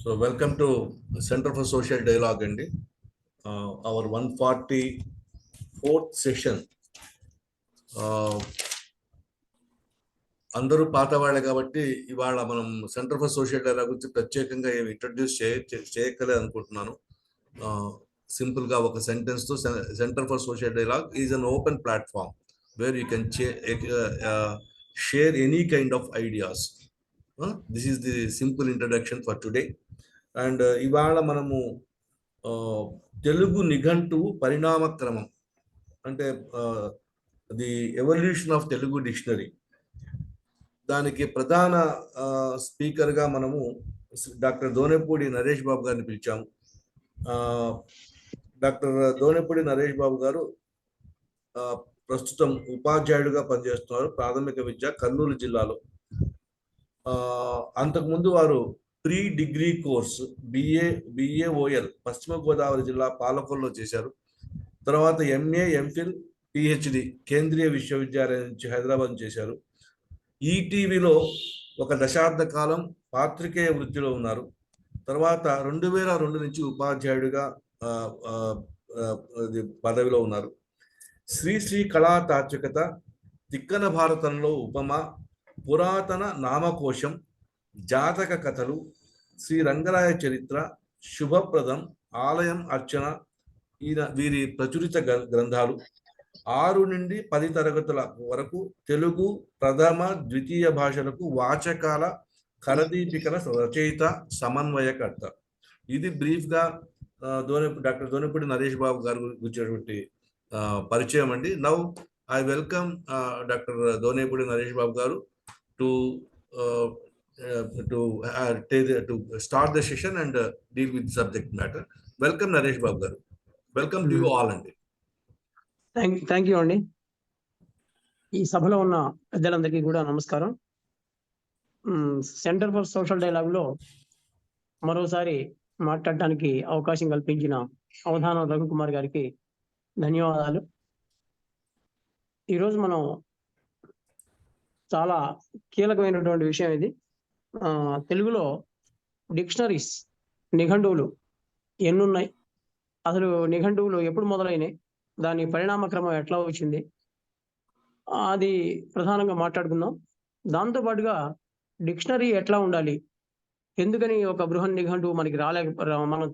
So welcome to Center for Social Dialogue and our 144th session. అందరూ పాత వాళ్ళే కాబట్టి ఇవాళ మనం సెంటర్ ఫర్ సోషల్ డైలాగ్ గురించి ప్రత్యేకంగా ఏమి ఇంట్రడ్యూస్ చేయక్కలేదు అనుకుంటున్నాను. సింపుల్గా ఒక సెంటెన్స్తో centre for social dialogue is an open platform where you can share any kind of ideas. This is the simple introduction for today. And ఇవాళ మనము తెలుగు నిఘంటు పరిణామక్రమం అంటే the evolution of Telugu dictionary, దానికి ప్రధాన స్పీకర్గా మనము డాక్టర్ దోనెపూడి నరేష్ బాబు గారిని పిలిచాము. డాక్టర్ దోనెపూడి నరేష్ బాబు గారు ప్రస్తుతం ఉపాధ్యాయుడిగా పనిచేస్తున్నారు ప్రాథమిక విద్య కర్నూలు జిల్లాలో. అంతకుముందు వారు ప్రీ డిగ్రీ కోర్సు బిఏఓఎల్ పశ్చిమ గోదావరి జిల్లా పాలకొల్లో చేశారు. తర్వాత ఎంఏ ఎంఫిల్ పిహెచ్డి కేంద్రీయ విశ్వవిద్యాలయం నుంచి హైదరాబాద్ చేశారు. ఈటీవీలో ఒక దశాబ్ద కాలం పాత్రికేయ వృత్తిలో ఉన్నారు. తర్వాత 2002 నుంచి ఉపాధ్యాయుడిగా పదవిలో ఉన్నారు. శ్రీ కళా తాత్వికత, తిక్కన భారతంలో ఉపమ, పురాతన నామకోశం, జాతక కథలు, శ్రీ రంగరాయ చరిత్ర, శుభప్రదం, ఆలయం అర్చన వీరి ప్రచురిత గ్రంథాలు. 6 నుండి 10 తరగతుల వరకు తెలుగు ప్రథమ ద్వితీయ భాషలకు వాచకాల కరదీపికల రచయిత, సమన్వయకర్త. ఇది బ్రీఫ్గా డాక్టర్ దోనెపూడి నరేష్ బాబు గారు గురించినటువంటి పరిచయం అండి. Now I welcome doctor Donepudi Naresh Babu గారు to start the session and deal with subject matter. Welcome Naresh Babu garu. Welcome to you all andi. Thank you అండి. ఈ సభలో ఉన్న పెద్దలందరికీ కూడా నమస్కారం. సెంటర్ ఫర్ సోషల్ డైలాగ్ లో మరోసారి మాట్లాడడానికి అవకాశం కల్పించిన అవధానం రఘుకుమార్ గారికి ధన్యవాదాలు. ఈరోజు మనం చాలా కీలకమైనటువంటి విషయం ఇది. తెలుగులో డిక్షనరీస్, నిఘంటువులు ఎన్నున్నాయి, అసలు నిఘంటువులు ఎప్పుడు మొదలైనాయి, దాని పరిణామక్రమం ఎట్లా వచ్చింది, అది ప్రధానంగా మాట్లాడుకుందాం. దాంతోపాటుగా డిక్షనరీ ఎట్లా ఉండాలి, ఎందుకని ఒక బృహన్ నిఘంటువు మనకి మనం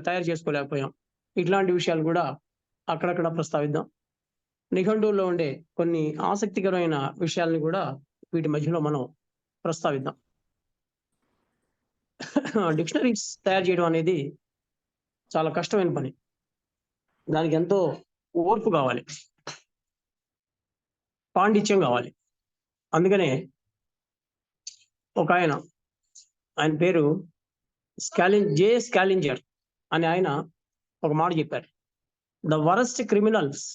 తయారు చేసుకోలేకపోయాం, ఇట్లాంటి విషయాలు కూడా అక్కడక్కడ ప్రస్తావిద్దాం. నిఘంటువుల్లో ఉండే కొన్ని ఆసక్తికరమైన విషయాలను కూడా వీటి మధ్యలో మనం ప్రస్తావిద్దాం. డిక్షనరీస్ తయారు చేయడం అనేది చాలా కష్టమైన పని. దానికి ఎంతో ఓర్పు కావాలి, పాండిత్యం కావాలి. అందుకనే ఒక ఆయన పేరు స్కాలింజర్ అని ఆయన ఒక మాట చెప్పారు. The worst criminals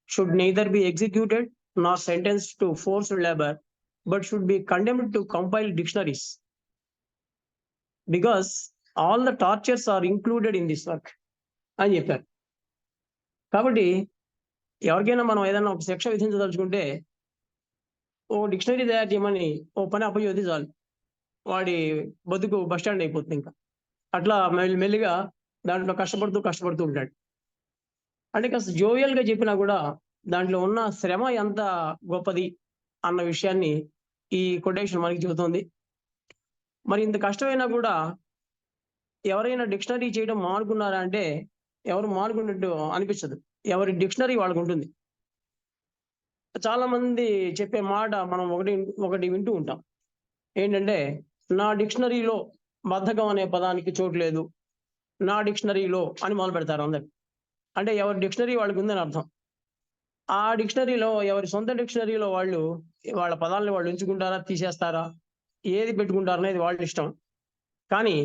should neither be executed nor sentenced to forced labour but should be condemned to compile dictionaries because all the tortures are included in this work అని చెప్పారు. కాబట్టి ఎవరికైనా మనం ఏదైనా ఒక శిక్ష విధించదలుచుకుంటే ఓ డిక్షనరీ తయారు చేయమని ఓ పని అప్పయ్యేది చాలు, వాడి బతుకు బస్టాండ్ అయిపోతుంది. ఇంకా అట్లా మెల్లిగా దాంట్లో కష్టపడుతూ ఉంటాడు. అంటే కాస్త జోవియల్గా చెప్పినా కూడా దాంట్లో ఉన్న శ్రమ ఎంత గొప్పది అన్న విషయాన్ని ఈ కొటేషన్ మనకి చెబుతోంది. మరి ఇంత కష్టమైనా కూడా ఎవరైనా డిక్షనరీ చేయడం మానుకున్నారా అంటే ఎవరు మానుకున్నట్టు అనిపించదు. ఎవరి డిక్షనరీ వాళ్ళకు ఉంటుంది. చాలా మంది చెప్పే మాట మనం ఒకటి వింటూ ఉంటాం. ఏంటంటే, నా డిక్షనరీలో బద్ధకం అనే పదానికి చోటు లేదు, నా డిక్షనరీలో అని మొదలు పెడతారు అందరు. అంటే ఎవరి డిక్షనరీ వాళ్ళకి ఉందని అర్థం. ఆ డిక్షనరీలో, ఎవరి సొంత డిక్షనరీలో వాళ్ళ పదాలను వాళ్ళు ఉంచుకుంటారా, తీసేస్తారా, ఏది పెట్టుకుంటారనేది వాళ్ళ ఇష్టం. కానీ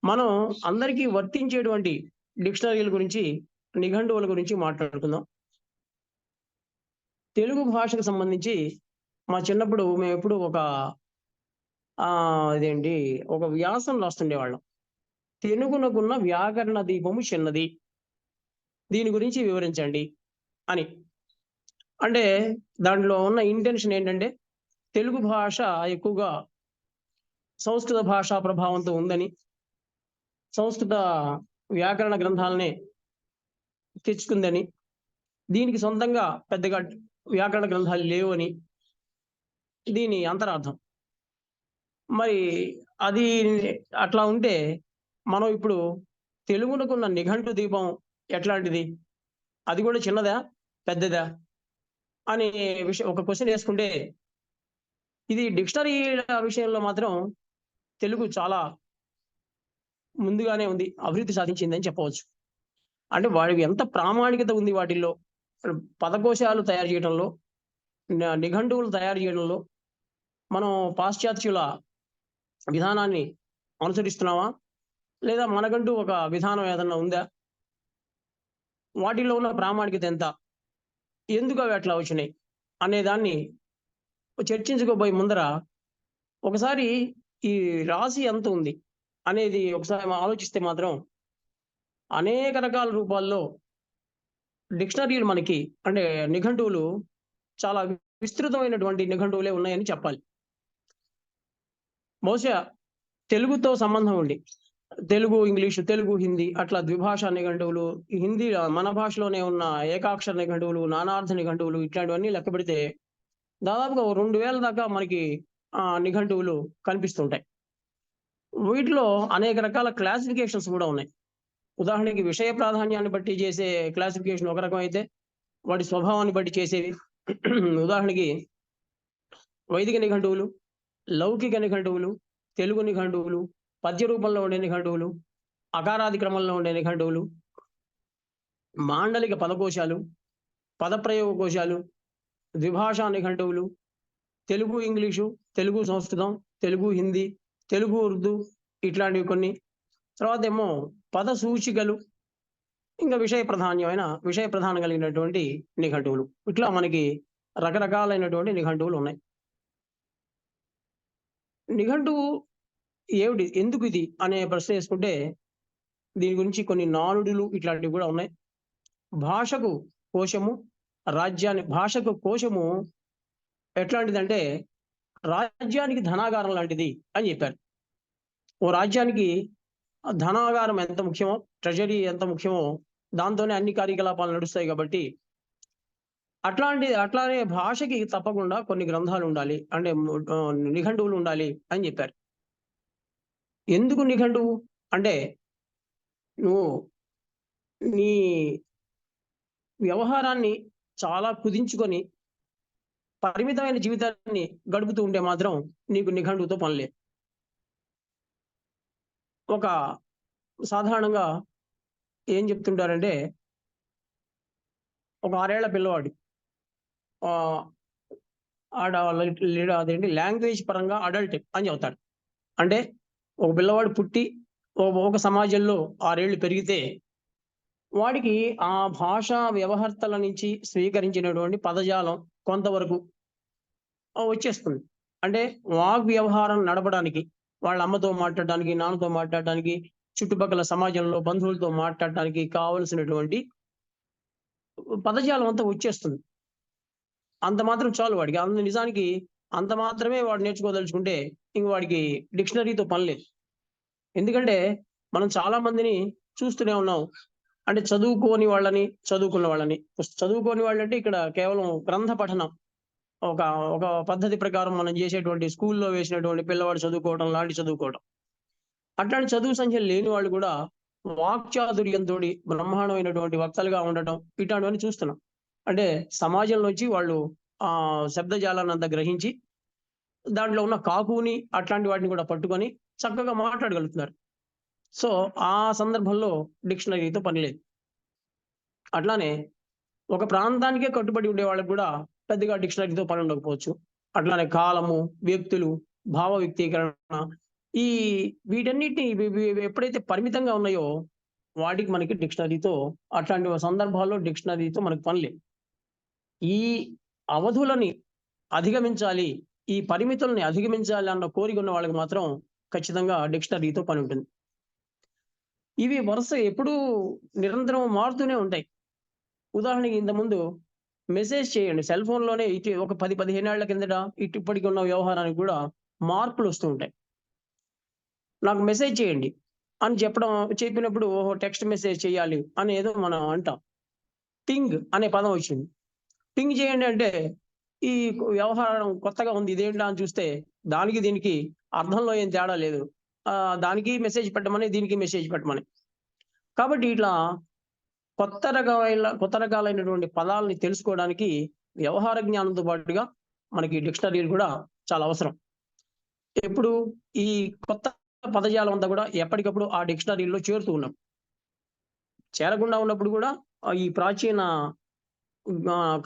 మనం అందరికీ వర్తించేటువంటి డిక్షనరీల గురించి, నిఘంటువుల గురించి మాట్లాడుకుందాం. తెలుగు భాషకు సంబంధించి మా చిన్నప్పుడు మేము ఎప్పుడు ఒక వ్యాసం రాస్తుండేవాళ్ళం. తెలుగునకున్న వ్యాకరణ దీపము చిన్నది, దీని గురించి వివరించండి అని. అంటే దాంట్లో ఉన్న ఇంటెన్షన్ ఏంటంటే, తెలుగు భాష ఎక్కువగా సంస్కృత భాషా ప్రభావంతో ఉందని, సంస్కృత వ్యాకరణ గ్రంథాలనే తెచ్చుకుందని, దీనికి సొంతంగా పెద్దగా వ్యాకరణ గ్రంథాలు లేవు అని దీని అంతరార్థం. మరి అది అట్లా ఉంటే మనం ఇప్పుడు తెలుగునకున్న నిఘంటు దీపం ఎట్లాంటిది? అది కూడా చిన్నదా? పెద్దదా? అనే ఒక క్వశ్చన్ వేసుకుంటే, ఇది డిక్షనరీల విషయంలో మాత్రం తెలుగు చాలా ముందుగానే ఉంది, అభివృద్ధి సాధించిందని చెప్పవచ్చు. అంటే వాడికి ఎంత ప్రామాణికత ఉంది వాటిల్లో, పదకోశాలు తయారు చేయడంలో, నిఘంటువులు తయారు చేయడంలో మనం పాశ్చాత్యుల విధానాన్ని అనుసరిస్తున్నామా? లేదా మనకంటూ ఒక విధానం ఏదన్నా ఉందా? వాటిల్లో ఉన్న ప్రామాణికత ఎంత? ఎందుకు అవి అట్లా వచ్చినాయి? అనే దాన్ని చర్చించుకోబోయే ముందర ఒకసారి ఈ రాశి ఎంత ఉంది అనేది ఒకసారి ఆలోచిస్తే మాత్రం అనేక రకాల రూపాల్లో డిక్షనరీలు మనకి, అంటే నిఘంటువులు చాలా విస్తృతమైనటువంటి నిఘంటువులే ఉన్నాయని చెప్పాలి. బహుశా తెలుగుతో సంబంధం ఉండి, తెలుగు ఇంగ్లీషు, తెలుగు హిందీ అట్లా ద్విభాషా నిఘంటువులు, హిందీ మన భాషలోనే ఉన్న ఏకాక్షర నిఘంటువులు, నానార్థ నిఘంటువులు ఇట్లాంటివన్నీ లెక్క పెడితే దాదాపుగా 2000 దాకా మనకి నిఘంటువులు కనిపిస్తుంటాయి. వీటిలో అనేక రకాల క్లాసిఫికేషన్స్ కూడా ఉన్నాయి. ఉదాహరణకి విషయ ప్రాధాన్యాన్ని బట్టి చేసే క్లాసిఫికేషన్ ఒక రకం అయితే, వాటి స్వభావాన్ని బట్టి చేసేవి ఉదాహరణకి వైదిక నిఘంటువులు, లౌకిక నిఘంటువులు, తెలుగు నిఘంటువులు, పద్య రూపంలో ఉండే నిఘంటువులు, అకారాది క్రమంలో ఉండే నిఘంటువులు, మాండలిక పదకోశాలు, పదప్రయోగ కోశాలు, ద్విభాషా నిఘంటువులు, తెలుగు ఇంగ్లీషు, తెలుగు సంస్కృతం, తెలుగు హిందీ, తెలుగు ఉర్దూ ఇట్లాంటివి కొన్ని. తర్వాత ఏమో పద సూచికలు, ఇంకా విషయ ప్రధానం కలిగినటువంటి నిఘంటువులు. ఇట్లా మనకి రకరకాలైనటువంటి నిఘంటువులు ఉన్నాయి. నిఘంటువు ఏమిటి, ఎందుకు ఇది అనే ప్రశ్న వేసుకుంటే దీని గురించి కొన్ని నానుడులు ఇట్లాంటివి కూడా ఉన్నాయి. భాషకు కోశము, భాషకు కోశము ఎట్లాంటిదంటే రాజ్యానికి ధనాగారం లాంటిది అని చెప్పారు. ఓ రాజ్యానికి ధనాగారం ఎంత ముఖ్యమో, ట్రెజరీ ఎంత ముఖ్యమో, దాంతోనే అన్ని కార్యకలాపాలు నడుస్తాయి. కాబట్టి అట్లానే భాషకి తప్పకుండా కొన్ని గ్రంథాలు ఉండాలి, అంటే నిఘంటువులు ఉండాలి అని చెప్పారు. ఎందుకు నిఘంటువు అంటే, నువ్వు నీ వ్యవహారాన్ని చాలా కుదించుకొని పరిమితమైన జీవితాన్ని గడుపుతూ ఉంటే మాత్రం నీకు నిఘంటువుతో పనిలే. ఒక సాధారణంగా ఏం చెప్తుంటారంటే, ఒక 6 ఏళ్ల పిల్లవాడు అదేంటి లాంగ్వేజ్ పరంగా అడల్ట్ అని చెబుతాడు. అంటే ఒక పిల్లవాడు పుట్టి ఒక సమాజంలో 6 ఏళ్ళు పెరిగితే వాడికి ఆ భాషా వ్యవహర్తల నుంచి స్వీకరించినటువంటి పదజాలం కొంతవరకు వచ్చేస్తుంది. అంటే వాగ్ వ్యవహారం నడపడానికి, వాళ్ళ అమ్మతో మాట్లాడడానికి, నాన్నతో మాట్లాడడానికి, చుట్టుపక్కల సమాజంలో బంధువులతో మాట్లాడడానికి కావలసినటువంటి పదజాలం అంతా వచ్చేస్తుంది. అంత మాత్రం చాలు వాడికి. నిజానికి అంత మాత్రమే వాడు నేర్చుకోదలుచుకుంటే ఇంక వాడికి డిక్షనరీతో పని లేదు. ఎందుకంటే మనం చాలా మందిని చూస్తూనే ఉన్నాం. అంటే చదువుకోని వాళ్ళని, చదువుకున్న వాళ్ళని. చదువుకోని వాళ్ళంటే ఇక్కడ కేవలం గ్రంథ పఠనం, ఒక పద్ధతి ప్రకారం మనం చేసేటువంటి స్కూల్లో వేసినటువంటి పిల్లవాడు చదువుకోవడం లాంటి చదువుకోవడం. అట్లాంటి చదువు సంఖ్యలు లేని వాళ్ళు కూడా వాక్చాతుర్యంతో బ్రహ్మాండమైనటువంటి వక్తలుగా ఉండటం, ఇట్లాంటివన్నీ చూస్తున్నాం. అంటే సమాజంలోంచి వాళ్ళు శబ్దజాలాన్ని అంతా గ్రహించి దాంట్లో ఉన్న కాకుని అట్లాంటి వాటిని కూడా పట్టుకొని చక్కగా మాట్లాడగలుగుతున్నారు. సో ఆ సందర్భంలో డిక్షనరీతో పని లేదు. అట్లానే ఒక ప్రాంతానికే కట్టుబడి ఉండే వాళ్ళకి కూడా పెద్దగా డిక్షనరీతో పని ఉండకపోవచ్చు. అట్లానే కాలము, వ్యక్తులు, భావ వ్యక్తీకరణ, వీటన్నిటిని ఎప్పుడైతే పరిమితంగా ఉన్నాయో వాటికి మనకి డిక్షనరీతో, అట్లాంటి సందర్భాల్లో డిక్షనరీతో మనకు పని లేదు. ఈ అవధులని అధిగమించాలి, ఈ పరిమితుల్ని అధిగమించాలి అన్న కోరిక ఉన్న వాళ్ళకి మాత్రం ఖచ్చితంగా డిక్షనరీతో పని ఉంటుంది. ఇవి వరుస ఎప్పుడూ నిరంతరం మారుతూనే ఉంటాయి. ఉదాహరణకి ఇంతకుముందు మెసేజ్ చేయండి, సెల్ ఫోన్లోనే ఒక 10-15 ఏళ్ల కిందట ఇప్పటికి ఉన్న వ్యవహారానికి కూడా మార్పులు వస్తూ ఉంటాయి. నాకు మెసేజ్ చేయండి అని చెప్పినప్పుడు ఓహో టెక్స్ట్ మెసేజ్ చేయాలి అని ఏదో మనం అంటాం. పింగ్ అనే పదం వచ్చింది. పింగ్ చేయండి అంటే ఈ వ్యవహారం కొత్తగా ఉంది, ఇదేంటా అని చూస్తే దానికి దీనికి అర్థంలో ఏం తేడా లేదు. దానికి మెసేజ్ పెట్టమని, దీనికి మెసేజ్ పెట్టమని. కాబట్టి ఇట్లా కొత్త రకాలైనటువంటి పదాలని తెలుసుకోవడానికి వ్యవహార జ్ఞానంతో పాటుగా మనకి డిక్షనరీలు కూడా చాలా అవసరం. ఎప్పుడు ఈ కొత్త పదజాలం అంతా కూడా ఎప్పటికప్పుడు ఆ డిక్షనరీలో చేరుతూ ఉన్నాం. చేరకుండా ఉన్నప్పుడు కూడా ఈ ప్రాచీన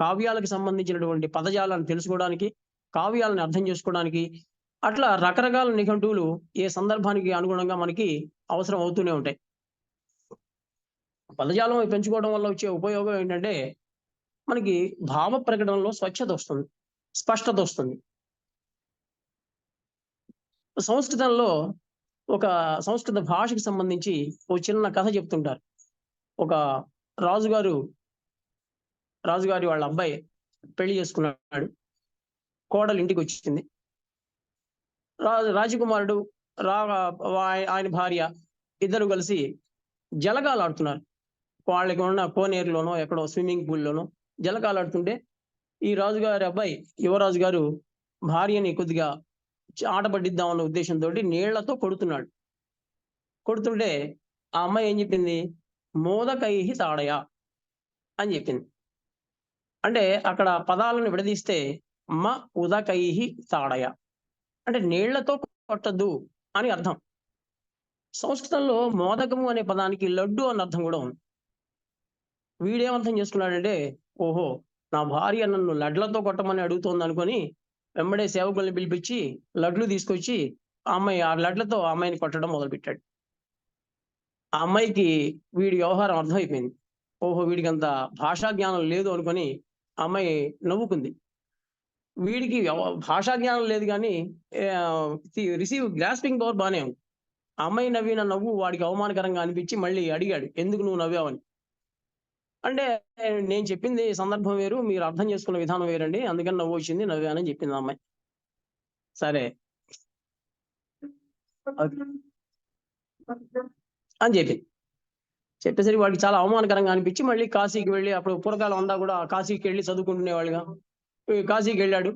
కావ్యాలకు సంబంధించినటువంటి పదజాలాన్ని తెలుసుకోవడానికి, కావ్యాలను అర్థం చేసుకోవడానికి, అట్లా రకరకాల నిఘంటువులు ఏ సందర్భానికి అనుగుణంగా మనకి అవసరం అవుతూనే ఉంటాయి. పదజాలం పెంచుకోవడం వల్ల వచ్చే ఉపయోగం ఏంటంటే మనకి భావ ప్రకటనలో స్వచ్ఛత వస్తుంది, స్పష్టత వస్తుంది. సంస్కృతంలో ఒక సంస్కృత భాషకి సంబంధించి ఒక చిన్న కథ చెప్తుంటారు. ఒక రాజుగారి వాళ్ళ అబ్బాయి పెళ్లి చేసుకున్నాడు. కోడలు ఇంటికి వచ్చింది. రాజకుమారుడు ఆయన భార్య ఇద్దరు కలిసి జలగాలు ఆడుతున్నారు. వాళ్ళకి ఉన్న కోనేరులోనో ఎక్కడో స్విమ్మింగ్ పూల్లోనో జలగాలు ఆడుతుంటే ఈ రాజుగారి అబ్బాయి యువరాజు గారు భార్యని కొద్దిగా ఆట పట్టిద్దామన్న ఉద్దేశంతో నీళ్లతో కొడుతుంటే ఆ అమ్మాయి ఏం చెప్పింది, మోదకైహి తాడయ అని చెప్పింది. అంటే అక్కడ పదాలను విడదీస్తే మ ఉదకైహి తాడయ అంటే నీళ్లతో కొట్టద్దు అని అర్థం. సంస్కృతంలో మోదకము అనే పదానికి లడ్డు అన్న అర్థం కూడా ఉంది. వీడేమర్థం చేసుకున్నాడంటే, ఓహో నా భార్య నన్ను లడ్లతో కొట్టమని అడుగుతోంది అనుకొని వెంబడే సేవకుల్ని పిలిపించి లడ్లు తీసుకొచ్చి ఆ లడ్లతో ఆ అమ్మాయిని కొట్టడం మొదలుపెట్టాడు. ఆ అమ్మాయికి వీడి వ్యవహారం అర్థమైపోయింది. ఓహో వీడికి అంత భాషా జ్ఞానం లేదు అనుకొని ఆ అమ్మాయి నవ్వుకుంది. వీడికి భాషా జ్ఞానం లేదు కానీ గ్రాస్పింగ్ పవర్ బానే ఉంది. ఆ అమ్మాయి నవ్విన నవ్వు వాడికి అవమానకరంగా అనిపించి మళ్ళీ అడిగాడు, ఎందుకు నువ్వు నవ్వావని. అంటే నేను చెప్పింది సందర్భం వేరు, మీరు అర్థం చేసుకున్న విధానం వేరండి, అందుకని నవ్వు వచ్చింది, నవ్వానని చెప్పింది ఆ అమ్మాయి. సరే అని చెప్పేసరికి వాడికి చాలా అవమానకరంగా అనిపించి మళ్ళీ కాశీకి వెళ్ళి, అప్పుడు పూర్వకాలం అంతా కూడా కాశీకి వెళ్ళి చదువుకుంటునేవాళ్ళుగా, కాశీకి వెళ్ళాడు,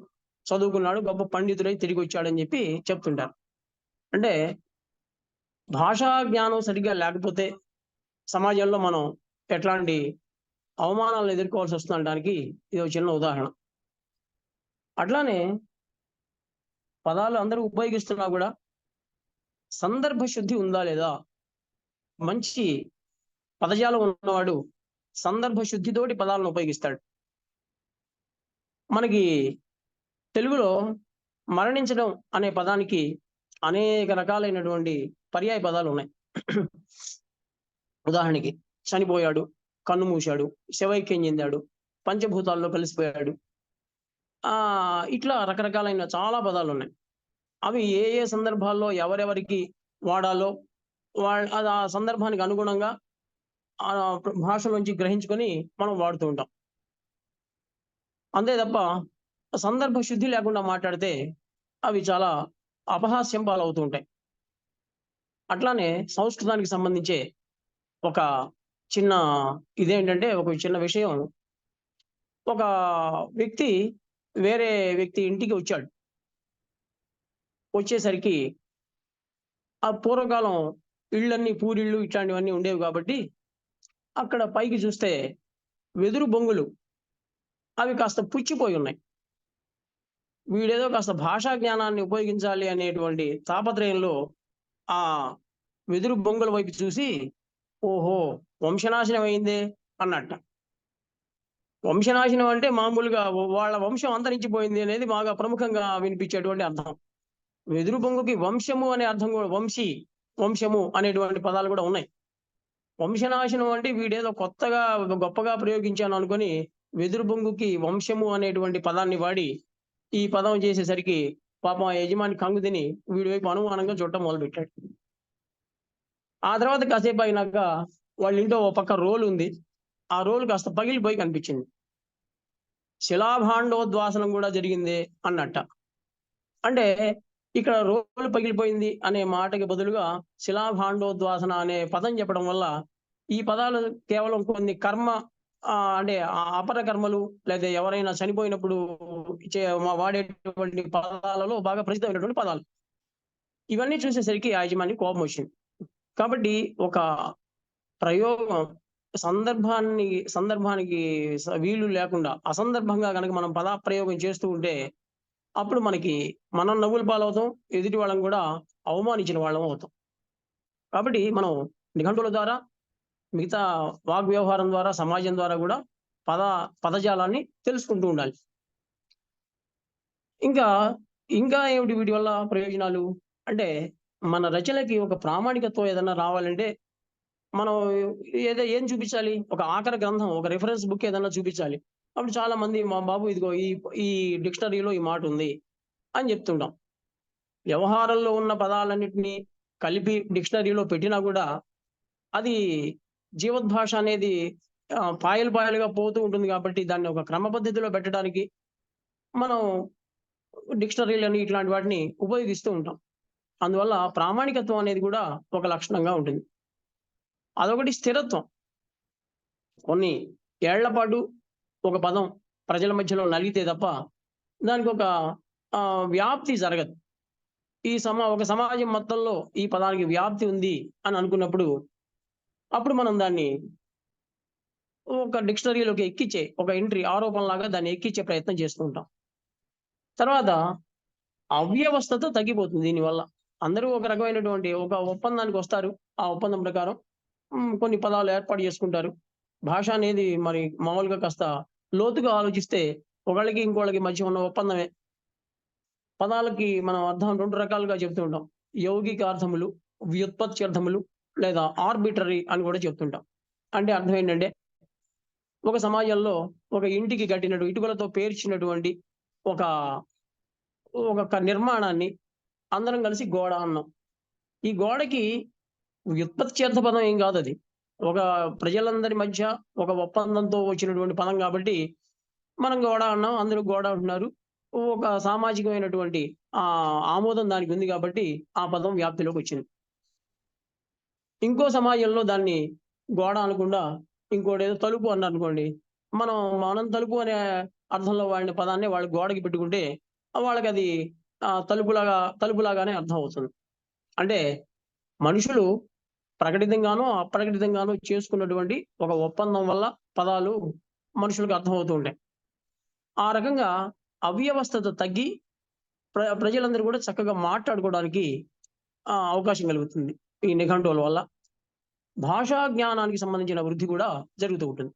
చదువుకున్నాడు, గొప్ప పండితుడై తిరిగి వచ్చాడని చెప్పి చెప్తుంటారు. అంటే భాషా జ్ఞానం సరిగ్గా లేకపోతే సమాజంలో మనం ఎట్లాంటి అవమానాలను ఎదుర్కోవాల్సి వస్తుండడానికి ఇది ఒక చిన్న ఉదాహరణ. అట్లానే పదాలు అందరూ ఉపయోగిస్తున్నా కూడా సందర్భ శుద్ధి ఉందా లేదా? మంచి పదజాలం ఉన్నవాడు సందర్భ శుద్ధితోటి పదాలను ఉపయోగిస్తాడు. మనకి తెలుగులో మరణించడం అనే పదానికి అనేక రకాలైనటువంటి పర్యాయ పదాలు ఉన్నాయి. ఉదాహరణకి చనిపోయాడు, కన్ను మూశాడు, శవైక్యం చెందాడు, పంచభూతాల్లో కలిసిపోయాడు, ఇట్లా రకరకాలైన చాలా పదాలు ఉన్నాయి. అవి ఏ ఏ సందర్భాల్లో ఎవరెవరికి వాడాలో అది ఆ సందర్భానికి అనుగుణంగా ఆ భాషలోంచి గ్రహించుకొని మనం వాడుతూ ఉంటాం. అంతే తప్ప సందర్భ శుద్ధి లేకుండా మాట్లాడితే అవి చాలా అపహాస్యం పాలవుతూ ఉంటాయి. అట్లానే సంస్కృతానికి సంబంధించే ఒక చిన్న ఇదేంటంటే, ఒక చిన్న విషయం, ఒక వ్యక్తి వేరే వ్యక్తి ఇంటికి వచ్చాడు. వచ్చేసరికి ఆ పూర్వకాలం ఇళ్ళన్నీ పూరిళ్ళు ఇట్లాంటివన్నీ ఉండేవి కాబట్టి అక్కడ పైకి చూస్తే వెదురు బొంగులు అవి కాస్త పుచ్చిపోయి ఉన్నాయి. వీడేదో కాస్త భాషా జ్ఞానాన్ని ఉపయోగించాలి అనేటువంటి తాపత్రయంలో ఆ వెదురు బొంగుల వైపు చూసి, ఓహో వంశనాశనం అయిందే అన్నట్ట. వంశనాశనం అంటే మామూలుగా వాళ్ళ వంశం అంతరించిపోయింది అనేది బాగా ప్రముఖంగా వినిపించేటువంటి అర్థం. వెదురు బొంగుకి వంశము అనే అర్థం కూడా, వంశము అనేటువంటి పదాలు కూడా ఉన్నాయి. వంశనాశనం అంటే వీడేదో కొత్తగా గొప్పగా ప్రయోగించాను అనుకొని వెదురు బొంగుకి వంశము అనేటువంటి పదాన్ని వాడి ఈ పదం చేసేసరికి పాపం ఆ యజమాని కంగు తిని వీడి వైపు అనుమానంగా చూడటం మొదలుపెట్టాడు. ఆ తర్వాత కాసేపు అయినాక వాళ్ళ ఇంట్లో ఓ పక్క రోలు ఉంది, ఆ రోలు కాస్త పగిలిపోయి కనిపించింది. శిలాభాండోద్వాసనం కూడా జరిగింది అన్నట్ట. అంటే ఇక్కడ రోలు పగిలిపోయింది అనే మాటకి బదులుగా శిలాభాండోద్వాసన అనే పదం చెప్పడం వల్ల ఈ పదాలు కేవలం కొన్ని కర్మ అంటే అపర కర్మలు లేదా ఎవరైనా చనిపోయినప్పుడు వాడేటువంటి పదాలలో బాగా ప్రసిద్ధమైనటువంటి పదాలు. ఇవన్నీ చూసేసరికి ఆ యజమాని కోపం వచ్చింది. కాబట్టి ఒక ప్రయోగం సందర్భానికి వీలు లేకుండా అసందర్భంగా గనక మనం పదప్రయోగం చేస్తూ ఉంటే అప్పుడు మనం నవ్వుల పాలవుతాం, ఎదుటి వాళ్ళని కూడా అవమానించిన వాళ్ళం అవుతాం. కాబట్టి మనం నిఘంటువుల ద్వారా, మిగతా వాగ్వ్యవహారం ద్వారా, సమాజం ద్వారా కూడా పదజాలాన్ని తెలుసుకుంటూ ఉండాలి. ఇంకా ఏమిటి వీటి వల్ల ప్రయోజనాలు అంటే, మన రచనకి ఒక ప్రామాణికత్వం ఏదన్నా రావాలంటే మనం ఏం చూపించాలి? ఒక ఆఖరి గ్రంథం, ఒక రిఫరెన్స్ బుక్ ఏదన్నా చూపించాలి. అప్పుడు చాలా మంది మా బాబు ఇదిగో ఈ డిక్షనరీలో ఈ మాట ఉంది అని చెప్తుంటాం. వ్యవహారంలో ఉన్న పదాలన్నిటిని కలిపి డిక్షనరీలో పెట్టినా కూడా అది జీవద్భాష అనేది పాయలు పాయలుగా పోతూ ఉంటుంది కాబట్టి దాన్ని ఒక క్రమ పద్ధతిలో పెట్టడానికి మనం డిక్షనరీలని ఇట్లాంటి వాటిని ఉపయోగిస్తూ ఉంటాం. అందువల్ల ప్రామాణికత్వం అనేది కూడా ఒక లక్షణంగా ఉంటుంది. అదొకటి స్థిరత్వం. కొన్ని ఏళ్ల పాటు ఒక పదం ప్రజల మధ్యలో నలిగితే తప్ప దానికి ఒక వ్యాప్తి జరగదు. ఒక సమాజం మొత్తంలో ఈ పదానికి వ్యాప్తి ఉంది అని అనుకున్నప్పుడు అప్పుడు మనం దాన్ని ఒక డిక్షనరీలోకి ఎక్కించే ఒక ఎంట్రీ ఆరోపణలాగా దాన్ని ఎక్కించే ప్రయత్నం చేస్తూ ఉంటాం. తర్వాత అవ్యవస్థత తగ్గిపోతుంది దీనివల్ల. అందరూ ఒక రకమైనటువంటి ఒక ఒప్పందానికి వస్తారు. ఆ ఒప్పందం ప్రకారం కొన్ని పదాలు ఏర్పాటు చేసుకుంటారు. భాష అనేది మరి మామూలుగా కాస్త లోతుగా ఆలోచిస్తే ఒకళ్ళకి ఇంకోళ్ళకి మధ్య ఉన్న ఒప్పందమే. పదాలకి మనం అర్థం 2 రకాలుగా చెప్తూ ఉంటాం. యౌగిక అర్థములు, వ్యుత్పత్త్యర్థములు లేదా ఆర్బిటరీ అని కూడా చెప్తుంటాం. అంటే అర్థం ఏంటంటే, ఒక సమాజంలో ఒక ఇంటికి ఇటుకలతో పేర్చినటువంటి ఒక నిర్మాణాన్ని అందరం కలిసి గోడ అన్నాం. ఈ గోడకి వ్యుత్పత్త్యర్థ పదం ఏం కాదది. ఒక ప్రజలందరి మధ్య ఒక ఒప్పందంతో వచ్చినటువంటి పదం కాబట్టి మనం గోడ అన్నాం. అందరూ గోడ అంటున్నారు. ఒక సామాజికమైనటువంటి ఆమోదం దానికి ఉంది కాబట్టి ఆ పదం వ్యాప్తిలోకి వచ్చింది. ఇంకో సమాజంలో దాన్ని గోడ అనకుండా ఇంకోటేదో తలుపు అన్నారనుకోండి. మనం తలుపు అనే అర్థంలో వాడిన పదాన్ని వాళ్ళు గోడకి పెట్టుకుంటే వాళ్ళకది తలుపులాగానే అర్థం అవుతుంది. అంటే మనుషులు ప్రకటితంగానో, అప్రకటితంగానో చేసుకున్నటువంటి ఒక ఒప్పందం వల్ల పదాలు మనుషులకు అర్థమవుతూ ఉంటాయి. ఆ రకంగా అవ్యవస్థత తగ్గి ప్రజలందరూ కూడా చక్కగా మాట్లాడుకోవడానికి అవకాశం కలుగుతుంది. ఈ నిఘంటువుల వల్ల భాషా జ్ఞానానికి సంబంధించిన వృద్ధి కూడా జరుగుతూ ఉంటుంది.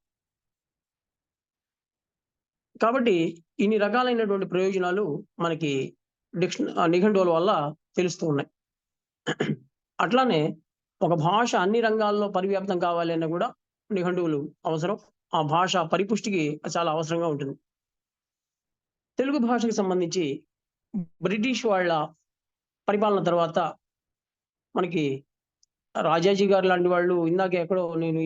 కాబట్టి ఇన్ని రకాలైనటువంటి ప్రయోజనాలు మనకి నిఘంటువుల వల్ల తెలుస్తూ ఉన్నాయి. అట్లానే ఒక భాష అన్ని రంగాల్లో పరివ్యాప్తం కావాలి అన్నా కూడా నిఘంటువులు అవసరం. ఆ భాష పరిపుష్టికి చాలా అవసరంగా ఉంటుంది. తెలుగు భాషకు సంబంధించి బ్రిటిష్ వాళ్ళ పరిపాలన తర్వాత మనకి రాజాజీ గారు లాంటి వాళ్ళు ఇందాక ఎక్కడో నేను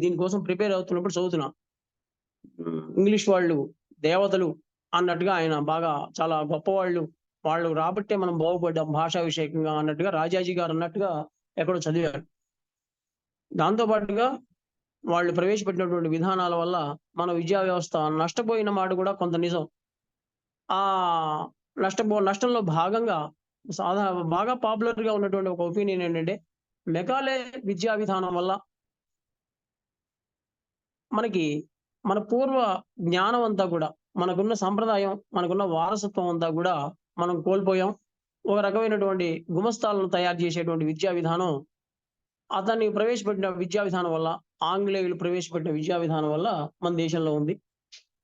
దీనికోసం ప్రిపేర్ అవుతున్నప్పుడు చదువుతున్నా. ఇంగ్లీష్ వాళ్ళు దేవతలు అన్నట్టుగా ఆయన బాగా చాలా గొప్పవాళ్ళు. వాళ్ళు రాబట్టే మనం బాగుపడ్డాం భాషా విషయకంగా అన్నట్టుగా రాజాజీ గారు అన్నట్టుగా ఎక్కడో చదివారు. దాంతో పాటుగా వాళ్ళు ప్రవేశపెట్టినటువంటి విధానాల వల్ల మన విద్యా వ్యవస్థ నష్టపోయిన మాట కూడా కొంత నిజం. నష్టంలో భాగంగా బాగా పాపులర్‌గా ఉన్నటువంటి ఒక ఒపీనియన్ ఏంటంటే, మెకాలే విద్యా విధానం వల్ల మనకి మన పూర్వ జ్ఞానం అంతా కూడా, మనకున్న సంప్రదాయం, మనకున్న వారసత్వం అంతా కూడా మనం కోల్పోయాం. ఒక రకమైనటువంటి గుమస్తాలను తయారు చేసేటువంటి విద్యా విధానం అతన్ని ప్రవేశపెట్టిన విద్యా విధానం వల్ల, ఆంగ్లేయులు ప్రవేశపెట్టిన విద్యా విధానం వల్ల మన దేశంలో ఉంది.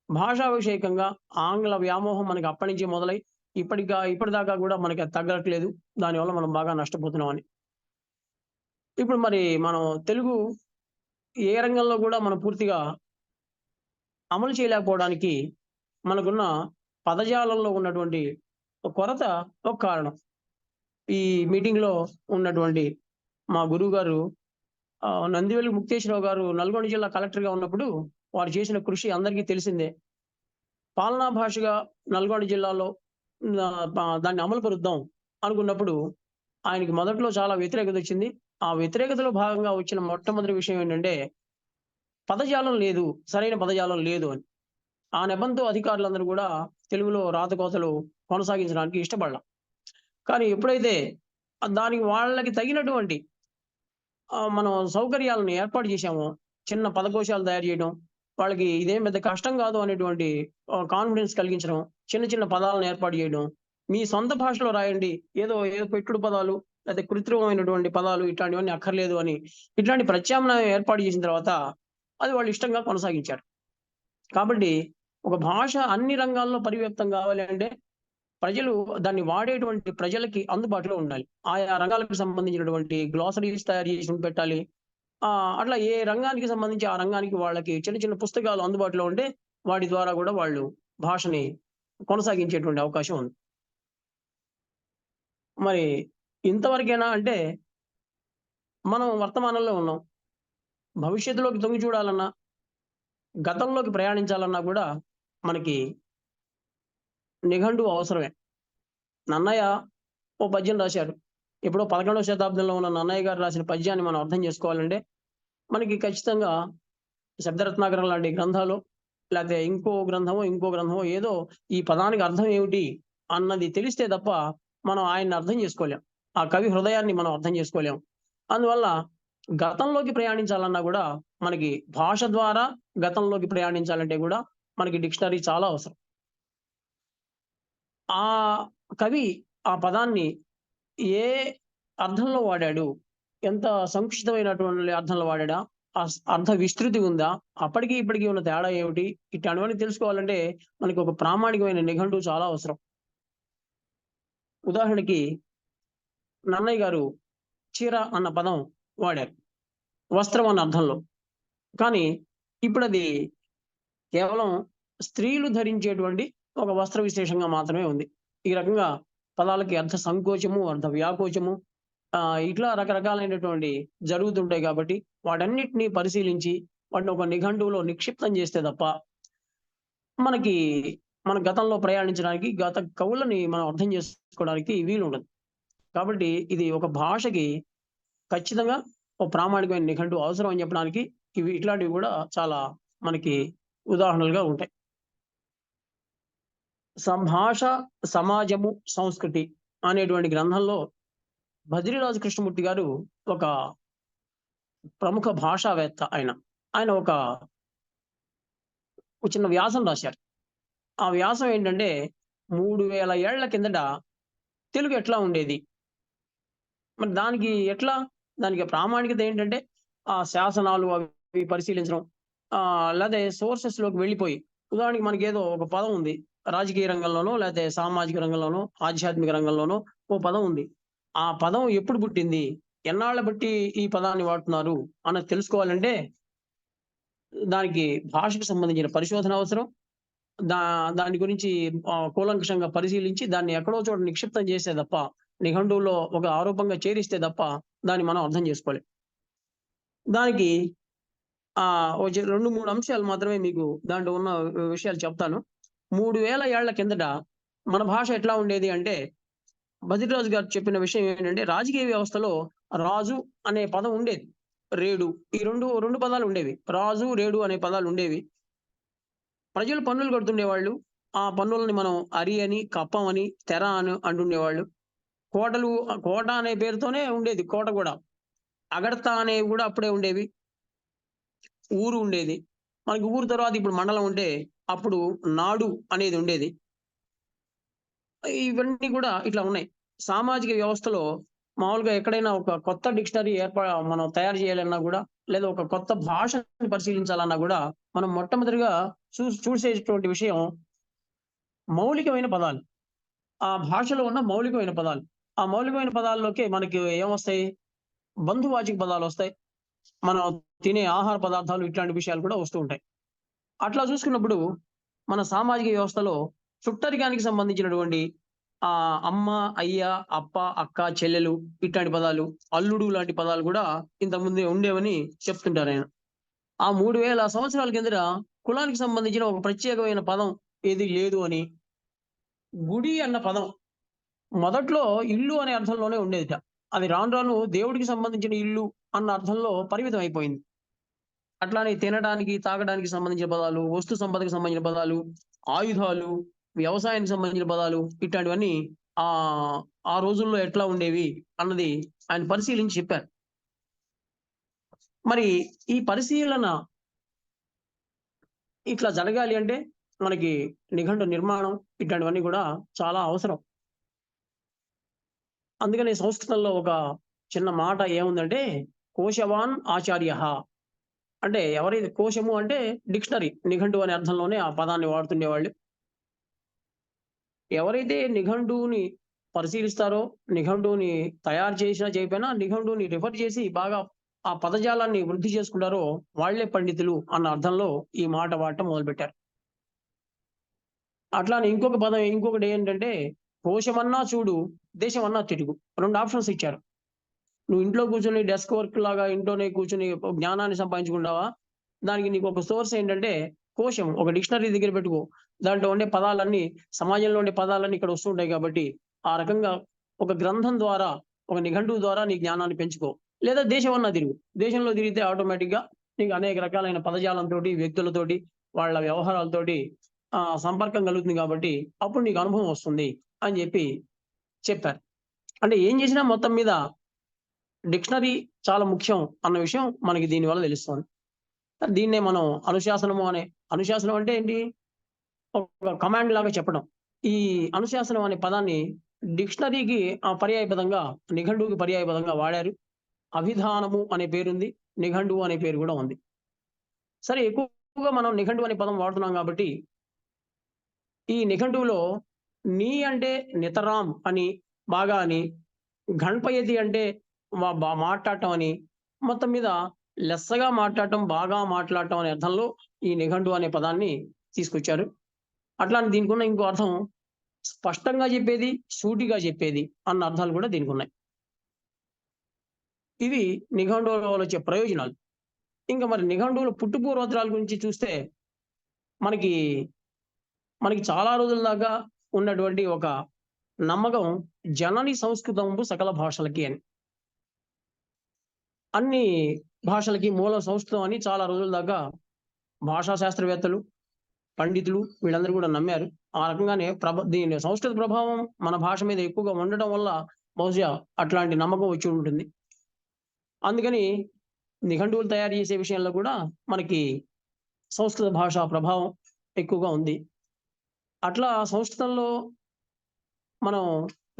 భాషా విషయకంగా ఆంగ్ల వ్యామోహం మనకి అప్పటి నుంచి మొదలై ఇప్పటిదాకా కూడా మనకి అది తగ్గట్లేదు. దానివల్ల మనం బాగా నష్టపోతున్నామని. ఇప్పుడు మరి మనం తెలుగు ఏ రంగంలో కూడా మనం పూర్తిగా అమలు చేయలేకపోవడానికి మనకున్న పదజాలంలో ఉన్నటువంటి కొరత ఒక కారణం. ఈ మీటింగ్‌లో ఉన్నటువంటి మా గురువుగారు నందివెలుగు ముక్తేశ్వరరావు గారు నల్గొండ జిల్లా కలెక్టర్‌గా ఉన్నప్పుడు వారు చేసిన కృషి అందరికీ తెలిసిందే. పాలనా భాషగా నల్గొండ జిల్లాలో దాన్ని అమలు పరుద్దాం అనుకున్నప్పుడు ఆయనకి మొదట్లో చాలా వ్యతిరేకత వచ్చింది. ఆ వ్యతిరేకతలో భాగంగా వచ్చిన మొట్టమొదటి విషయం ఏంటంటే, పదజాలం లేదు. సరైన పదజాలం లేదు అని. ఆ నెపంతో అధికారులందరూ గూడా తెలుగులో రాతకోతలు కొనసాగించడానికి ఇష్టపడల. కానీ ఎప్పుడైతే దానికి వాళ్ళకి తగినటువంటి మనం సౌకర్యాలను ఏర్పాటు చేశామో, చిన్న పదకోశాలు తయారు చేయడం, వాళ్ళకి ఇదేం పెద్ద కష్టం కాదు అనేటువంటి కాన్ఫిడెన్స్ కలిగించడం, చిన్న చిన్న పదాలను ఏర్పాటు చేయడం, మీ సొంత భాషలో రాయండి. ఏదో ఏదో పెట్టుడు పదాలు, లేతే కృత్రిమమైనటువంటి పదాలు ఇట్లాంటివన్నీ అక్కర్లేదు అని, ఇట్లాంటి ప్రత్యామ్నాయం ఏర్పాటు చేసిన తర్వాత, అది వాళ్ళు ఇష్టంగా కొనసాగించారు. కాబట్టి ఒక భాష అన్ని రంగాల్లో పరివ్యాప్తం కావాలి అంటే, ప్రజలు దాన్ని వాడేటువంటి ప్రజలకి అందుబాటులో ఉండాలి. ఆయా రంగాలకు సంబంధించినటువంటి గ్లోసరీస్ తయారు చేసి పెట్టాలి. అట్లా ఏ రంగానికి సంబంధించి ఆ రంగానికి వాళ్ళకి చిన్న చిన్న పుస్తకాలు అందుబాటులో ఉంటే, వాటి ద్వారా గూడా వాళ్ళు భాషని కొనసాగించేటువంటి అవకాశం ఉంది. మరి ఇంతవరకేనా అంటే, మనం వర్తమానంలో ఉన్నాం. భవిష్యత్తులోకి తొంగి చూడాలన్నా, గతంలోకి ప్రయాణించాలన్నా గూడా మనకి నిఘంటువు అవసరమే. నన్నయ్య ఓ పద్యం రాశారు. ఎప్పుడో 11వ శతాబ్దంలో ఉన్న నన్నయ్య గారు రాసిన పద్యాన్ని మనం అర్థం చేసుకోవాలంటే, మనకి ఖచ్చితంగా శబ్దరత్నాకరం లాంటి గ్రంథాలు, లేతే ఇంకో గ్రంథమో ఏదో ఈ పదానికి అర్థం ఏమిటి అన్నది తెలిస్తే తప్ప మనం ఆయన్ని అర్థం చేసుకోలేం. ఆ కవి హృదయాన్ని మనం అర్థం చేసుకోలేం. అందువల్ల గతంలోకి ప్రయాణించాలన్నా గూడా మనకి భాష ద్వారా గతంలోకి ప్రయాణించాలంటే గూడా మనకి డిక్షనరీ చాలా అవసరం. ఆ కవి ఆ పదాన్ని ఏ అర్థంలో వాడాడు? ఎంత సంకుచితమైనటువంటి అర్థంలో వాడాడా? అర్థ విస్తృతి ఉందా? అప్పటికి, ఇప్పటికి ఉన్న తేడా ఏమిటి? ఇట్లాంటివన్నీ తెలుసుకోవాలంటే మనకి ఒక ప్రామాణికమైన నిఘంటువు చాలా అవసరం. ఉదాహరణకి నన్నయ్య గారు చీర అన్న పదం వాడారు. వస్త్రం అన్న అర్థంలో. కానీ ఇప్పుడది కేవలం స్త్రీలు ధరించేటువంటి ఒక వస్త్ర విశేషంగా మాత్రమే ఉంది. ఈ రకంగా పదాలకి అర్థ సంకోచము, అర్థ వ్యాకోచము ఇట్లా రకరకాలైనటువంటి జరుగుతుంటాయి కాబట్టి, వాటన్నిటిని పరిశీలించి, వాటిని ఒక నిఘంటువులో నిక్షిప్తం చేస్తే తప్ప, మనకి మన గతంలో ప్రయాణించడానికి, గత కవులని మనం అర్థం చేసుకోవడానికి వీలుండదు. కాబట్టి ఇది ఒక భాషకి ఖచ్చితంగా ఒక ప్రామాణికమైన నిఘంటువు అవసరం అని చెప్పడానికి ఇట్లాంటివి కూడా చాలా మనకి ఉదాహరణలుగా ఉంటాయి. సంభాష సమాజము సంస్కృతి అనేటువంటి గ్రంథంలో బద్రిరాజు కృష్ణమూర్తి గారు ఒక ప్రముఖ భాషావేత్త ఆయన. ఆయన ఒక చిన్న వ్యాసం రాశారు. ఆ వ్యాసం ఏంటంటే 3000 ఏళ్ల కిందట తెలుగు ఎట్లా ఉండేది? మరి దానికి ప్రామాణికత ఏంటంటే, ఆ శాసనాలు అవి పరిశీలించడం. లేతే సోర్సెస్‌లోకి వెళ్ళిపోయి, ఉదాహరణకి మనకేదో ఒక పదం ఉంది. రాజకీయ రంగంలోనో, లేతే సామాజిక రంగంలోనో, ఆధ్యాత్మిక రంగంలోనో ఓ పదం ఉంది. ఆ పదం ఎప్పుడు పుట్టింది? ఎన్నాళ్ళ బట్టి ఈ పదాన్ని వాడుతున్నారు అన్నది తెలుసుకోవాలంటే, దానికి భాషకు సంబంధించిన పరిశోధన అవసరం. దా దాని గురించి కూలంకషంగా పరిశీలించి దాన్ని ఎక్కడో చోట నిక్షిప్తం చేస్తే తప్ప, నిఘంటువులో ఒక ఆరూపంగా చేరిస్తే తప్ప దాన్ని మనం అర్థం చేసుకోలేం. దానికి ఓ 2, 3 అంశాలు మాత్రమే మీకు దాంట్లో ఉన్న విషయాలు చెప్తాను. 3000 ఏళ్ల కిందట మన భాష ఎట్లా ఉండేది అంటే, బద్రిరాజు గారు చెప్పిన విషయం ఏంటంటే, రాజకీయ వ్యవస్థలో రాజు అనే పదం ఉండేది. రేడు ఈ 2 పదాలు ఉండేవి. రాజు, రేడు అనే పదాలు ఉండేవి. ప్రజలు పన్నులు కడుతుండేవాళ్ళు. ఆ పన్నులని మనం అరి అని, కప్పం అని, తెర అని అంటుండేవాళ్ళు. కోట అనే పేరుతోనే ఉండేది కోట గూడా. అగడత అనేవి గూడా అప్పుడే ఉండేవి. ఊరు ఉండేది. మనకి ఊరు తర్వాత ఇప్పుడు మండలం ఉంటే, అప్పుడు నాడు అనేది ఉండేది. ఇవన్నీ గూడా ఇట్లా ఉన్నాయి. సామాజిక వ్యవస్థలో మామూలుగా ఎక్కడైనా ఒక కొత్త డిక్షనరీ మనం తయారు చేయాలన్నా గూడా, లేదా ఒక కొత్త భాషని పరిశీలించాలన్నా గూడా, మనం మొట్టమొదటిగా చూసేటువంటి విషయం మౌలికమైన పదాలు. ఆ భాషలో ఉన్న మౌలికమైన పదాలు. ఆ మౌలికమైన పదాల్లోకే మనకి ఏమొస్తాయి? బంధువాచక పదాలొస్తాయి. మనం తినే ఆహార పదార్థాలు ఇట్లాంటి విషయాలు కూడా వస్తూ ఉంటాయి. అట్లా చూసుకున్నప్పుడు మన సామాజిక వ్యవస్థలో చుట్టరికానికి సంబంధించినటువంటి అమ్మ, అయ్య, అప్ప, అక్క, చెల్లెలు ఇట్లాంటి పదాలు, అల్లుడు లాంటి పదాలు కూడా ఇంతకుముందే ఉండేవని చెప్తుంటారాయన. ఆ 3000 సంవత్సరాల కిందట కులానికి సంబంధించిన ఒక ప్రత్యేకమైన పదం ఏది లేదు అని, గుడి అన్న పదం మొదట్లో ఇల్లు అనే అర్థంలోనే ఉండేదిట. అది రాను రాను దేవుడికి సంబంధించిన ఇల్లు అన్న అర్థంలో పరిమితం అయిపోయింది. అట్లానే తినడానికి, తాగడానికి సంబంధించిన పదాలు, వస్తు సంపదకి సంబంధించిన పదాలు, ఆయుధాలు, వ్యవసాయానికి సంబంధించిన పదాలు ఇట్లాంటివన్నీ ఆహ్, ఆ రోజుల్లో ఎట్లా ఉండేవి అన్నది ఆయన పరిశీలించి చెప్పారు. మరి ఈ పరిశీలన ఇట్లా జరగాలి అంటే మనకి నిఘంటు నిర్మాణం ఇట్లాంటివన్నీ కూడా చాలా అవసరం. అందుకని సంస్కృతంలో ఒక చిన్న మాట ఏముందంటే కోశవాన్ ఆచార్యః. అంటే ఎవరైతే కోశము అంటే డిక్షనరీ, నిఘంటువు అనే అర్థంలోనే ఆ పదాన్ని వాడుతుండేవాళ్ళు. ఎవరైతే నిఘంటువుని పరిశీలిస్తారో, నిఘంటువుని తయారు చేసినా చేయకపోయినా నిఘంటువుని రిఫర్ చేసి బాగా ఆ పదజాలాన్ని వృద్ధి చేసుకుంటారో వాళ్ళే పండితులు అన్న అర్థంలో ఈ మాట వాడటం మొదలుపెట్టారు. అట్లానే ఇంకొక పదం ఇంకొకటి ఏంటంటే కోశమన్నా చూడు, దేశమన్నా తిరుగు. 2 ఆప్షన్స్ ఇచ్చారు. నువ్వు ఇంట్లో కూర్చొని డెస్క్ వర్క్ లాగా ఇంట్లోనే కూర్చొని జ్ఞానాన్ని సంపాదించుకుంటావా? దానికి నీకొక సోర్స్ ఏంటంటే కోశం. ఒక డిక్షనరీ దగ్గర పెట్టుకో. దాంట్లో ఉండే పదాలన్నీ సమాజంలో ఉండే పదాలన్నీ ఇక్కడ వస్తుంటాయి కాబట్టి, ఆ రకంగా ఒక గ్రంథం ద్వారా, ఒక నిఘంటువు ద్వారా నీ జ్ఞానాన్ని పెంచుకో. లేదా దేశమన్నా తిరుగు. దేశంలో తిరిగితే ఆటోమేటిక్‌గా నీకు అనేక రకాలైన పదజాలంతోటి, వ్యక్తులతోటి, వాళ్ళ వ్యవహారాలతోటి సంపర్కం కలుగుతుంది కాబట్టి, అప్పుడు నీకు అనుభవం వస్తుంది అని చెప్పారు. అంటే ఏం చేసినా మొత్తం మీద డిక్షనరీ చాలా ముఖ్యం అన్న విషయం మనకి దీనివల్ల తెలుస్తుంది. దీన్నే మనం అనుశాసనం అంటే ఏంటి? ఒక కమాండ్ లాగా చెప్పడం. ఈ అనుశాసనం అనే పదాన్ని డిక్షనరీకి పర్యాయపదంగా, నిఘంటువుకి పర్యాయపదంగా వాడారు. అభిధానము అనే పేరుంది. నిఘంటువు అనే పేరు కూడా ఉంది. సరే ఎక్కువగా మనం నిఘంటువు అనే పదం వాడుతున్నాం కాబట్టి, ఈ నిఘంటువులో నీ అంటే నితరాం అని, బాగా అని, ఘంపయతి అంటే మాట్లాడటం అని, మొత్తం మీద లెస్సగా మాట్లాడటం, బాగా మాట్లాడటం అనే అర్థంలో ఈ నిఘంటువు అనే పదాన్ని తీసుకొచ్చారు. అట్లానే దీనికున్న ఇంకో అర్థం స్పష్టంగా చెప్పేది, సూటిగా చెప్పేది అన్న అర్థాలు కూడా దీనికున్నాయి. ఇవి నిఘంటువుల వల్ల వచ్చే ప్రయోజనాలు. ఇంకా మరి నిఘంటువుల పుట్టుపూర్వోత్తరాల గురించి చూస్తే మనకి, మనకి చాలా రోజుల దాకా ఉన్నటువంటి ఒక నమ్మకం జనని సంస్కృతంబు సకల భాషలకి అని. అన్ని భాషలకి మూలం సంస్కృతం అని చాలా రోజుల దాకా భాషా శాస్త్రవేత్తలు, పండితులు వీళ్ళందరూ కూడా నమ్మారు. ఆ రకంగానే దీని సంస్కృత ప్రభావం మన భాష మీద ఎక్కువగా ఉండటం వల్ల బహుశా అట్లాంటి నమ్మకం వచ్చి ఉంటుంది. అందుకని నిఘంటువులు తయారు చేసే విషయంలో కూడా మనకి సంస్కృత భాషా ప్రభావం ఎక్కువగా ఉంది. అట్లా సంస్కృతంలో మనం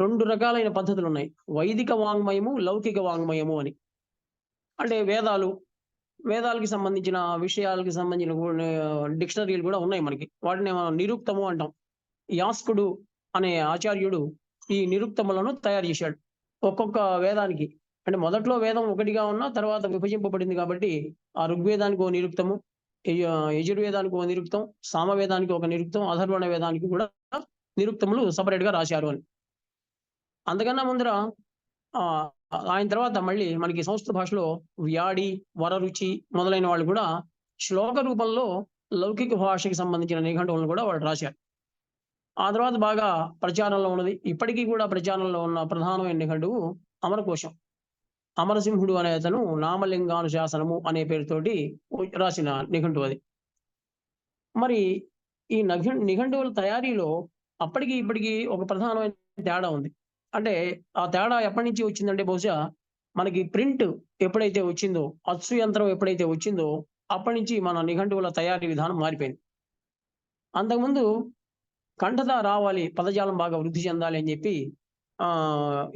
2 రకాలైన పద్ధతులున్నాయి. వైదిక వాంగ్మయము, లౌకిక వాంగ్మయము అని. అంటే వేదాలకి సంబంధించిన విషయాలకి సంబంధించిన డిక్షనరీలు కూడా ఉన్నాయి మనకి. వాటిని మనం నిరుక్తము అంటాం. యాస్కుడు అనే ఆచార్యుడు ఈ నిరుక్తములను తయారు చేశాడు. ఒక్కొక్క వేదానికి. అంటే మొదట్లో వేదం ఒకటిగా ఉన్నా తర్వాత విభజింపబడింది కాబట్టి, ఆ ఋగ్వేదానికి ఓ నిరుక్తము, యజుర్వేదానికి ఓ నిరుక్తం, సామవేదానికి ఒక నిరుక్తం, అథర్వణ వేదానికి కూడా నిరుక్తములు సెపరేట్‌గా రాశారు అని. అంతకన్నా ముందర ఆహ్, ఆయన తర్వాత మళ్ళీ మనకి సంస్కృత భాషలో వ్యాడి, వరరుచి మొదలైన వాళ్ళు కూడా శ్లోక రూపంలో లౌకిక భాషకి సంబంధించిన నిఘంటువులను కూడా వాళ్ళు రాశారు. ఆ తర్వాత బాగా ప్రచారంలో ఉన్నది. ఇప్పటికీ కూడా ప్రచారంలో ఉన్న ప్రధానమైన నిఘంటువు అమరకోశం. అమరసింహుడు అనే అతను నామలింగానుశాసనము అనే పేరుతోటి రాసిన నిఘంటువు అది. మరి ఈ నిఘంటువుల తయారీలో అప్పటికి, ఇప్పటికి ఒక ప్రధానమైన తేడా ఉంది. అంటే ఆ తేడా ఎప్పటినుంచి వచ్చిందంటే బహుశా మనకి ప్రింట్ ఎప్పుడైతే వచ్చిందో, అచ్చు యంత్రం ఎప్పుడైతే వచ్చిందో అప్పటినుంచి మన నిఘంటువుల తయారీ విధానం మారిపోయింది. అంతకుముందు కంఠత రావాలి, పదజాలం బాగా వృద్ధి చెందాలి అని చెప్పి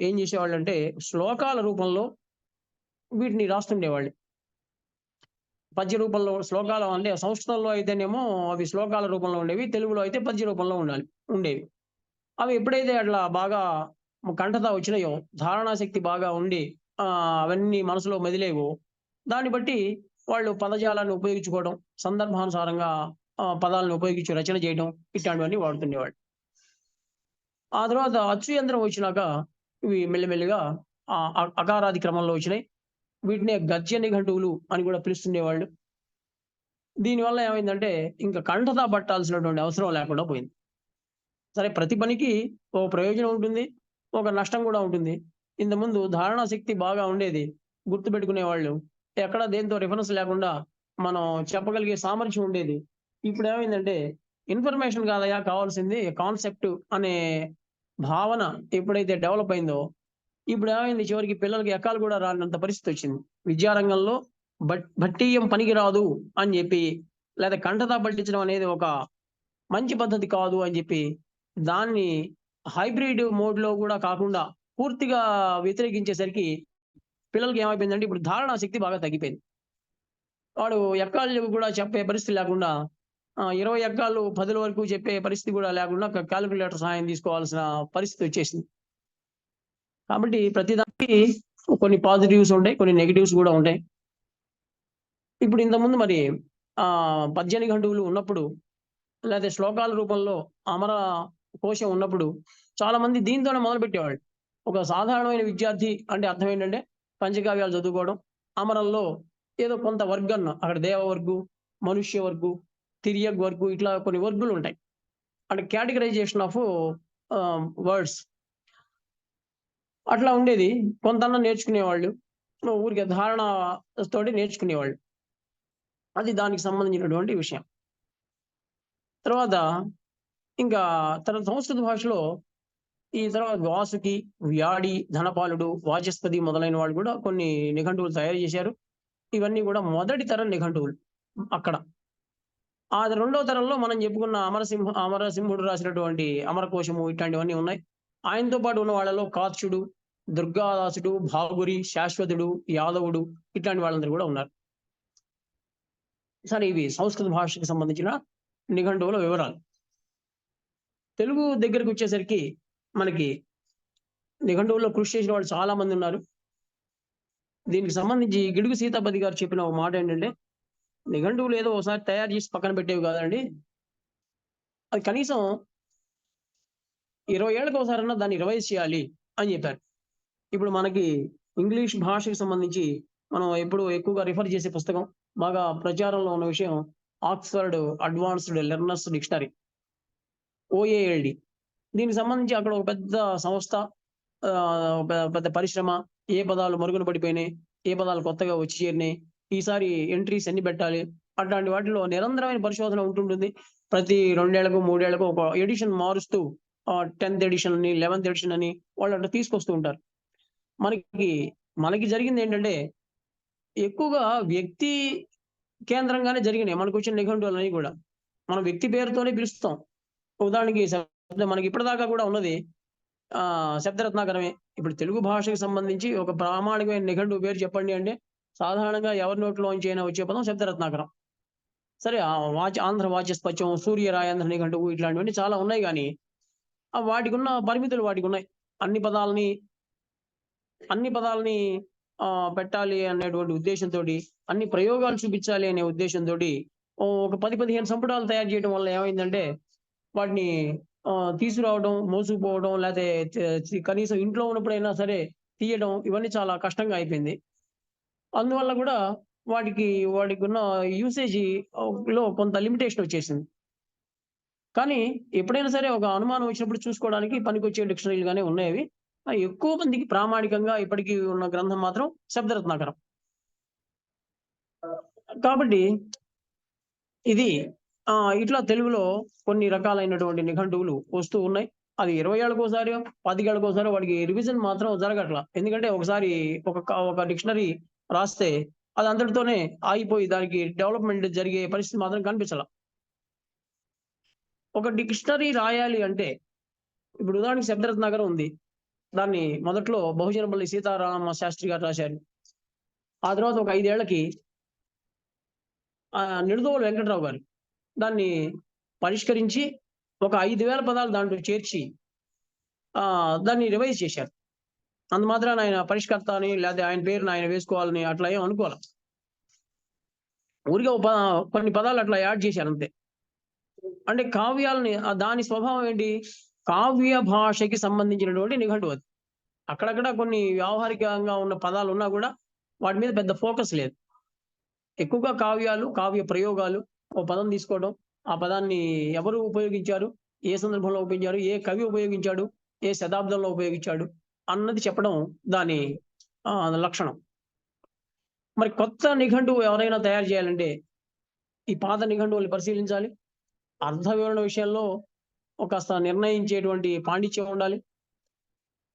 ఏం చేసేవాళ్ళంటే శ్లోకాల రూపంలో వీటిని రాస్తుండేవాళ్ళు. పద్య రూపంలో శ్లోకాలు అంటే సంస్కృతంలో అయితేనేమో అవి శ్లోకాల రూపంలో ఉండేవి. తెలుగులో అయితే పద్య రూపంలో ఉండేవి. అవి ఎప్పుడైతే అట్లా బాగా కంఠత వచ్చినాయో, ధారణా శక్తి బాగా ఉండి అవన్నీ మనసులో మెదిలేవో, దాన్ని బట్టి వాళ్ళు పదజాలాన్ని ఉపయోగించుకోవడం, సందర్భానుసారంగా పదాలను ఉపయోగించి రచన చేయడం ఇట్లాంటివన్నీ వాడుతుండేవాళ్ళు. ఆ తర్వాత అచ్చు యంత్రం వచ్చినాక ఇవి మెల్లిమెల్లిగా అకారాది క్రమంలో వచ్చినాయి. వీటినే గద్య నిఘంటువులు అని కూడా పిలుస్తుండేవాళ్ళు. దీనివల్ల ఏమైందంటే ఇంక కంఠత పట్టాల్సినటువంటి అవసరం లేకుండా పోయింది. సరే ప్రతి పనికి ఒక ప్రయోజనం ఉంటుంది. ఒక నష్టం కూడా ఉంటుంది. ఇంతకుముందు ధారణా శక్తి బాగా ఉండేది. గుర్తుపెట్టుకునేవాళ్ళు. ఎక్కడ దేనితో రిఫరెన్స్ లేకుండా మనం చెప్పగలిగే సామర్థ్యం ఉండేది. ఇప్పుడేమైందంటే ఇన్ఫర్మేషన్ కాదయ్యా కావాల్సింది కాన్సెప్ట్ అనే భావన ఎప్పుడైతే డెవలప్ అయిందో, ఇప్పుడేమైంది చివరికి పిల్లలకి ఎక్కాలు కూడా రానంత పరిస్థితొచ్చింది. విద్యారంగంలో భట్టీయం పనికిరాదు అని జెప్పి, లేదా కంఠతా పట్టించడం అనేది ఒక మంచి పద్ధతి కాదు అని జెప్పి, దాన్ని హైబ్రిడ్ మోడ్‌లో గూడా కాకుండా పూర్తిగా వ్యతిరేకించేసరికి పిల్లలకి ఏమైపోయిందంటే ఇప్పుడు ధారణా శక్తి బాగా తగ్గిపోయింది. వాడు ఎక్కాలు కూడా చెప్పే పరిస్థితి లేకుండా 20 ఎక్కాలు 10 వరకు చెప్పే పరిస్థితి కూడా లేకుండా కాలిక్యులేటర్ సహాయం తీసుకోవాల్సిన పరిస్థితి వచ్చేసింది. కాబట్టి ప్రతి దానికి కొన్ని పాజిటివ్స్ ఉంటాయి. కొన్ని నెగెటివ్స్ గూడా ఉంటాయి. ఇప్పుడు ఇంతకుముందు మరి పద్య నిఘంటువులు ఉన్నప్పుడు, లేతే శ్లోకాల రూపంలో అమర కోశం ఉన్నప్పుడు చాలామంది దీంతోనే మొదలుపెట్టేవాళ్ళు. ఒక సాధారణమైన విద్యార్థి అంటే అర్థం ఏంటంటే పంచకావ్యాలు చదువుకోవడం. అమరంలో ఏదో కొంత వర్గన్న అక్కడ దేవవర్గు, మనుష్య వర్గు, తిర్యగ్ వర్గు ఇట్లా కొన్ని వర్గులుంటాయి. అంటే కేటగరైజేషన్ ఆఫ్ వర్డ్స్. అట్లా ఉండేది. కొంతన్నా నేర్చుకునేవాళ్ళు. ఊరికే ధారణ తోటి నేర్చుకునేవాళ్ళు. అది దానికి సంబంధించినటువంటి విషయం. తర్వాత ఇంకా సంస్కృత భాషలో ఈ తర్వాత వాసుకి, వ్యాడి, ధనపాలుడు, వాచస్పతి మొదలైన వాళ్ళు కూడా కొన్ని నిఘంటువులు తయారు చేశారు. ఇవన్నీ కూడా మొదటి తరం నిఘంటువులు అక్కడ. ఆ రెండో తరంలో మనం చెప్పుకున్న అమరసింహుడు రాసినటువంటి అమరకోశము ఇట్లాంటివన్నీ ఉన్నాయి. ఆయనతో పాటు ఉన్న వాళ్ళలో కాత్స్యుడు, దుర్గాదాసుడు, భాగురి, శాశ్వతుడు, యాదవుడు ఇట్లాంటి వాళ్ళందరూ కూడా ఉన్నారు. సరే ఇవి సంస్కృత భాషకి సంబంధించిన నిఘంటువుల వివరాలు. తెలుగు దగ్గరకొచ్చేసరికి మనకి నిఘంటువుల్లో కృషి చేసిన వాళ్ళు చాలా మంది ఉన్నారు. దీనికి సంబంధించి గిడుగు సీతాపతి గారు చెప్పిన ఒక మాట ఏంటంటే, నిఘంటువులు ఏదో ఒకసారి తయారు చేసి పక్కన పెట్టేవి కాదండి. అది కనీసం 20 ఏళ్ళకి ఒకసారన్నా దాన్ని రివైజ్ చేయాలి అని చెప్పారు. ఇప్పుడు మనకి ఇంగ్లీష్ భాషకి సంబంధించి మనం ఎప్పుడు ఎక్కువగా రిఫర్ చేసే పుస్తకం, బాగా ప్రచారంలో ఉన్న విషయం ఆక్స్‌ఫర్డ్ అడ్వాన్స్‌డ్ లెర్నర్స్ డిక్షనరీ. ఓఏఎల్‌డి. దీనికి సంబంధించి అక్కడ ఒక పెద్ద సంస్థ, పెద్ద పరిశ్రమ, ఏ పదాలు మరుగున పడిపోయినాయి, ఏ పదాలు కొత్తగా వచ్చి చేరినాయి, ఈసారి ఎంట్రీస్ ఎన్ని పెట్టాలి, అట్లాంటి వాటిలో నిరంతరమైన పరిశోధన ఉంటుంటుంది. ప్రతి 2 ఏళ్లకు, 3 ఏళ్లకు ఒక ఎడిషన్ మారుస్తూ 10థ్ ఎడిషన్ అని, 11థ్ ఎడిషన్ అని వాళ్ళు అట్లా తీసుకొస్తూ ఉంటారు. మనకి జరిగిందేంటంటే ఎక్కువగా వ్యక్తి కేంద్రంగానే జరిగినాయి మనకొచ్చిన నిఘంటువులన్నీ కూడా. మనం వ్యక్తి పేరుతోనే పిలుస్తాం. ఉదాహరణకి మనకి ఇప్పటిదాకా కూడా ఉన్నది శబ్దరత్నాకరమే. ఇప్పుడు తెలుగు భాషకు సంబంధించి ఒక ప్రామాణికమైన నిఘంటువు పేరు చెప్పండి అంటే సాధారణంగా ఎవరి నోట్లోంచి అయినా వచ్చే పదం శబ్దరత్నాకరం. సరే ఆంధ్ర వాచస్పత్యం, సూర్యరాయాంధ్ర నిఘంటువు ఇట్లాంటివన్నీ చాలా ఉన్నాయి గానీ వాటికున్న పరిమితులు వాటికున్నాయి. అన్ని పదాలని పెట్టాలి అనేటువంటి ఉద్దేశంతోటి, అన్ని ప్రయోగాలు చూపించాలి అనే ఉద్దేశంతోటి ఒక 10, 15 సంపుటాలు తయారు చేయడం వల్ల ఏమైందంటే వాటిని తీసుకురావడం, మోసుకుపోవడం లేతే కనీసం ఇంట్లో ఉన్నప్పుడైనా సరే తీయడం ఇవన్నీ చాలా కష్టంగా అయిపోయింది. అందువల్ల గూడా వాటికున్న యూసేజీ లో కొంత లిమిటేషన్ వచ్చేసింది. కానీ ఎప్పుడైనా సరే ఒక అనుమానం వచ్చినప్పుడు చూసుకోవడానికి పనికొచ్చే డిక్షనరీలుగానే ఉన్నాయవి. ఎక్కువ మందికి ప్రామాణికంగా ఇప్పటికి ఉన్న గ్రంథం మాత్రం శబ్దరత్నాకరం. కాబట్టి ఇది ఇట్లా తెలుగులో కొన్ని రకాలైనటువంటి నిఘంటువులు వస్తూ ఉన్నాయి. అది 20 ఏళ్ళకోసారో, 10 ఏళ్ళకోసారో వాటికి రివిజన్ మాత్రం జరగట్ల. ఎందుకంటే ఒకసారి ఒక డిక్షనరీ రాస్తే అది అంతటితోనే ఆగిపోయి దానికి డెవలప్‌మెంట్ జరిగే పరిస్థితి మాత్రం కనిపించలా. ఒక డిక్షనరీ రాయాలి అంటే ఇప్పుడు ఉదాహరణకి శబ్దరత్నాకరం ఉంది. దాన్ని మొదట్లో బహుజనపల్లి సీతారామ శాస్త్రి గారు రాశారు. ఆ తర్వాత ఒక 5 ఏళ్లకి నిడుదవోలు వెంకటరావు గారు దాన్ని పరిష్కరించి ఒక 5000 పదాలు దాంట్లో చేర్చి దాన్ని రివైజ్ చేశారు. అందుమాత్రాన ఆయన పరిష్కర్త అని లేతే ఆయన పేరుని ఆయన వేసుకోవాలని అట్లా ఏం అనుకోల. ఊరికే కొన్ని పదాలు అట్లా యాడ్ చేశారు అంతే. అంటే కావ్యాలని దాని స్వభావం ఏంటి? కావ్య భాషకి సంబంధించినటువంటి నిఘంటువు అది. అక్కడక్కడ కొన్ని వ్యావహారికంగా ఉన్న పదాలున్నా గూడా వాటి మీద పెద్ద ఫోకస్ లేదు. ఎక్కువగా కావ్యాలు, కావ్య ప్రయోగాలు, ఓ పదం తీసుకోవడం, ఆ పదాన్ని ఎవరు ఉపయోగించారు, ఏ సందర్భంలో ఉపయోగించాడు, ఏ కవి ఉపయోగించాడు, ఏ శతాబ్దంలో ఉపయోగించాడు అన్నది చెప్పడం దాని లక్షణం. మరి కొత్త నిఘంటువు ఎవరైనా తయారు చేయాలంటే ఈ పాత నిఘంటువుల్ని పరిశీలించాలి. అర్థ వివరణ విషయంలో కాస్త నిర్ణయించేటువంటి పాండిత్యం ఉండాలి.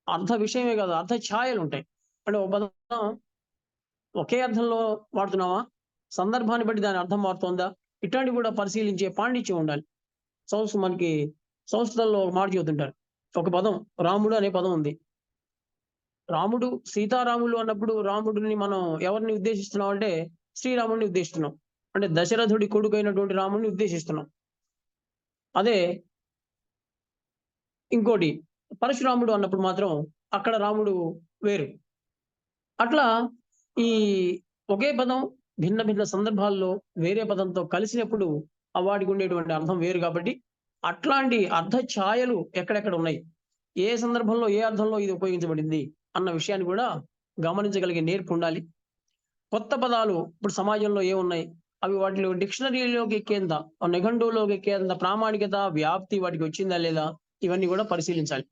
అర్థ విషయమే కాదు, అర్థ ఛాయలుంటాయి. అంటే ఒక పదం ఒకే అర్థంలో వాడుతున్నామా? సందర్భాన్ని బట్టి దాని అర్థం మారుతోందా? ఇట్లాంటివి కూడా పరిశీలించే పాండిత్యం ఉండాలి. మనకి సంస్కృతంలో ఒక మాట చెబుతుంటారు. ఒక పదం రాముడు అనే పదం ఉంది. రాముడు, సీతారాములు అన్నప్పుడు రాముడిని మనం ఎవరిని ఉద్దేశిస్తున్నాం అంటే శ్రీరాముడిని ఉద్దేశిస్తున్నాం. అంటే దశరథుడి కొడుకైనటువంటి రాముడిని ఉద్దేశిస్తున్నాం. అదే ఇంకోటి పరశురాముడు అన్నప్పుడు మాత్రం అక్కడ రాముడు వేరు. అట్లా ఈ ఒకే పదం భిన్న భిన్న సందర్భాల్లో వేరే పదంతో కలిసినప్పుడు వాటికి ఉండేటువంటి అర్థం వేరు కాబట్టి అట్లాంటి అర్థ ఛాయలు ఎక్కడెక్కడ ఉన్నాయి, ఏ సందర్భంలో ఏ అర్థంలో ఇది ఉపయోగించబడింది అన్న విషయాన్ని కూడా గమనించగలిగే నేర్పు ఉండాలి. కొత్త పదాలు ఇప్పుడు సమాజంలో ఏమున్నాయి, అవి వాటిలో డిక్షనరీలోకి ఎక్కేంత, నిఘంటువులోకి ఎక్కేంత ప్రామాణికత, వ్యాప్తి వాటికి వచ్చిందా లేదా, ఇవన్నీ కూడా పరిశీలించాలి.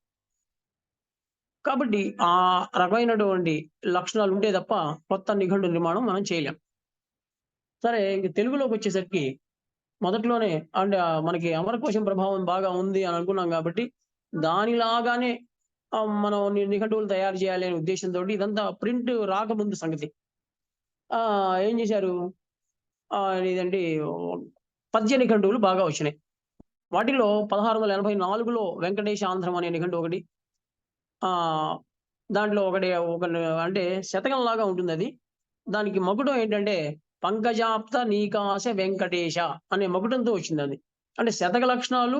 కాబట్టి ఆ రకమైనటువంటి లక్షణాలు ఉంటే తప్ప కొత్త నిఘంటు నిర్మాణం మనం చేయలేం. సరే, ఇంక తెలుగులోకి వచ్చేసరికి మొదట్లోనే అంటే మనకి అమరకోశం ప్రభావం బాగా ఉంది అని అనుకున్నాం కాబట్టి దానిలాగానే మనం నిఘంటువులు తయారు చేయాలి అనే ఉద్దేశంతో ఇదంతా ప్రింట్ రాకముందు సంగతి. ఏం చేశారు, ఇదండి పద్య నిఘంటువులు బాగా వచ్చినాయి. వాటిలో 1684లో వెంకటేశ ఆంధ్రం అనే నిఘంటువు ఒకటి. దాంట్లో ఒక అంటే శతకం లాగా ఉంటుంది అది. దానికి మకుటం ఏంటంటే పంకజాప్త నీకాశ వెంకటేశ అనే మకుటంతో వచ్చింది అది. అంటే శతక లక్షణాలు,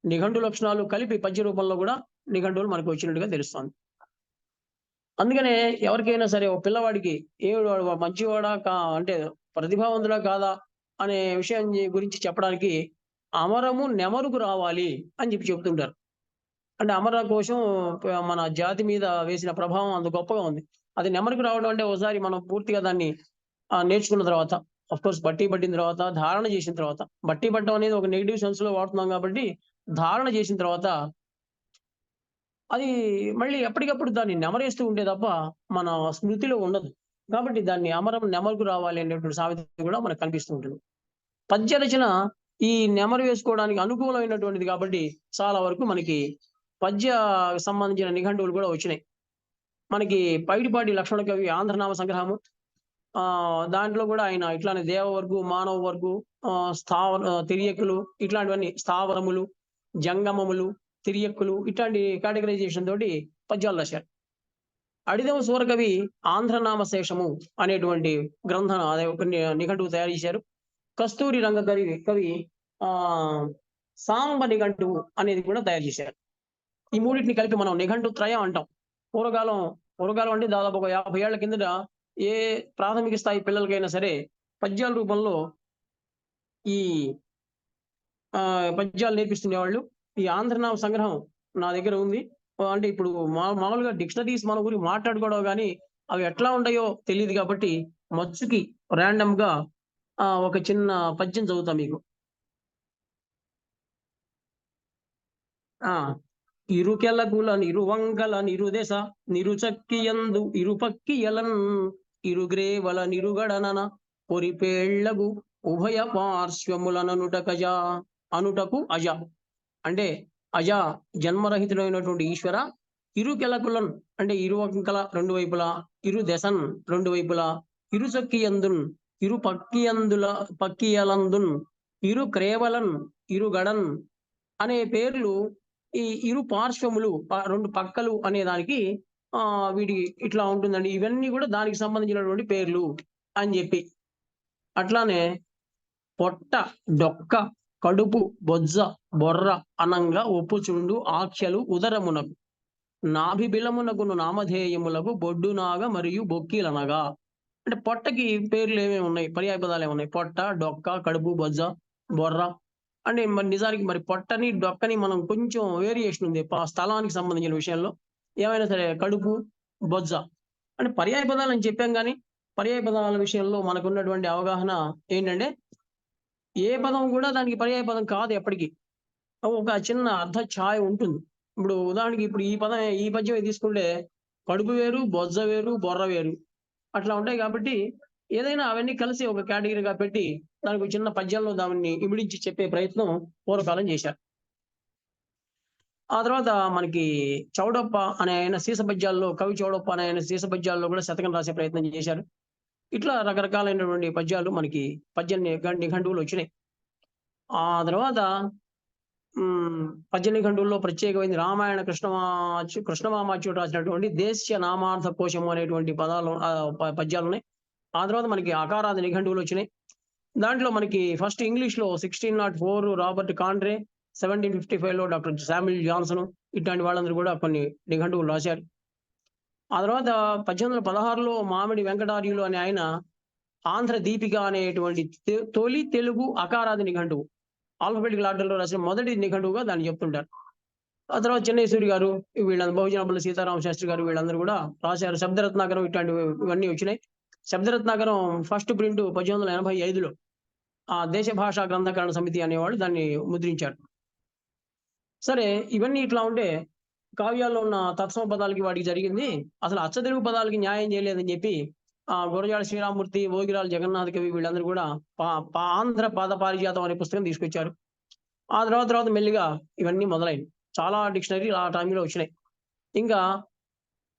నిఘంటు లక్షణాలు కలిపి పద్య రూపంలో కూడా నిఘంటువులు మనకు వచ్చినట్టుగా తెలుస్తోంది. అందుకనే ఎవరికైనా సరే ఒక పిల్లవాడికి వాడు మంచివాడా అంటే ప్రతిభావంతుడా కాదా అనే విషయం గురించి చెప్పడానికి అమరము నెమరుకు రావాలి అని చెప్తుంటారు. అంటే అమర కోశం మన జాతి మీద వేసిన ప్రభావం అంత గొప్పగా ఉంది. అది నెమరుకు రావడం అంటే ఒకసారి మనం పూర్తిగా దాన్ని నేర్చుకున్న తర్వాత, కోర్స్ బట్టి పట్టిన తర్వాత, ధారణ చేసిన తర్వాత, బట్టి పట్టడం అనేది ఒక నెగెటివ్ సెన్స్ లో వాడుతున్నాం కాబట్టి ధారణ చేసిన తర్వాత అది మళ్ళీ ఎప్పటికప్పుడు దాన్ని నెమరేస్తూ ఉంటే తప్ప మన స్మృతిలో ఉండదు. కాబట్టి దాన్ని అమరం నెమరుకు రావాలి అనేటువంటి సామెత కూడా మనకు కనిపిస్తూ ఉంటుంది. పద్య రచన ఈ నెమరు వేసుకోవడానికి అనుకూలమైనటువంటిది కాబట్టి చాలా వరకు మనకి పద్య సంబంధించిన నిఘంటువులు కూడా వచ్చినాయి. మనకి పైడిపాటి లక్ష్మణ కవి ఆంధ్రనామ సంగ్రహము, దాంట్లో కూడా ఆయన ఇట్లానే దేవవర్గు, మానవ వర్గు, తిరియక్కులు, ఇట్లాంటివన్నీ స్థావరములు, జంగమములు, తిరియక్కులు ఇట్లాంటి కేటగరైజేషన్ తోటి పద్యాలు రాశారు. అడిదవ సూరకవి ఆంధ్రనామ శేషము అనేటువంటి గ్రంథం, అదే ఒక నిఘంటువు తయారు చేశారు. కస్తూరి రంగ కవి సాంబ నిఘంటువు అనేది కూడా తయారు చేశారు. ఈ మూడింటిని కలిపి మనం నిఘంటు త్రయం అంటాం. పూర్వకాలం అంటే దాదాపు ఒక 50 ఏళ్ల కిందట ఏ ప్రాథమిక స్థాయి పిల్లలకైనా సరే పద్యాల రూపంలో ఈ పద్యాలు నేర్పిస్తుండేవాళ్ళు. ఈ ఆంధ్రనామ సంగ్రహం నా దగ్గర ఉంది. అంటే ఇప్పుడు మామూలుగా డిక్షనరీస్ మన గురించి మాట్లాడుకోవడం కానీ అవి ఎట్లా ఉంటాయో తెలియదు కాబట్టి మచ్చుకి ర్యాండమ్ గా ఒక చిన్న పద్యం చదువుతా మీకు. ఇరుకెలకుల నిరువంకల నిరుదెస నిరుచక్కియందు ఇరుపక్కియలన్ ఇరుగ్రేవల నిరుగడనన పొరిపేళ్లగు ఉభయ పార్శ్వములననుటకు అజ. అంటే అజ జన్మరహితుడైనటువంటి ఈశ్వర, ఇరుకెలకులన్ అంటే ఇరువంకల రెండు వైపులా, ఇరు దశన్ రెండు వైపులా, ఇరుచక్కియందున్ ఇరు పక్కియలందున్, ఇరు క్రేవలన్ ఇరుగడన్ అనే పేర్లు ఈ ఇరు పార్శ్వములు రెండు పక్కలు అనే దానికి వీటికి ఇట్లా ఉంటుందండి. ఇవన్నీ కూడా దానికి సంబంధించినటువంటి పేర్లు అని చెప్పి. అట్లానే పొట్ట, డొక్క, కడుపు, బొజ్జ, బొర్ర అనంగా ఒప్పుచుండు ఆఖ్యలు ఉదరమునకు, నాభి బిలమునకును నామధేయములకు బొడ్డునాగ మరియు బొక్కిలనగా. అంటే పొట్టకి పేర్లు ఏమేమి ఉన్నాయి, పర్యాయ పదాలు ఏమున్నాయి, పొట్ట, డొక్క, కడుపు, బొజ్జ, బొర్ర. అంటే మరి నిజానికి మరి పొట్టని, డొక్కని మనం కొంచెం వేరియేషన్ ఉంది స్థలానికి సంబంధించిన విషయంలో. ఏమైనా సరే కడుపు, బొజ్జ అంటే పర్యాయ పదాలు అని చెప్పాం కానీ పర్యాయ పదాల విషయంలో మనకు ఉన్నటువంటి అవగాహన ఏంటంటే ఏ పదం కూడా దానికి పర్యాయ పదం కాదు ఎప్పటికీ. ఒక చిన్న అర్థ ఛాయ ఉంటుంది. ఇప్పుడు ఉదాహరణకి ఇప్పుడు ఈ పద్యం తీసుకుంటే కడుపు వేరు, బొజ్జ వేరు, బొర్ర వేరు అట్లా ఉంటాయి కాబట్టి ఏదైనా అవన్నీ కలిసి ఒక కేటగిరీగా పెట్టి దానికి ఒక చిన్న పద్యంలో దాన్ని ఇమిడించి చెప్పే ప్రయత్నం పూర్వకాలం చేశారు. ఆ తర్వాత మనకి చౌడప్ప అనే ఆయన సీస పద్యాల్లో కవి చౌడప్ప అనే ఆయన సీస పద్యాల్లో కూడా శతకం రాసే ప్రయత్నం చేశారు. ఇట్లా రకరకాలైనటువంటి పద్యాలు మనకి నిఘంటువులు వచ్చినాయి. ఆ తర్వాత పద్య నిఘంటువుల్లో ప్రత్యేకమైంది రామాయణ కృష్ణమామాచ్యుడు రాసినటువంటి దేశ్య నామార్థ కోశము అనేటువంటి పద్యాలున్నాయి. ఆ తర్వాత మనకి అకారాది నిఘంటువులు వచ్చినాయి. దాంట్లో మనకి ఫస్ట్ ఇంగ్లీష్‌లో 1604 రాబర్ట్ కాండ్రే, 1755లో డాక్టర్ శామ్యూల్ జాన్సన్ ఇట్లాంటి వాళ్ళందరూ కూడా కొన్ని నిఘంటువులు రాశారు. ఆ తర్వాత 1816లో మామిడి వెంకటార్యులు అనే ఆయన ఆంధ్ర దీపిక అనేటువంటి తొలి తెలుగు అకారాది నిఘంటువు ఆల్ఫాబెటికల్ ఆర్డర్‌లో రాసిన మొదటి నిఘంటువుగా దాన్ని చెప్తుంటారు. ఆ తర్వాత చెన్నై సూరి గారు, బహుజనపల్లి సీతారామ శాస్త్రి గారు వీళ్ళందరూ కూడా రాశారు. శబ్దరత్నాకరం ఇట్లాంటివి ఇవన్నీ వచ్చినాయి. శబ్దరత్నాకరం ఫస్ట్ ప్రింట్ 1885లో దేశ భాషా గ్రంథకరణ సమితి అనేవాళ్ళు దాన్ని ముద్రించారు. సరే ఇవన్నీ ఇట్లా ఉంటే కావ్యాల్లో ఉన్న తత్సమ పదాలకి వాటికి జరిగింది. అసలు అచ్చ తెలుగు పదాలకి న్యాయం చేయలేదని చెప్పి గురజాడ శ్రీరామూర్తి, ఓగిరాల జగన్నాథ కవి వీళ్ళందరూ కూడా ఆంధ్ర పాద పారిజాతం అనే పుస్తకం తీసుకొచ్చారు. ఆ తర్వాత మెల్లిగా ఇవన్నీ మొదలైనవి. చాలా డిక్షనరీలు ఆ టైంలో వచ్చినాయి. ఇంకా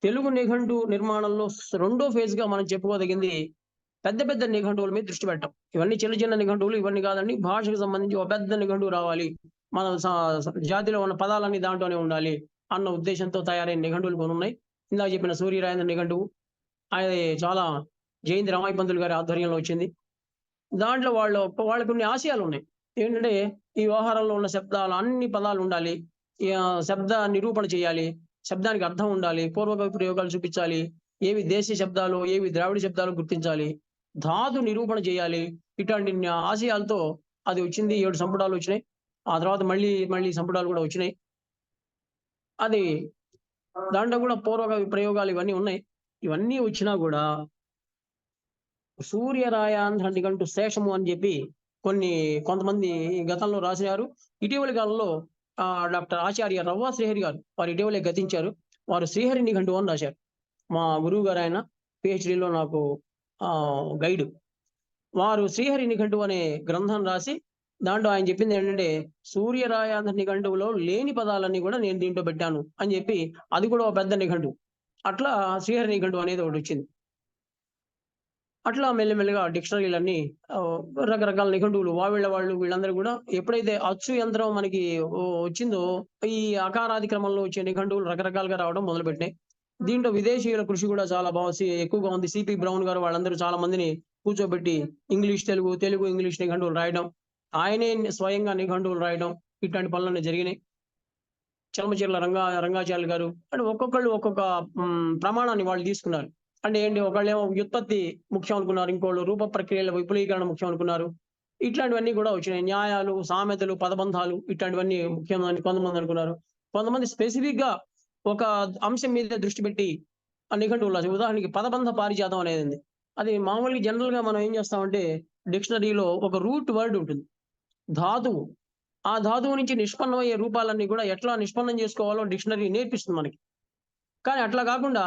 తెలుగు నిఘంటు నిర్మాణంలో రెండో ఫేజ్‌గా మనం చెప్పుకోదగింది పెద్ద నిఘంటువుల మీద దృష్టి పెట్టడం. ఇవన్నీ చిన్న నిఘంటువులు ఇవన్నీ కాదండి. భాషకు సంబంధించి ఒక పెద్ద నిఘంటువు రావాలి. మన జాతిలో ఉన్న పదాలన్నీ దాంట్లోనే ఉండాలి అన్న ఉద్దేశంతో తయారైన నిఘంటువులు కొన్ని ఉన్నాయి. ఇందాక చెప్పిన సూర్యరాజేంద్ర నిఘంటువు అది చాలా జయంతి రామయ్య పంతులు గారి ఆధ్వర్యంలో వచ్చింది. దాంట్లో వాళ్ళకి కొన్ని ఆశయాలు ఉన్నాయి. ఏంటంటే ఈ వ్యవహారంలో ఉన్న శబ్దాలు అన్ని పదాలు ఉండాలి. శబ్ద నిరూపణ చేయాలి. శబ్దానికి అర్థం ఉండాలి. పూర్వకవి ప్రయోగాలు చూపించాలి. ఏవి దేశీయ శబ్దాలు, ఏవి ద్రావిడ శబ్దాలు గుర్తించాలి. ధాతు నిరూపణ చేయాలి. ఇట్లాంటి ఆశయాలతో అది వచ్చింది. 7 సంపుటాలు వచ్చినాయి. ఆ తర్వాత మళ్ళీ సంపుటాలు కూడా వచ్చినాయి. అది దాంట్లో కూడా పూర్వకవి ప్రయోగాలు ఇవన్నీ ఉన్నాయి. ఇవన్నీ వచ్చినా కూడా సూర్యరాయాంధ్ర నిఘంటు శేషము అని చెప్పి కొంతమంది గతంలో రాశారు. ఇటీవలి కాలంలో డాక్టర్ ఆచార్య రవ్వ శ్రీహరి గారు వారు ఇటీవలే గతించారు. వారు శ్రీహరి నిఘంటువు అని రాశారు. మా గురువు గారు ఆయన పిహెచ్‌డిలో నాకు గైడ్. వారు శ్రీహరి నిఘంటువు అనే గ్రంథం రాసి దాంట్లో ఆయన చెప్పింది ఏంటంటే సూర్యరాయాంధ్ర నిఘంటువులో లేని పదాలన్నీ కూడా నేను దీంట్లో పెట్టాను అని చెప్పి అది కూడా ఒక పెద్ద నిఘంటువు. అట్లా శ్రీహరి నిఘంటువు అనేది ఒకటి వచ్చింది. అట్లా మెల్లిమెల్లిగా డిక్షనరీలన్నీ రకరకాల నిఘంటువులు వాళ్ళు వీళ్ళందరూ కూడా ఎప్పుడైతే అచ్చు యంత్రం మనకి వచ్చిందో ఈ అకారాది క్రమంలో వచ్చే నిఘంటువులు రకరకాలుగా రావడం మొదలుపెట్టాయి. దీంట్లో విదేశీయుల కృషి కూడా చాలా ఎక్కువగా ఉంది. సిపి బ్రౌన్ గారు వాళ్ళందరూ చాలా మందిని కూర్చోబెట్టి ఇంగ్లీష్ తెలుగు ఇంగ్లీష్ నిఘంటువులు రాయడం, ఆయనే స్వయంగా నిఘంటువులు రాయడం ఇట్లాంటి పనులన్నీ జరిగినాయి. చలమచీరల రంగాచార్యులు గారు అంటే ఒక్కొక్కళ్ళు ఒక్కొక్క ప్రమాణాన్ని వాళ్ళు తీసుకున్నారు. అంటే ఏంటి ఒకళ్ళేమో వ్యుత్పత్తి ముఖ్యం అనుకున్నారు. ఇంకోళ్ళు రూప ప్రక్రియల విపులీకరణ ముఖ్యం అనుకున్నారు. ఇట్లాంటివన్నీ కూడా వచ్చినాయి. న్యాయాలు, సామెతలు, పదబంధాలు ఇట్లాంటివన్నీ ముఖ్యమని కొంతమంది అనుకున్నారు. కొంతమంది స్పెసిఫిక్‌గా ఒక అంశం మీద దృష్టి పెట్టి నిఘంటువులు రాశారు. ఉదాహరణకి పదబంధ పారిజాతం అనేది ఉంది. అది మామూలుగా జనరల్‌గా మనం ఏం చేస్తామంటే డిక్షనరీలో ఒక రూట్ వర్డ్ ఉంటుంది. ధాతువు. ఆ ధాతువు నుంచి నిష్పన్నమయ్యే రూపాలన్నీ కూడా ఎట్లా నిష్పన్నం చేసుకోవాలో డిక్షనరీ నేర్పిస్తుంది మనకి. కానీ అట్లా కాకుండా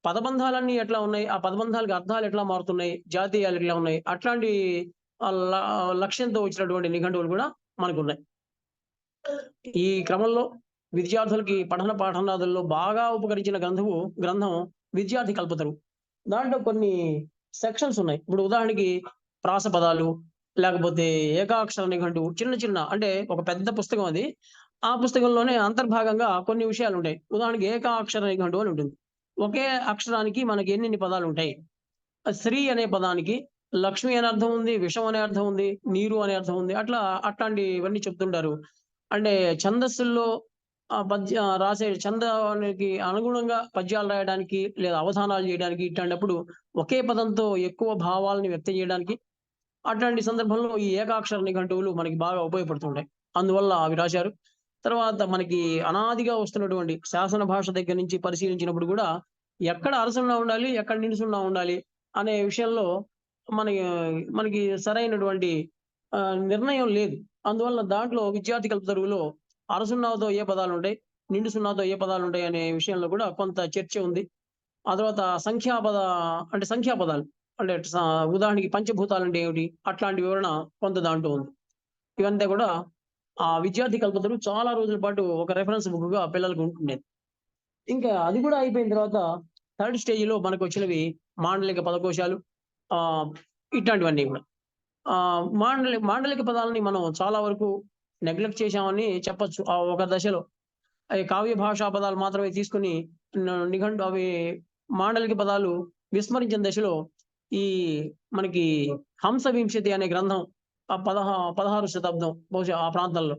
పదబంధాలన్నీ ఎట్లా ఉన్నాయి? ఆ పదబంధాలకు అర్థాలు ఎట్లా మారుతున్నాయి? జాతీయాలు ఎట్లా ఉన్నాయి? అట్లాంటి లక్ష్యంతో వచ్చినటువంటి నిఘంటువులు కూడా మనకున్నాయి. ఈ క్రమంలో విద్యార్థులకి పఠన పాఠనాదుల్లో బాగా ఉపకరించిన గ్రంథం విద్యార్థి కల్పతరు. దాంట్లో కొన్ని సెక్షన్స్ ఉన్నాయి. ఇప్పుడు ఉదాహరణకి ప్రాస పదాలు, లేకపోతే ఏకాక్షర నిఘంటువు చిన్న అంటే ఒక పెద్ద పుస్తకం అది. ఆ పుస్తకంలోనే అంతర్భాగంగా కొన్ని విషయాలుంటాయి. ఉదాహరణకి ఏకాక్షర నిఘంటువు అని ఉంటుంది. ఒకే అక్షరానికి మనకి ఎన్నెన్ని పదాలుంటాయి. శ్రీ అనే పదానికి లక్ష్మి అనే అర్థం ఉంది, విషం అనే అర్థం ఉంది, నీరు అనే అర్థం ఉంది. అట్లాంటివన్నీ చెప్తుంటారు. అంటే ఛందస్సుల్లో రాసే ఛందానికి అనుగుణంగా పద్యాలు రాయడానికి లేదా అవధానాలు చేయడానికి ఇట్లాంటప్పుడు ఒకే పదంతో ఎక్కువ భావాలను వ్యక్తం చేయడానికి అట్లాంటి సందర్భంలో ఈ ఏకాక్షర నిఘంటువులు మనకి బాగా ఉపయోగపడుతుంటాయి. అందువల్ల అవి రాశారు. తర్వాత మనకి అనాదిగా వస్తున్నటువంటి శాసన భాష దగ్గర నుంచి పరిశీలించినప్పుడు కూడా ఎక్కడ అరసున్నా ఉండాలి, ఎక్కడ నిలుసున్నా ఉండాలి అనే విషయంలో మనకి సరైనటువంటి నిర్ణయం లేదు. అందువల్ల దాంట్లో విద్యార్థి కల్పతరువులో అర సున్నాతో ఏ పదాలు ఉంటాయి, నిండు సున్నాతో ఏ పదాలు ఉంటాయి అనే విషయంలో కూడా కొంత చర్చ ఉంది. ఆ తర్వాత సంఖ్యా పదాలు అంటే ఉదాహరణకి పంచభూతాలు అంటే ఏమిటి అట్లాంటి వివరణ కొంత దాంట్లో ఉంది. ఇవంతా కూడా ఆ విద్యార్థి కల్పతరు చాలా రోజుల పాటు ఒక రెఫరెన్స్ బుక్‌గా పిల్లలకు ఉంటుండేది. ఇంకా అది కూడా అయిపోయిన తర్వాత థర్డ్ స్టేజ్‌లో మనకొచ్చినవి మాండలిక పదకోశాలు. ఆహ్, ఇట్లాంటివన్నీ కూడా. మాండలిక పదాలని మనం చాలా వరకు నెగ్లెక్ట్ చేశామని చెప్పొచ్చు. ఆ ఒక దశలో. అయి కావ్య భాషా పదాలు మాత్రమే తీసుకొని నిఘంటు అవి మాండలిక పదాలు విస్మరించిన దశలో ఈ మనకి 'హంస వింశతి' అనే గ్రంథం 16 శతాబ్దం బహుశా ఆ ప్రాంతంలో.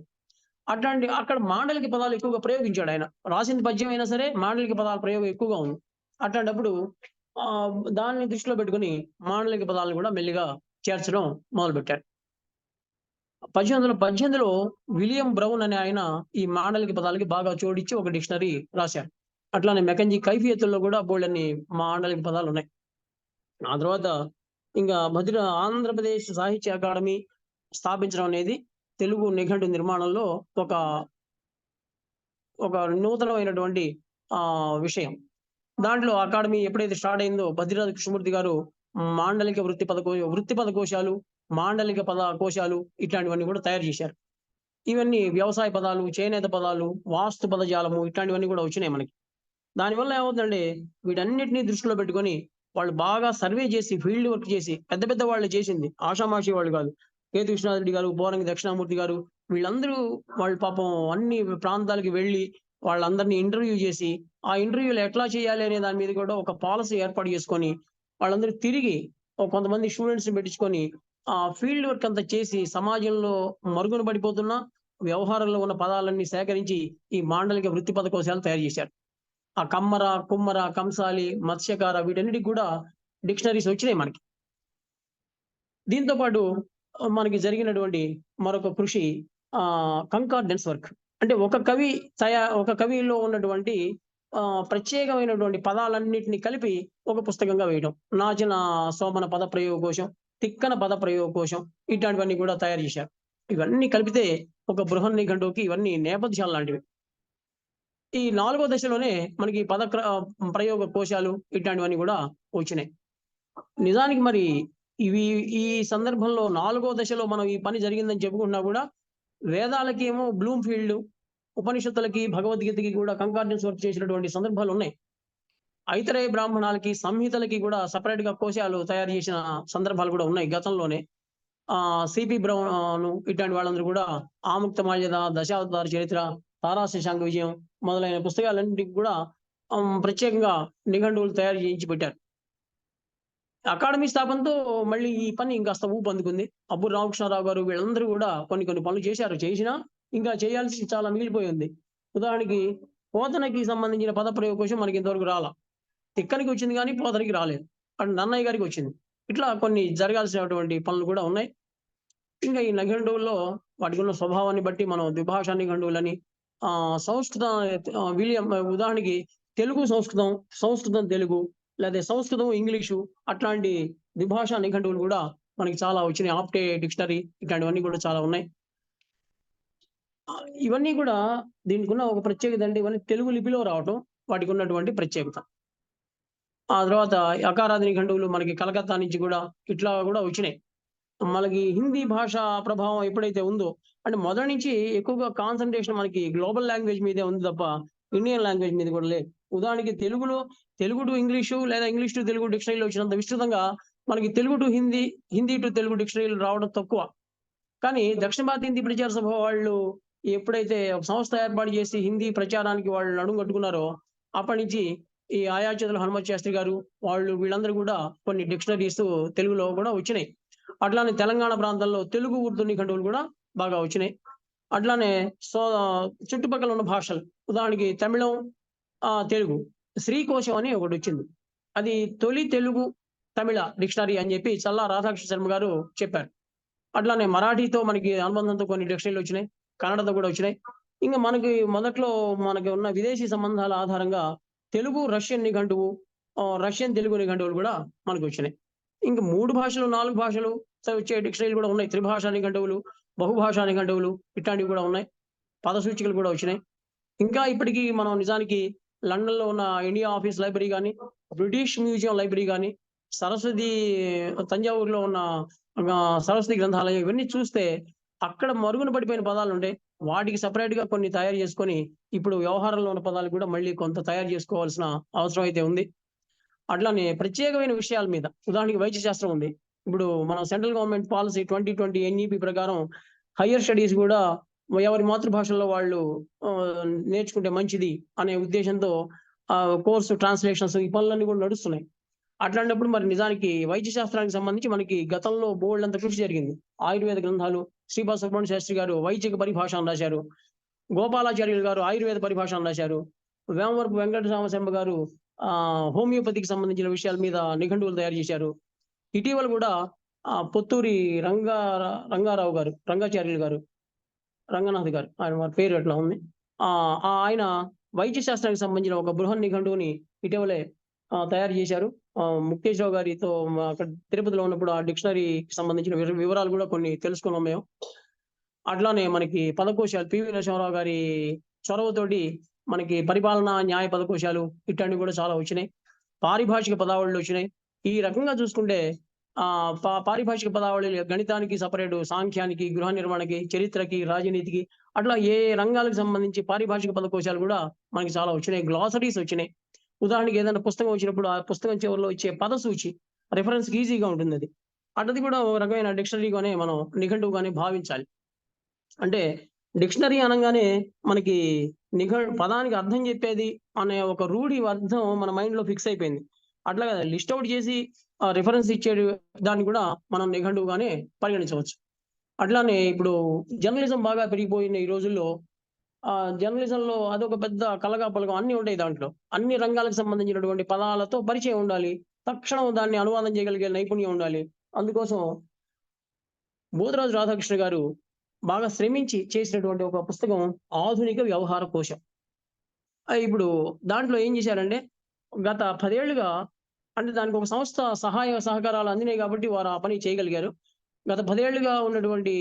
అక్కడ మాండలిక పదాలు ఎక్కువగా ప్రయోగించాడాయన. రాసింది పద్యం అయినా సరే మాండలిక పదాల ప్రయోగం ఎక్కువగా ఉంది. అట్లాంటప్పుడు దాన్ని దృష్టిలో పెట్టుకొని మాండలిక పదాలను కూడా మెల్లిగా చేర్చడం మొదలుపెట్టారు. 1818లో విలియం బ్రౌన్ అనే ఆయన ఈ మాండలిక పదాలకి బాగా జోడించి ఒక డిక్షనరీ రాశారు. అట్లానే మెకంజీ కైఫియతుల్లో కూడా బోలెడన్ని మాండలిక పదాలున్నాయి. ఆ తర్వాత ఇంకా ఆంధ్రప్రదేశ్ సాహిత్య అకాడమీ స్థాపించడం అనేది తెలుగు నిఘంటు నిర్మాణంలో ఒక ఒక నూతనమైనటువంటి విషయం. దాంట్లో అకాడమీ ఎప్పుడైతే స్టార్ట్ అయిందో బద్రిరాజు కృష్ణమూర్తి గారు మాండలిక వృత్తి పదకోశాలు, మాండలిక పద కోశాలు ఇట్లాంటివన్నీ కూడా తయారు చేశారు. ఇవన్నీ వ్యవసాయ పదాలు, చేనేత పదాలు, వాస్తు పదజాలము ఇట్లాంటివన్నీ కూడా వచ్చినాయి మనకి. దానివల్ల ఏమవుతుందంటే వీటన్నిటిని దృష్టిలో పెట్టుకొని వాళ్ళు బాగా సర్వే చేసి, ఫీల్డ్ వర్క్ చేసి పెద్ద పెద్ద వాళ్ళు చేసింది. ఆషామాషి వాళ్ళు కాదు. కేతు విశ్వనాథ్ రెడ్డి గారు, పోరంగి దక్షిణామూర్తి గారు వీళ్ళందరూ వాళ్ళు పాపం అన్ని ప్రాంతాలకి వెళ్లి వాళ్ళందరిని ఇంటర్వ్యూ చేసి, ఆ ఇంటర్వ్యూలు ఎట్లా చేయాలి అనే దాని మీద కూడా ఒక పాలిసీ ఏర్పాటు చేసుకొని, వాళ్ళందరూ తిరిగి కొంతమంది స్టూడెంట్స్‌ని పెట్టించుకొని ఫీల్డ్ వర్క్ అంతా చేసి సమాజంలో మరుగున పడిపోతున్న వ్యవహారంలో ఉన్న పదాలన్నీ సేకరించి ఈ మాండలిక వృత్తి పదకోశాలు తయారు చేశారు. ఆ కమ్మర, కుమ్మర, కంసాలి, మత్స్యకార వీటన్నిటికి కూడా డిక్షనరీస్ వచ్చినాయి మనకి. దీంతో పాటు మనకి జరిగినటువంటి మరొక కృషి కంకార్డెన్స్ వర్క్. అంటే ఒక కవిలో ఉన్నటువంటి ప్రత్యేకమైనటువంటి పదాలన్నిటిని కలిపి ఒక పుస్తకంగా వేయడం. నాచిన సోమన పద ప్రయోగ కోశం, తిక్కన పద ప్రయోగ కోశం ఇట్లాంటివన్నీ కూడా తయారు చేశారు. ఇవన్నీ కలిపితే ఒక బృహన్నిఘంటువుకి ఇవన్నీ నేపథ్యాలు లాంటివి. ఈ 4గో దశలోనే మనకి ప్రయోగ కోశాలు ఇట్లాంటివన్నీ కూడా వచ్చినాయి. నిజానికి మరి ఈ సందర్భంలో 4గో దశలో మనం ఈ పని జరిగిందని చెప్పుకున్నా కూడా వేదాలకేమో బ్లూమ్‌ఫీల్డ్, ఉపనిషత్తులకి, భగవద్గీతకి కూడా కంకార్డెన్స్ వర్క్ చేసినటువంటి సందర్భాలున్నాయి. ఐతరేయ బ్రాహ్మణాలకి, సంహితలకి కూడా సెపరేట్‌గా కోశాలు తయారు చేసిన సందర్భాలు కూడా ఉన్నాయి గతంలోనే. సిపి బ్రౌను ఇట్లాంటి వాళ్ళందరూ కూడా ఆముక్తమాల్యద, దశావతార చరిత్ర, తారా శశాంక విజయం మొదలైన పుస్తకాలన్నిటికి కూడా ప్రత్యేకంగా నిఘంటువులు తయారు చేయించి పెట్టారు. అకాడమీ స్థాపనతో మళ్ళీ ఈ పని ఇంకాస్త ఊపందుకుంది. అబ్బూరి రామకృష్ణారావు గారు వీళ్ళందరూ కూడా కొన్ని పనులు చేశారు. చేసినా ఇంకా చేయాల్సింది చాలా మిగిలిపోయి ఉంది. ఉదాహరణకి పోతనకి సంబంధించిన పద ప్రయోగ కోశం మనకి ఇంతవరకు రాలా. తిక్కనికి వచ్చింది గానీ పోతనకి రాలేదు. అండ్ నన్నయ్య గారికి వచ్చింది. ఇట్లా కొన్ని జరగాల్సినటువంటి పనులు కూడా ఉన్నాయి. ఇంకా ఈ నిఘంటువుల్లో వాటికున్న స్వభావాన్ని బట్టి మనం ద్విభాషా నిఘంటువులని సంస్కృతం విలియం ఉదాహరణకి తెలుగు సంస్కృతం, సంస్కృతం తెలుగు లేదా సంస్కృతం ఇంగ్లీషు అట్లాంటి ద్విభాషా నిఘంటువులు కూడా మనకి చాలా వచ్చినాయి. ఆప్టే డిక్షనరీ ఇట్లాంటివన్నీ కూడా చాలా ఉన్నాయి. ఇవన్నీ కూడా దీనికున్న ఒక ప్రత్యేకత అంటే ఇవన్నీ తెలుగు లిపిలో రావటం వాటికి ఉన్నటువంటి ప్రత్యేకత. ఆ తర్వాత అకారాది నిఘంటువులు మనకి కలకత్తా నుంచి కూడా ఇట్లా కూడా వచ్చినాయి. మనకి హిందీ భాష ప్రభావం ఎప్పుడైతే ఉందో అంటే మొదటి నుంచి ఎక్కువగా కాన్సంట్రేషన్ మనకి గ్లోబల్ లాంగ్వేజ్ మీదే ఉంది తప్ప ఇండియన్ లాంగ్వేజ్ మీద కూడా లేదు. ఉదాహరణకి తెలుగు టు ఇంగ్లీషు లేదా ఇంగ్లీష్ టు తెలుగు డిక్షనరీలో వచ్చినంత విస్తృతంగా మనకి తెలుగు టు హిందీ, హిందీ టు తెలుగు డిక్షనరీలు రావడం తక్కువ. కానీ దక్షిణ భారత హిందీ ప్రచార సభ వాళ్ళు ఎప్పుడైతే ఒక సంస్థ ఏర్పాటు చేసి హిందీ ప్రచారానికి వాళ్ళు నడుం కట్టుకున్నారో అప్పటి నుంచి ఈ ఆయాచేతుల హనుమత్ శాస్త్రి గారు వీళ్ళందరూ కూడా కొన్ని డిక్షనరీస్ తెలుగులో కూడా వచ్చినాయి. అట్లానే తెలంగాణ ప్రాంతంలో తెలుగు ఉర్దూ నిఘంటువులు కూడా బాగా వచ్చినాయి. అట్లానే చుట్టుపక్కల ఉన్న భాషలు ఉదాహరణకి తమిళం, తెలుగు శ్రీకోశం అని ఒకటి వచ్చింది. అది తొలి తెలుగు తమిళ డిక్షనరీ అని చెప్పి చల్లా రాధాకృష్ణ శర్మ గారు చెప్పారు. అట్లానే మరాఠీతో మనకి అనుబంధంతో కొన్ని డిక్షనరీలు వచ్చినాయి. కన్నడతో కూడా వచ్చినాయి. ఇంకా మొదట్లో మనకి ఉన్న విదేశీ సంబంధాల ఆధారంగా తెలుగు రష్యన్ నిఘంటువు, రష్యన్ తెలుగు నిఘంటువులు కూడా మనకు వచ్చినాయి. ఇంకా 3 భాషలు, 4 భాషలు వచ్చే డిక్షనరీలు కూడా ఉన్నాయి. త్రిభాషా నిఘంటువులు, బహుభాషా నిఘంటువులు ఇట్లాంటివి కూడా ఉన్నాయి. పదసూచికలు కూడా వచ్చినాయి. ఇంకా ఇప్పటికీ మనం నిజానికి లండన్‌లో ఉన్న ఇండియా ఆఫీస్ లైబ్రరీ గాని, బ్రిటిష్ మ్యూజియం లైబ్రరీ గాని, సరస్వతి తంజావూరులో ఉన్న సరస్వతి గ్రంథాలయం ఇవన్నీ చూస్తే అక్కడ మరుగున పడిపోయిన పదాలుంటాయి. వాటికి సెపరేట్‌గా కొన్ని తయారు చేసుకొని, ఇప్పుడు వ్యవహారంలో ఉన్న పదాలు కూడా మళ్ళీ కొంత తయారు చేసుకోవాల్సిన అవసరం అయితే ఉంది. అట్లానే ప్రత్యేకమైన విషయాల మీద ఉదాహరణకి వైద్య శాస్త్రం ఉంది. ఇప్పుడు మన సెంట్రల్ గవర్నమెంట్ పాలిసీ 2020 ఎన్‌ఈపీ ప్రకారం హైయర్ స్టడీస్ గూడా ఎవరి మాతృభాషల్లో వాళ్ళు నేర్చుకుంటే మంచిది అనే ఉద్దేశంతో కోర్స్ ట్రాన్స్‌లేషన్స్ ఈ పనులన్నీ కూడా నడుస్తున్నాయి. అట్లాంటప్పుడు మరి నిజానికి వైద్య శాస్త్రానికి సంబంధించి మనకి గతంలో బోలెడంత కృషి జరిగింది. ఆయుర్వేద గ్రంథాలు శ్రీపాద సుబ్రహ్మణ్య శాస్త్రి గారు వైద్యక పరిభాష అని రాశారు. గోపాలాచార్యులు గారు ఆయుర్వేద పరిభాష అని రాశారు. వేమవరపు వెంకట రామశర్మ గారు హోమియోపతికి సంబంధించిన విషయాల మీద నిఘంటువులు తయారు చేశారు. ఇటీవల కూడా పొత్తూరి రంగారావు గారు, రంగాచార్యులు గారు, రంగనాథ్ గారు ఆయన వారి పేరు అట్లా ఉంది. ఆయన వైద్య శాస్త్రానికి సంబంధించిన ఒక బృహన్ నిఘంటువుని ఇటీవలే తయారు చేశారు. ముఖేశ్‌రావు గారితో అక్కడ తిరుపతిలో ఉన్నప్పుడు ఆ డిక్షనరీకి సంబంధించిన వివరాలు కూడా కొన్ని తెలుసుకున్నాం మేము. అట్లానే మనకి పదకోశాలు పివి నరసింహారావు గారి చొరవతోటి మనకి పరిపాలన, న్యాయ పదకోశాలు ఇట్లాంటివి కూడా చాలా వచ్చినాయి. పారిభాషిక పదావళులు వచ్చినాయి. ఈ రకంగా చూసుకుంటే పారిభాషిక పదావళి గణితానికి సెపరేటు, సాంఖ్యానికి, గృహ నిర్మాణానికి, చరిత్రకి, రాజనీతికి అట్లా ఏ రంగాలకు సంబంధించి పారిభాషిక పదకోశాలు కూడా మనకి చాలా వచ్చినాయి. గ్లాసరీస్ వచ్చినాయి. ఉదాహరణకి ఏదైనా పుస్తకం వచ్చినప్పుడు ఆ పుస్తకం చివరిలో ఇచ్చే పదసూచి రిఫరెన్స్‌కి ఈజీగా ఉంటుందది. అట్లది కూడా ఒక రకమైన డిక్షనరీగానే మనం నిఘంటువుగానే భావించాలి. అంటే డిక్షనరీ అనంగానే మనకి పదానికి అర్థం చెప్పేది అనే ఒక రూఢి అర్థం మన మైండ్‌లో ఫిక్స్ అయిపోయింది. అట్లా కాదు లిస్ట్ ఔట్ చేసి రిఫరెన్స్ ఇచ్చేది దాన్ని కూడా మనం నిఘంటువుగానే పరిగణించవచ్చు. అట్లానే ఇప్పుడు జర్నలిజం బాగా పెరిగిపోయిన ఈ రోజుల్లో జర్నలిజంలో అదొక పెద్ద కలగాపులగం అన్నీ ఉంటాయి దాంట్లో. అన్ని రంగాలకు సంబంధించినటువంటి పదాలతో పరిచయం ఉండాలి. తక్షణం దాన్ని అనువాదం చేయగలిగే నైపుణ్యం ఉండాలి. అందుకోసం బోదిరాజు రాధాకృష్ణ గారు బాగా శ్రమించి చేసినటువంటి ఒక పుస్తకం 'ఆధునిక వ్యవహార కోశం'. ఇప్పుడు దాంట్లో ఏం చేశారంటే గత 10 ఏళ్లుగా అంటే దానికి ఒక సంస్థ సహాయ సహకారాలు అందినాయి కాబట్టి వారు ఆ పని చేయగలిగారు. గత 10 ఏళ్లుగా ఉన్నటువంటి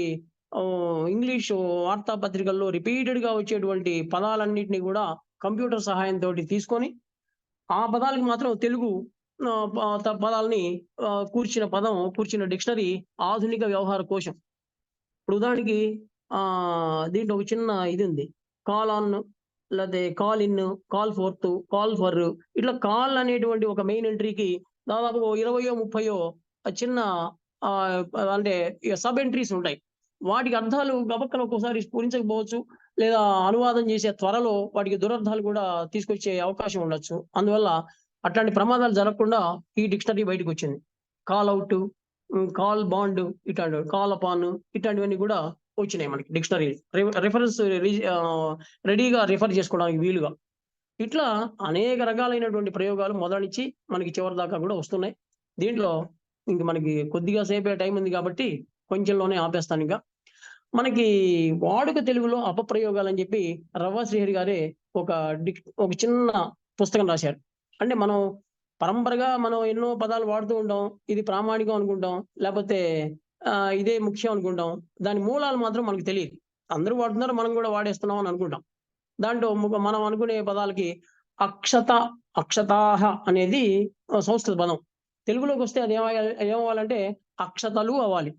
ఇంగ్లీషు వార్తాపత్రికల్లో రిపీటెడ్‌గా వచ్చేటువంటి పదాలన్నిటిని కూడా కంప్యూటర్ సహాయంతోటి తీసుకొని, ఆ పదాలకు మాత్రం తెలుగు పదాలని కూర్చిన డిక్షనరీ 'ఆధునిక వ్యవహార కోశం'. ఇప్పుడు ఉదాహరణకి దీంట్లో ఒక చిన్న ఇది ఉంది. కాల్ ఆన్, లేతే call in, call fourth, call for ఇట్లా కాల్ అనేటువంటి ఒక మెయిన్ ఎంట్రీకి దాదాపు 20 30 చిన్న అంటే సబ్ ఎంట్రీస్ ఉంటాయి. వాటికి అర్థాలు గబక్కన ఒక్కోసారి స్ఫురించకపోవచ్చు. లేదా అనువాదం చేసే త్వరలో వాటికి దురర్థాలు కూడా తీసుకొచ్చే అవకాశం ఉండొచ్చు. అందువల్ల అట్లాంటి ప్రమాదాలు జరగకుండా ఈ డిక్షనరీ బయటకొచ్చింది. కాల్ ఔట్, కాల్ బాండ్ ఇట్లాంటివి, కాల్ అపాన్ ఇట్లాంటివన్నీ కూడా వచ్చినాయి మనకి డిక్షనరీ. రిఫరెన్స్ రెడీగా రిఫర్ చేసుకోవడానికి వీలుగా. ఇట్లా అనేక రకాలైనటువంటి ప్రయోగాలు మొదలునించి మనకి చివరి దాకా కూడా వస్తున్నాయి. దీంట్లో ఇంక మనకి కొద్దిగా సేపే టైం ఉంది కాబట్టి కొంచెంలోనే ఆపేస్తానింక. మనకి వాడుక తెలుగులో అపప్రయోగాలని చెప్పి రవ్వ శ్రీహరి గారే ఒక చిన్న పుస్తకం రాశారు. అంటే మనం పరంపరగా మనం ఎన్నో పదాలు వాడుతూ ఉంటాం. ఇది ప్రామాణికం అనుకుంటాం. లేపోతే ఇదే ముఖ్యం అనుకుంటాం. దాని మూలాలు మాత్రం మనకు తెలీదు. అందరూ వాడుతున్నారు, మనం కూడా వాడేస్తున్నాం అని అనుకుంటాం. దాంట్లో మనం అనుకునే పదాలకి అక్షతాః అనేది సంస్కృత పదం. తెలుగులోకొస్తే అది ఏమవ్వాలంటే అక్షతలు అవ్వాలి.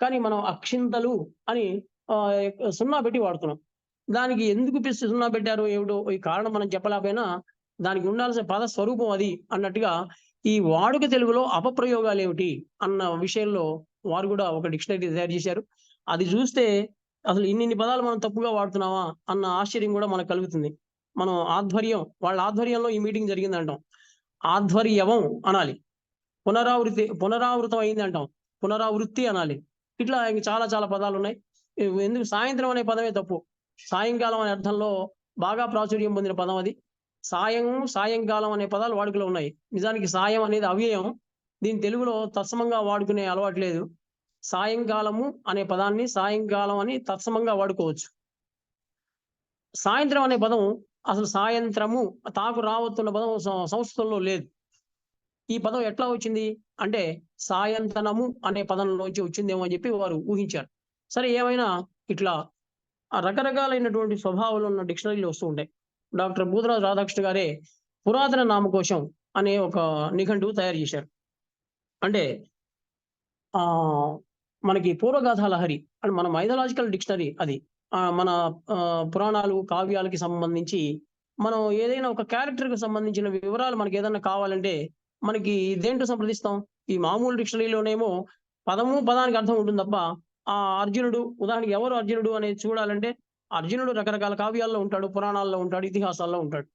కానీ మనం అక్షింతలు అని సున్నా పెట్టి వాడుతున్నాం. దానికి ఎందుకు సున్నా పెట్టారో ఏమిటో ఈ కారణం మనం చెప్పలేకపోయినా దానికి ఉండాల్సిన పద స్వరూపం అది అన్నట్టుగా ఈ వాడుక తెలుగులో అపప్రయోగాలేమిటి అన్న విషయంలో వారు కూడా ఒక డిక్షనరీ తయారు చేశారు. అది చూస్తే అసలు ఇన్నిన్ని పదాలు మనం తప్పుగా వాడుతున్నామా అన్న ఆశ్చర్యం కూడా మనకు కలుగుతుంది. మనం వాళ్ళ ఆధ్వర్యంలో ఈ మీటింగ్ జరిగిందంటాం. ఆధ్వర్యవం అనాలి. పునరావృతం అయింది అంటాం. పునరావృత్తి అనాలి. ఇట్లా ఇంక చాలా చాలా పదాలున్నాయి. ఎందుకు సాయంత్రం అనే పదమే తప్పు. సాయంకాలం అనే అర్థంలో బాగా ప్రాచుర్యం పొందిన పదం అది. సాయంకాలం అనే పదాలు వాడుకలో ఉన్నాయి. నిజానికి సాయం అనేది అవ్యయం. దీన్ని తెలుగులో తత్సమంగా వాడుకునే అలవాటు లేదు. సాయంకాలము అనే పదాన్ని సాయంకాలం అని తత్సమంగా వాడుకోవచ్చు. సాయంత్రం అనే పదం అసలు సాయంత్రము తాకు రావస్తున్న పదం సంస్కృతంలో లేదు. ఈ పదం ఎట్లా వచ్చింది అంటే సాయంతనము అనే పదంలోంచి వచ్చిందేమో అని చెప్పి వారు ఊహించారు. సరే ఏమైనా ఇట్లా ఆ రకరకాలైనటువంటి స్వభావాలు ఉన్న డిక్షనరీలు వస్తూ ఉంటాయి. డాక్టర్ బూదరాజు రాధాకృష్ణ గారే పురాతన నామకోశం అనే ఒక నిఘంటువు తయారు చేశారు. అంటే ఆహ్, మనకి పూర్వగాథా లహరి అండ్ మన మైథలాజికల్ డిక్షనరీ అది. మన పురాణాలు, కావ్యాలకి సంబంధించి మనం ఏదైనా ఒక క్యారెక్టర్‌కి సంబంధించిన వివరాలు మనకేదన్నా కావాలంటే, మనకి దేంట్లో సంప్రదిస్తాం? ఈ మామూలు డిక్షనరీలోనేమో పదము, పదానికి అర్థం ఉంటుంది తప్ప, అర్జునుడు ఉదాహరణకి ఎవరు అర్జునుడు అనేది చూడాలంటే, అర్జునుడు రకరకాల కావ్యాల్లో ఉంటాడు, పురాణాల్లో ఉంటాడు, ఇతిహాసాల్లో ఉంటాడు.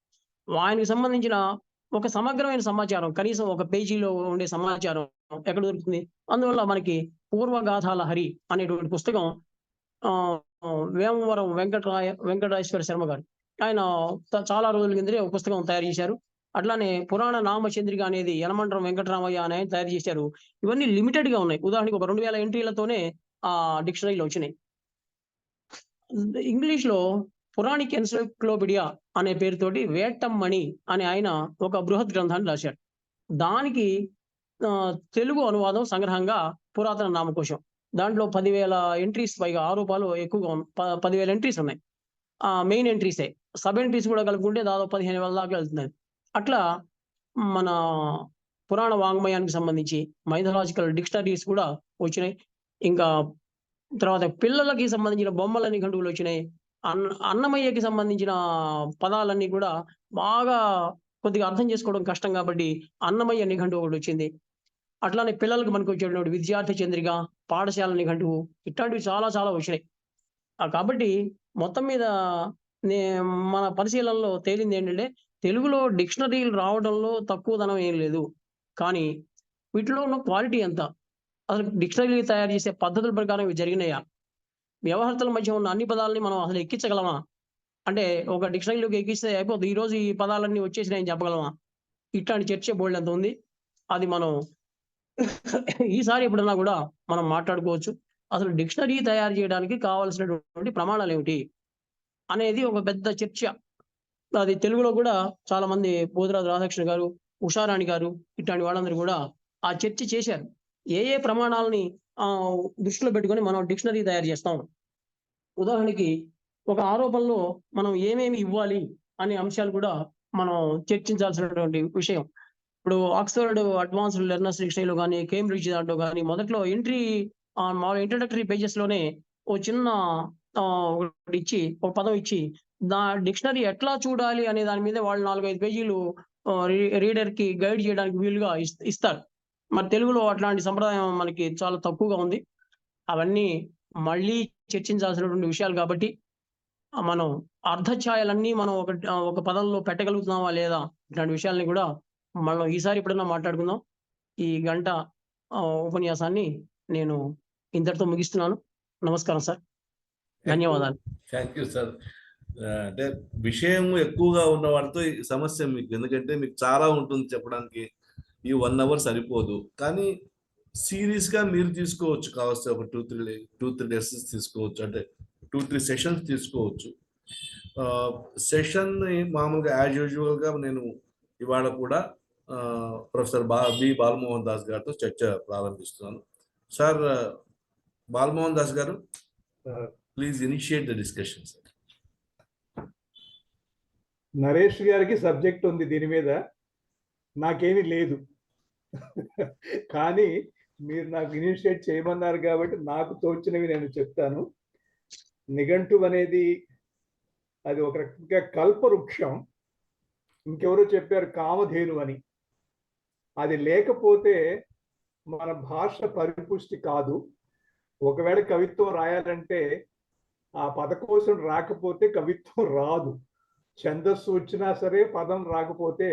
ఆయనకి సంబంధించిన ఒక సమగ్రమైన సమాచారం, కనీసం ఒక పేజీలో ఉండే సమాచారం ఎక్కడ దొరుకుతుంది? అందువల్ల మనకి 'పూర్వగాథా లహరి' అనేటువంటి పుస్తకం ఆహ్, వేమవరం వెంకటేశ్వర శర్మ గారు. ఆయన చాలా రోజుల కిందటే ఒక పుస్తకం తయారు చేశారు. అట్లానే 'పురాణ నామచంద్రిక' అనేది యనమండ్రం వెంకటరామయ్య అనే ఆయన తయారు చేశారు. ఇవన్నీ లిమిటెడ్‌గా ఉన్నాయి. ఉదాహరణకి ఒక 2000 ఎంట్రీలతోనే డిక్షనరీలు వచ్చినాయి. ఇంగ్లీష్‌లో పురాణిక్ ఎన్సైక్లోపీడియా అనే పేరుతోటి వేటమ్మణి అనే ఆయన ఒక బృహత్ గ్రంథాన్ని రాశారు. దానికి తెలుగు అనువాదం సంగ్రహంగా పురాతన నామకోశం. దాంట్లో 10,000 ఎంట్రీస్ పైగా ఆరోపాలు ఎక్కువగా 10,000 ఎంట్రీస్ ఉన్నాయి. మెయిన్ ఎంట్రీసే. సబ్ ఎంట్రీస్ కూడా కలుపుకుంటే దాదాపు 15,000 దాకా వెళ్తుందది. అట్లా మన పురాణ వాంగ్మయానికి సంబంధించి మైథలాజికల్ డిక్షనరీస్ కూడా వచ్చినాయి. ఇంకా తర్వాత పిల్లలకి సంబంధించిన బొమ్మల నిఘంటువులొచ్చినాయి. అన్నమయ్యకి సంబంధించిన పదాలన్నీ కూడా బాగా కొద్దిగా అర్థం చేసుకోవడం కష్టం కాబట్టి అన్నమయ్య నిఘంటువు ఒకటొచ్చింది. అట్లానే పిల్లలకి మనకొచ్చేటువంటి విద్యార్థి చంద్రిక, పాఠశాల నిఘంటువు ఇట్లాంటివి చాలా చాలా వచ్చినాయి. కాబట్టి మొత్తం మీద నే మన పరిశీలనలో తేలిందేంటంటే, తెలుగులో డిక్షనరీలు రావడంలో తక్కువదనం ఏం లేదు. కానీ వీటిలో ఉన్న క్వాలిటీ ఎంత? అసలు డిక్షనరీలు తయారు చేసే పద్ధతుల ప్రకారం ఇవి జరిగినాయా? వ్యవహర్తల మధ్య ఉన్న అన్ని పదాలని మనం అసలు ఎక్కించగలమా? అంటే ఒక డిక్షనరీలోకి ఎక్కిస్తే అయిపోద్ది. ఈరోజు ఈ పదాలన్నీ వచ్చేసినాయని చెప్పగలమా? ఇట్లాంటి చర్చ బోలెడంత ఉంది. అది మనం ఈసారి ఎప్పుడన్నా గూడా మనం మాట్లాడుకోవచ్చు. అసలు డిక్షనరీ తయారు చేయడానికి కావాల్సినటువంటి ప్రమాణాలేమిటి? అనేది ఒక పెద్ద చర్చ. అది తెలుగులో గూడా చాలా మంది బోదిరాజు రాధాకృష్ణ గారు, ఉషారాణి గారు ఇట్లాంటి వాళ్ళందరూ గూడా ఆ చర్చ చేశారు. ఏ ఏ ప్రమాణాలని దృష్టిలో పెట్టుకొని మనం డిక్షనరీ తయారు చేస్తాం. ఉదాహరణకి ఒక ఆరోపణలో మనం ఏమేమి ఇవ్వాలి అనే అంశాలు కూడా మనం చర్చించాల్సినటువంటి విషయం. ఇప్పుడు ఆక్స్‌ఫర్డ్ అడ్వాన్స్‌డ్ లెర్నర్స్ డిక్షనరీలో గాని, కేంబ్రిడ్జ్ దాంట్లో గాని మొదట్లో ఎంట్రీ మామూలుగా ఇంట్రోడక్టరీ పేజెస్‌లోనే ఓ చిన్న ఒకటిచ్చి ఒక పదం ఇచ్చి డిక్షనరీ ఎట్లా చూడాలి అనే దాని మీద వాళ్ళు 4, 5 పేజీలు రీడర్‌కి గైడ్ చేయడానికి వీలుగా ఇస్తారు. మరి తెలుగులో అట్లాంటి సంప్రదాయం మనకి చాలా తక్కువగా ఉంది. అవన్నీ మళ్ళీ చర్చించాల్సినటువంటి విషయాలు కాబట్టి మనం అర్థఛాయలన్నీ మనం ఒక పదంలో పెట్టగలుగుతున్నామా లేదా? ఇట్లాంటి విషయాల్ని కూడా మనం ఈసారి ఎప్పుడన్నా మాట్లాడుకుందాం. ఈ గంట ఉపన్యాసాన్ని నేను ఇంతటితో ముగిస్తున్నాను. నమస్కారం సార్. ధన్యవాదాలు. Thank you sir. అంటే విషయం ఎక్కువగా ఉన్న వాడితో ఈ సమస్య మీకు. ఎందుకంటే మీకు చాలా ఉంటుంది చెప్పడానికి. ఈ 1 అవర్ సరిపోదు. కానీ సీరియస్‌గా మీరు తీసుకోవచ్చు కావస్తే ఒక 2-3 లెసన్స్ తీసుకోవచ్చు. అంటే 2-3 సెషన్స్ తీసుకోవచ్చు. సెషన్‌ని మామూలుగా యాజ్ యూజువల్‌గా నేను ఇవాళ కూడా ప్రొఫెసర్ బాలమోహన్ దాస్ గారితో చర్చ ప్రారంభిస్తున్నాను. సార్ బాలమోహన్ దాస్ గారు, please initiate the discussion sir. Naresh గారికి సబ్జెక్ట్ ఉంది దీని మీద, నాకేమీ లేదు. కానీ మీరు నాకు ఇనిషియేట్ చేయమన్నారు కాబట్టి నాకు తోచినవి నేను చెప్తాను. నిఘంటువు అనేది అది ఒక రకంగా కల్పవృక్షం. ఇంకెవరో చెప్పారు కామధేను అని. అది లేకపోతే మన భాష పరిపుష్టి కాదు. ఒకవేళ కవిత్వం రాయాలంటే ఆ పదకోశం రాకపోతే కవిత్వం రాదు. ఛందస్సు వచ్చినా సరే పదం రాకపోతే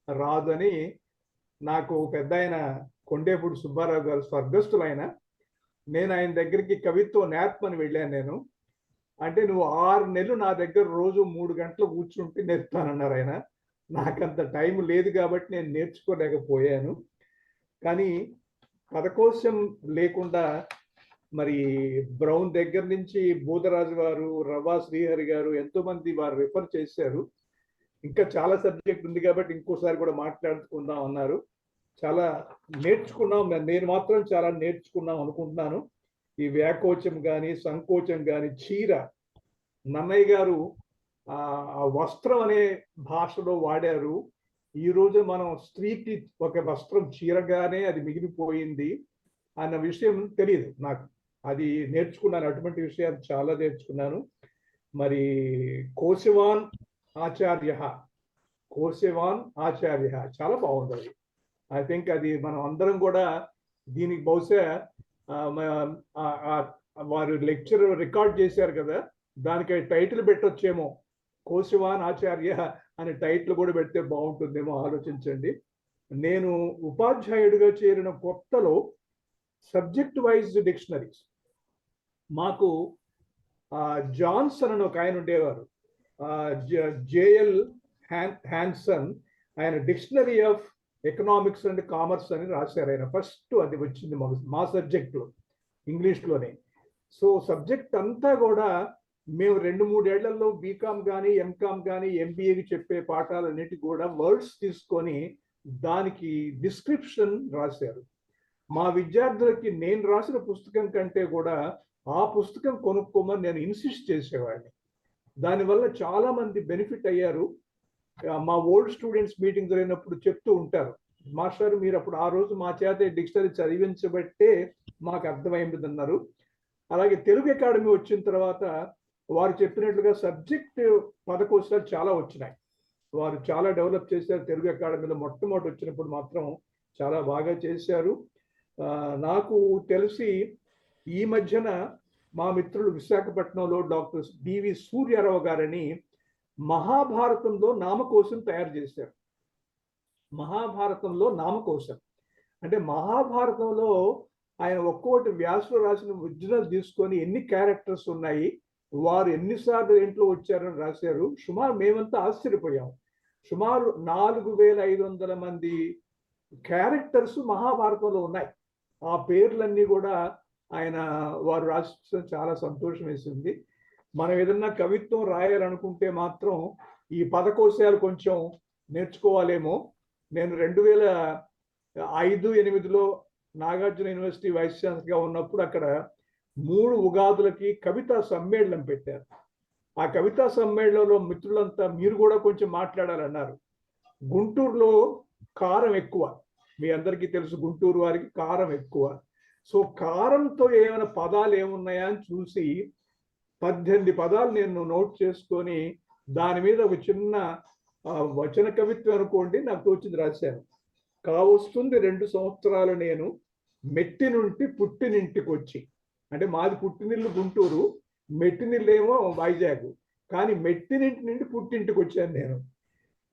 రాదు అని నాకు పెద్దాయన కొండేపూడి సుబ్బారావు గారు స్వర్గస్థులైన, నేను ఆయన దగ్గరికి కవిత్వం నేర్పని వెళ్ళాను నేను. అంటే నువ్వు 6 నెలలు నా దగ్గర రోజు 3 గంటలు కూర్చుంటే నేర్పుతానన్నారు ఆయన. నాకంత టైం లేదు కాబట్టి నేను నేర్చుకోలేకపోయాను. కానీ పదకోశం లేకుండా మరి బ్రౌన్ దగ్గర నుంచి బూదరాజు గారు, రవ్వా శ్రీహరి గారు ఎంతోమంది వారు రిఫర్ చేశారు. ఇంకా చాలా సబ్జెక్ట్ ఉంది కాబట్టి ఇంకోసారి కూడా మాట్లాడుకుందాం అన్నారు. చాలా నేర్చుకున్నాం. నేను మాత్రం చాలా నేర్చుకున్నాం అనుకుంటున్నాను. ఈ వ్యాకోచం కానీ సంకోచం కానీ చీర నన్నయ్య గారు ఆ వస్త్రం అనే భాషలో వాడారు. ఈ రోజు మనం స్త్రీకి ఒక వస్త్రం చీరగానే అది మిగిలిపోయింది అన్న విషయం తెలియదు నాకు. అది నేర్చుకున్నాను, అటువంటి విషయాలు చాలా నేర్చుకున్నాను. మరి కోశవాన్ ఆచార్య చాలా బాగుంది అది. ఐ థింక్ అది మనం అందరం కూడా దీనికి బహుశా వారు లెక్చర్ రికార్డ్ చేశారు కదా, దానికి టైటిల్ పెట్టొచ్చేమో, కోశవాన్ ఆచార్య అనే టైటిల్ కూడా పెడితే బాగుంటుందేమో, ఆలోచించండి. నేను ఉపాధ్యాయుడిగా చేరిన కొత్తలో సబ్జెక్ట్ వైజ్ డిక్షనరీస్ మాకు జాన్సన్ అని ఒక ఆయన ఉండేవారు, జేఎల్ హ్యాన్సన్. ఆయన dictionary of economics and commerce అని రాశారు ఆయన. ఫస్ట్ అది వచ్చింది మా సబ్జెక్ట్లో, ఇంగ్లీష్లోనే. సో సబ్జెక్ట్ అంతా కూడా మేము 2-3 ఏళ్లలో బీకామ్ కానీ ఎంకామ్ కానీ ఎంబీఏకి చెప్పే పాఠాలన్నిటి కూడా వర్డ్స్ తీసుకొని దానికి డిస్క్రిప్షన్ రాశారు. మా విద్యార్థులకి నేను రాసిన పుస్తకం కంటే కూడా ఆ పుస్తకం కొనుక్కోమని నేను ఇన్సిస్ట్ చేసేవాడిని. దానివల్ల చాలా మంది బెనిఫిట్ అయ్యారు. మా ఓల్డ్ స్టూడెంట్స్ మీటింగ్ జరిగినప్పుడు చెప్తూ ఉంటారు, మాస్టర్ మీరు అప్పుడు ఆ రోజు మా చేత డిక్షనరీ చదివించబట్టే మాకు అర్థమైంది అన్నారు. అలాగే తెలుగు అకాడమీ వచ్చిన తర్వాత వారు చెప్పినట్లుగా సబ్జెక్ట్ పదకోశాలు చాలా వచ్చినాయి. వారు చాలా డెవలప్ చేశారు. తెలుగు అకాడమీలో మొట్టమొదటి వచ్చినప్పుడు మాత్రం చాలా బాగా చేశారు. నాకు తెలిసి ఈ మధ్యన మా మిత్రులు విశాఖపట్నంలో డాక్టర్ డివి సూర్యారావు గారని మహాభారతంలో నామకోశం తయారు చేశారు. మహాభారతంలో నామకోశం అంటే మహాభారతంలో ఆయన ఒక్కొక్కటి వ్యాసులు రాసిన ఒరిజినల్ తీసుకొని ఎన్ని క్యారెక్టర్స్ ఉన్నాయి, వారు ఎన్నిసార్లు ఇంట్లో వచ్చారని రాశారు. సుమారు మేమంతా ఆశ్చర్యపోయాం. సుమారు 4500 మంది క్యారెక్టర్స్ మహాభారతంలో ఉన్నాయి. ఆ పేర్లన్నీ కూడా వారు రాసిన చాలా సంతోషం వేసింది. మనం ఏదన్నా కవిత్వం రాయాలనుకుంటే మాత్రం ఈ పదకోశాలు కొంచెం నేర్చుకోవాలేమో. నేను 2005-08లో నాగార్జున యూనివర్సిటీ వైస్ ఛాన్సలర్గా ఉన్నప్పుడు అక్కడ 3 ఉగాదులకి కవితా సమ్మేళనం పెట్టారు. ఆ కవితా సమ్మేళనంలో మిత్రులంతా మీరు కూడా కొంచెం మాట్లాడాలన్నారు. గుంటూరులో కారం ఎక్కువ, మీ అందరికీ తెలుసు, గుంటూరు వారికి కారం ఎక్కువ. సో కారంతో ఏమైనా పదాలు ఏమున్నాయా అని చూసి 18 పదాలు నేను నోట్ చేసుకొని దాని మీద ఒక చిన్న వచన కవిత్వం అనుకోండి నాకు తోచింది రాశాను. కావస్తుంది 2 సంవత్సరాలు నేను మెట్టి నుండి పుట్టినింటికి వచ్చి. అంటే మాది పుట్టినిల్లు గుంటూరు, మెట్టినిల్లేమో వైజాగ్, కానీ మెట్టినింటి నుండి పుట్టింటికి వచ్చాను నేను.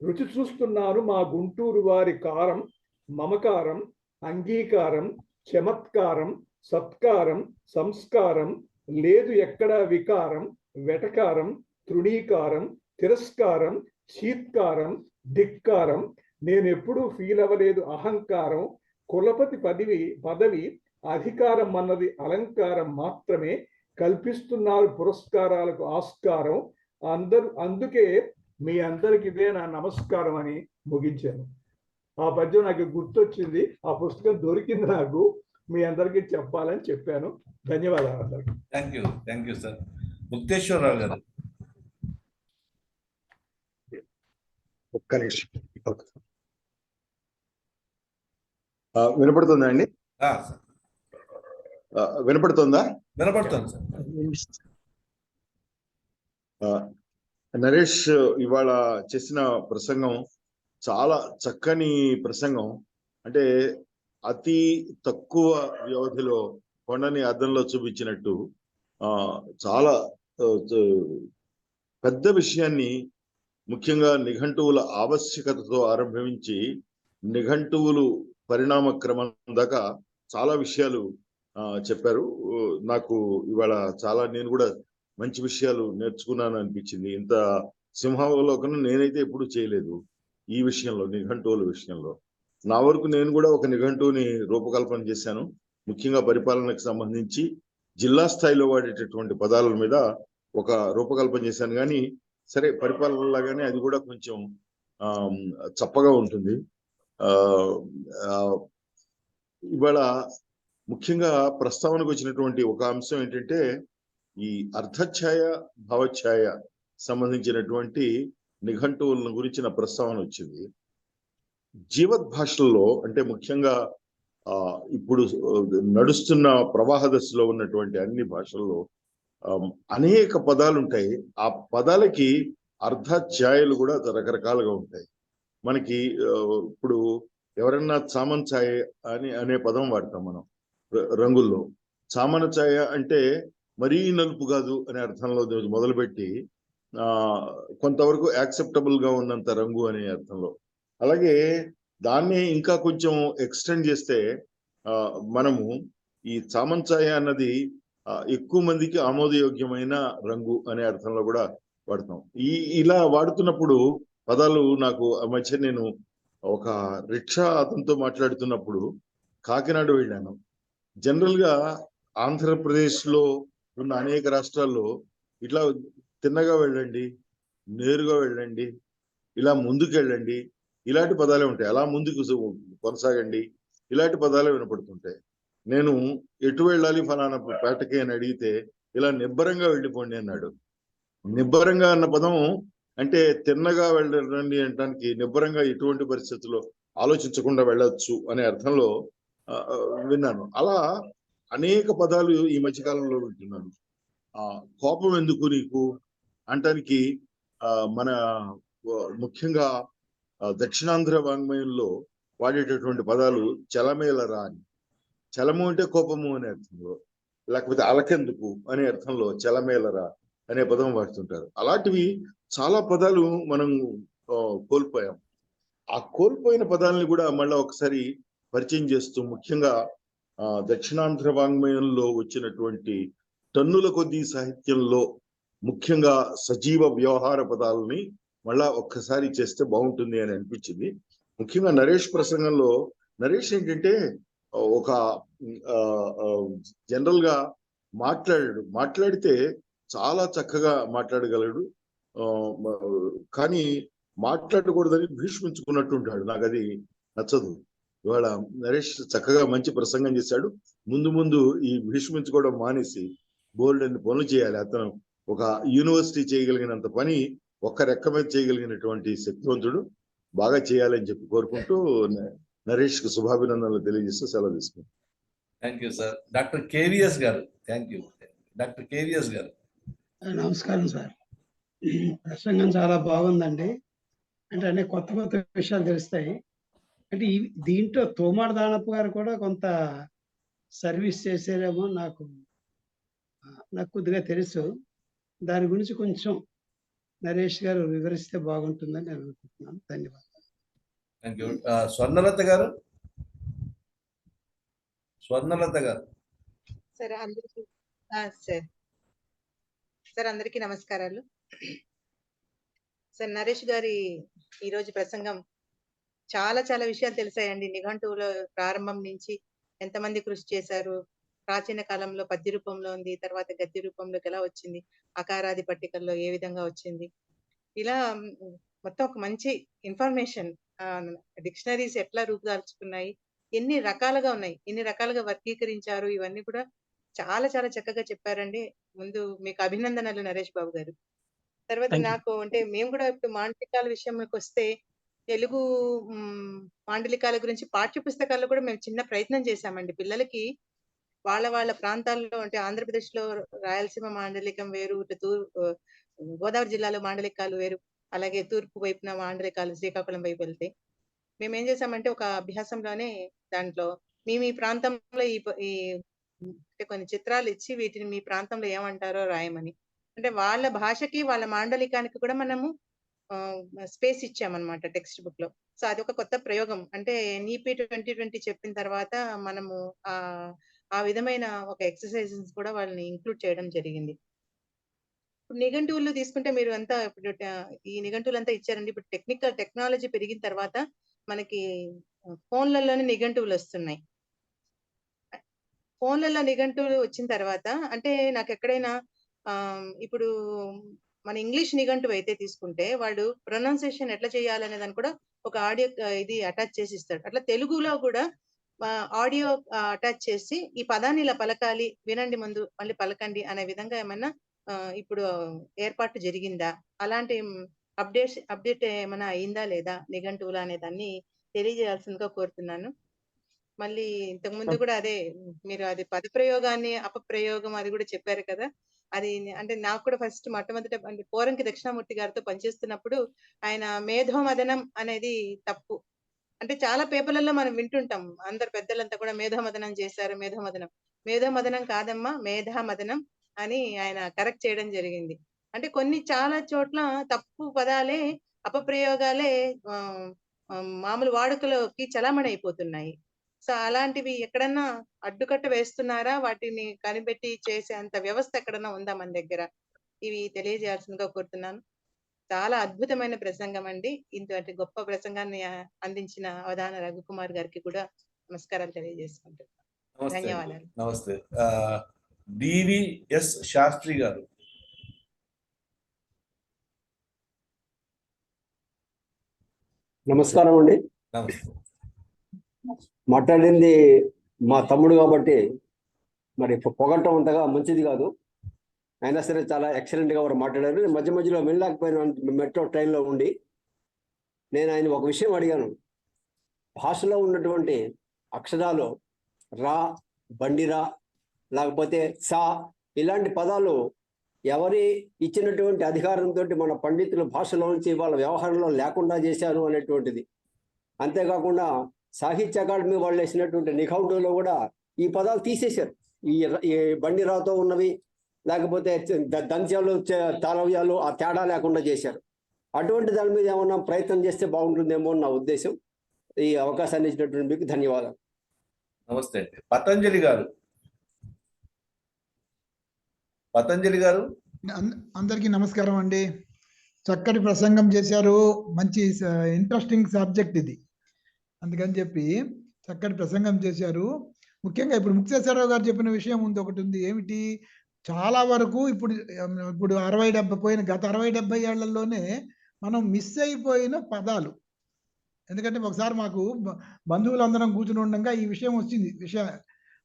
రుచి చూస్తున్నాను మా గుంటూరు వారి కారం, మమకారం, అంగీకారం, చమత్కారం, సత్కారం, సంస్కారం, లేదు ఎక్కడా వికారం, వెటకారం, తృణీకారం, తిరస్కారం, చీత్కారం, ధిక్కారం, నేను ఎప్పుడూ ఫీల్ అవ్వలేదు అహంకారం, కులపతి పదవి అధికారం అన్నది అలంకారం మాత్రమే, కల్పిస్తున్నారు పురస్కారాలకు ఆస్కారం, అందుకే మీ అందరికి ఇదే నా నమస్కారం అని ముగించాను. ఆ పద్యం నాకు గుర్తొచ్చింది, ఆ పుస్తకం దొరికింది నాకు, మీ అందరికీ చెప్పాలని చెప్పాను. ధన్యవాదాలు అందరికి. Thank you sir. ముక్తేశ్వరరావు గారు. ఒక్క నిమిషం. వినపడుతుందా అండి? వినపడుతుందా? వినపడుతుంది సార్. నరేష్ ఇవాళ చేసిన ప్రసంగం చాలా చక్కని ప్రసంగం. అంటే అతి తక్కువ వ్యవధిలో కొండని అద్దంలో చూపించినట్టు చాలా పెద్ద విషయాన్ని, ముఖ్యంగా నిఘంటువుల ఆవశ్యకతతో ఆరంభించి నిఘంటువులు పరిణామ క్రమం దాకా చాలా విషయాలు చెప్పారు. నాకు ఇవాళ నేను కూడా మంచి విషయాలు నేర్చుకున్నాను అనిపించింది. ఇంత సింహావలోకనం నేనైతే ఎప్పుడు చేయలేదు ఈ విషయంలో, నిఘంటువుల విషయంలో. నా వరకు నేను కూడా ఒక నిఘంటువుని రూపకల్పన చేశాను. ముఖ్యంగా పరిపాలనకు సంబంధించి జిల్లా స్థాయిలో వాడేటటువంటి పదాల మీద ఒక రూపకల్పన చేశాను. కానీ సరే, పరిపాలన లాగానే అది కూడా కొంచెం చప్పగా ఉంటుంది. ఇవాళ ముఖ్యంగా ప్రస్తావనకు వచ్చినటువంటి ఒక అంశం ఏంటంటే, ఈ అర్థఛాయ భావఛాయ సంబంధించినటువంటి నిఘంటువులను గురించిన ప్రస్తావన వచ్చింది. జీవత్ భాషల్లో అంటే ముఖ్యంగా ఇప్పుడు నడుస్తున్న ప్రవాహ దశలో ఉన్నటువంటి అన్ని భాషల్లో అనేక పదాలు ఉంటాయి. ఆ పదాలకి అర్థఛాయలు కూడా రకరకాలుగా ఉంటాయి. మనకి ఇప్పుడు ఎవరన్నా చామన్ ఛాయ అనే పదం వాడతాం మనం రంగుల్లో. చామన ఛాయ అంటే మరీ నలుపు కాదు అనే అర్థంలో మొదలుపెట్టి కొంతవరకు యాక్సెప్టబుల్ గా ఉన్నంత రంగు అనే అర్థంలో, అలాగే దాన్ని ఇంకా కొంచెం ఎక్స్టెండ్ చేస్తే మనము ఈ చామన్ ఛాయ అన్నది ఎక్కువ మందికి ఆమోదయోగ్యమైన రంగు అనే అర్థంలో కూడా వాడతాం. ఇలా వాడుతున్నప్పుడు పదాలు నాకు ఆ మధ్య నేను ఒక రిక్షా అతనితో మాట్లాడుతున్నప్పుడు కాకినాడ వెళ్ళాను. జనరల్ గా ఆంధ్రప్రదేశ్ లో ఉన్న అనేక రాష్ట్రాల్లో ఇట్లా తిన్నగా వెళ్ళండి, నేరుగా వెళ్ళండి, ఇలా ముందుకు వెళ్ళండి, ఇలాంటి పదాలే ఉంటాయి. అలా ముందుకు కొనసాగండి, ఇలాంటి పదాలే వినపడుతుంటాయి. నేను ఎటు వెళ్ళాలి ఫలానా పేటకి అని అడిగితే ఇలా నిబ్బరంగా వెళ్ళిపోండి అన్నాడు. నిబ్బరంగా అన్న పదం అంటే తిన్నగా వెళ్ళండి అనడానికి నిబ్బరంగా ఎటువంటి పరిస్థితుల్లో ఆలోచించకుండా వెళ్ళొచ్చు అనే అర్థంలో విన్నాను. అలా అనేక పదాలు ఈ మధ్యకాలంలో వింటున్నాను. కోపం ఎందుకు నీకు అంటానికి మన ముఖ్యంగా దక్షిణాంధ్ర వాంగ్మయంలో వాడేటటువంటి పదాలు చలమేలరా అని. చలము అంటే కోపము అనే అర్థంలో, లేకపోతే అలకెందుకు అనే అర్థంలో చలమేలరా అనే పదం వాడుతుంటారు. అలాంటివి చాలా పదాలు మనం కోల్పోయాం. ఆ కోల్పోయిన పదాలని కూడా మళ్ళీ ఒకసారి పరిచయం చేస్తూ, ముఖ్యంగా దక్షిణాంధ్ర వాంగ్మయంలో వచ్చినటువంటి టన్నుల కొద్దీ సాహిత్యంలో ముఖ్యంగా సజీవ వ్యవహార పదాలని మళ్ళా ఒక్కసారి చేస్తే బాగుంటుంది అని అనిపించింది. ముఖ్యంగా నరేష్ ప్రసంగంలో నరేష్ ఏంటంటే ఒక జనరల్ గా మాట్లాడితే చాలా చక్కగా మాట్లాడగలడు, కానీ మాట్లాడకూడదని భీష్మించుకున్నట్టుంటాడు. నాకు అది నచ్చదు. ఇవాళ నరేష్ చక్కగా మంచి ప్రసంగం చేశాడు. ముందు ఈ భీష్మించుకోవడం మానేసి బోల్డ్ అన్ని పనులు చేయాలి. అతను ఒక యూనివర్సిటీ చేయగలిగినంత పని ఒక్క రెక్క మీద చేయగలిగినటువంటి శక్తివంతుడు, బాగా చేయాలని చెప్పి కోరుకుంటూ నరేష్ కు శుభాభినందనలు తెలియజేస్తూ సెలవు తీసుకుంటాం. Thank you sir. Doctor KVS గారు. థ్యాంక్ యూ డాక్టర్ కేవీఎస్ గారు. నమస్కారం సార్. ప్రసంగం చాలా బాగుందండి. అంటే అన్ని కొత్త విషయాలు తెలుస్తాయి. అంటే దీంట్లో తోమాడ దానప్ప గారు కూడా కొంత సర్వీస్ చేసేరేమో నాకు కొద్దిగా తెలుసు. దాని గురించి కొంచెం నరేష్ గారు వివరిస్తే బాగుంటుందని నేను అనుకుంటున్నాను. ధన్యవాదాలు. Thank you. స్వర్ణలత గారు. స్వర్ణలత గారు. సార్ అందరికీ నమస్కారాలు. సార్ నరేష్ గారి ఈరోజు ప్రసంగం చాలా విషయాలు తెలిసాయండి. నిఘంటువుల ప్రారంభం నుంచి ఎంతమంది కృషి చేశారు, ప్రాచీన కాలంలో పద్య రూపంలో ఉంది, తర్వాత గద్య రూపంలోకి ఎలా వచ్చింది, అకారాది పట్టికల్లో ఏ విధంగా వచ్చింది, ఇలా మొత్తం ఒక మంచి ఇన్ఫర్మేషన్. డిక్షనరీస్ ఎట్లా రూపుదాల్చుకున్నాయి, ఎన్ని రకాలుగా ఉన్నాయి, ఎన్ని రకాలుగా వర్గీకరించారు, ఇవన్నీ కూడా చాలా చక్కగా చెప్పారండి. ముందు మీకు అభినందనలు నరేష్ బాబు గారు. తర్వాత నాకు అంటే మేము కూడా ఇప్పుడు మాండలికాల విషయంలోకి వస్తే తెలుగు మాండలికాల గురించి పాఠ్య పుస్తకాల్లో కూడా మేము చిన్న ప్రయత్నం చేశామండి. పిల్లలకి వాళ్ళ ప్రాంతాల్లో, అంటే ఆంధ్రప్రదేశ్ లో రాయలసీమ మాండలికం వేరు, గోదావరి జిల్లాలో మాండలికాలు వేరు, అలాగే తూర్పు వైపున మాండలికాలు శ్రీకాకుళం వైపు వెళ్తే మేము ఏం చేసామంటే ఒక అభ్యాసంలోనే దాంట్లో మీ ప్రాంతంలో ఈ కొన్ని చిత్రాలు ఇచ్చి వీటిని మీ ప్రాంతంలో ఏమంటారో రాయమని, అంటే వాళ్ళ భాషకి వాళ్ళ మాండలికానికి కూడా మనము స్పేస్ ఇచ్చామన్నమాట టెక్స్ట్ బుక్ లో. సో అది ఒక కొత్త ప్రయోగం. అంటే NEP 2020 చెప్పిన తర్వాత మనము ఆ విధమైన ఒక ఎక్సర్సైజెస్ కూడా వాళ్ళని ఇంక్లూడ్ చేయడం జరిగింది. ఇప్పుడు నిఘంటువులు తీసుకుంటే మీరు అంతా ఇప్పుడు ఈ నిఘంటువులు అంతా ఇచ్చారండి. ఇప్పుడు టెక్నాలజీ పెరిగిన తర్వాత మనకి ఫోన్లలోనే నిఘంటువులు వస్తున్నాయి. ఫోన్లలో నిఘంటువులు వచ్చిన తర్వాత అంటే నాకు ఎక్కడైనా ఇప్పుడు మన ఇంగ్లీష్ నిఘంటువు అయితే తీసుకుంటే వాడు ప్రొనౌన్సియేషన్ ఎట్లా చేయాలనే దాన్ని కూడా ఒక ఆడియో ఇది అటాచ్ చేసి ఇస్తాడు. అట్లా తెలుగులో కూడా ఆడియో అటాచ్ చేసి ఈ పదాన్ని ఇలా పలకాలి, వినండి ముందు మళ్ళీ పలకండి అనే విధంగా ఏమన్నా ఇప్పుడు ఏర్పాటు జరిగిందా? అలాంటి అప్డేట్ ఏమైనా అయిందా లేదా నిఘంటువులు అనే దాన్ని తెలియజేయాల్సిందిగా కోరుతున్నాను. మళ్ళీ ఇంతకు ముందు కూడా అదే మీరు అది పదప్రయోగాన్ని అపప్రయోగం అది కూడా చెప్పారు కదా. అది అంటే నాకు కూడా ఫస్ట్ మొట్టమొదట అంటే పోరంకి దక్షిణామూర్తి గారితో పనిచేస్తున్నప్పుడు ఆయన మేధోమదనం అనేది తప్పు అంటే చాలా పేపర్లలో మనం వింటుంటాం. అందరు పెద్దలంతా కూడా మేధోమదనం చేశారు, మేధోమదనం కాదమ్మా మేధామదనం అని ఆయన కరెక్ట్ చేయడం జరిగింది. అంటే కొన్ని చాలా చోట్ల తప్పు పదాలే అపప్రయోగాలే మామూలు వాడుకలోకి చలామణి అయిపోతున్నాయి. సో అలాంటివి ఎక్కడన్నా అడ్డుకట్ట వేస్తున్నారా? వాటిని కనిపెట్టి చేసే అంత వ్యవస్థ ఎక్కడన్నా ఉందా మన దగ్గర? ఇవి తెలియజేయాల్సిందిగా కోరుతున్నాను. చాలా అద్భుతమైన ప్రసంగం అండి. ఇంతటి గొప్ప ప్రసంగాన్ని అందించిన అవధాన రఘుకుమార్ గారికి కూడా నమస్కారాలు తెలియజేసుకుంటున్నాను. ధన్యవాదాలు. నమస్తే. డివిఎస్ శాస్త్రి గారు. నమస్కారం అండి. నమస్తే. మాట్లాడింది మా తమ్ముడు కాబట్టి మరి పొగట్టం అంతగా మంచిది కాదు. అయినా సరే చాలా ఎక్సలెంట్గా వారు మాట్లాడారు. మధ్య మధ్యలో వెళ్ళలేకపోయిన మెట్రో ట్రైన్లో ఉండి నేను ఆయన ఒక విషయం అడిగాను. భాషలో ఉన్నటువంటి అక్షరాలు రా, బండిరా, లేకపోతే సా ఇలాంటి పదాలు ఎవరి ఇచ్చినటువంటి అధికారంతో మన పండితులు భాషలోంచి వాళ్ళ వ్యవహారంలో లేకుండా చేశారు అనేటువంటిది. అంతేకాకుండా సాహిత్య అకాడమీ వాళ్ళు వేసినటువంటి నిఘంటువులో కూడా ఈ పదాలు తీసేశారు. ఈ బండిరాతో ఉన్నవి, లేకపోతే దంత్యాలు, తాళవ్యాలు ఆ తేడా లేకుండా చేశారు. అటువంటి దాని మీద ఏమన్నా ప్రయత్నం చేస్తే బాగుంటుందేమో నా ఉద్దేశం. ఈ అవకాశాన్ని ఇచ్చినటువంటి మీకు ధన్యవాదాలు. నమస్తే అండి. పతంజలి గారు. పతంజలి గారు. అందరికీ నమస్కారం అండి. చక్కటి ప్రసంగం చేశారు. మంచి ఇంట్రెస్టింగ్ సబ్జెక్ట్ ఇది, అందుకని చెప్పి చక్కటి ప్రసంగం చేశారు. ముఖ్యంగా ఇప్పుడు ముక్తేశ్వరరావు గారు చెప్పిన విషయం ఒకటి ఉంది. ఏమిటి, చాలా వరకు ఇప్పుడు 60-70 పోయిన గత 60-70 ఏళ్లలోనే మనం మిస్ అయిపోయిన పదాలు. ఎందుకంటే ఒకసారి మాకు బంధువులందరం కూర్చుని ఉండగా ఈ విషయం వచ్చింది.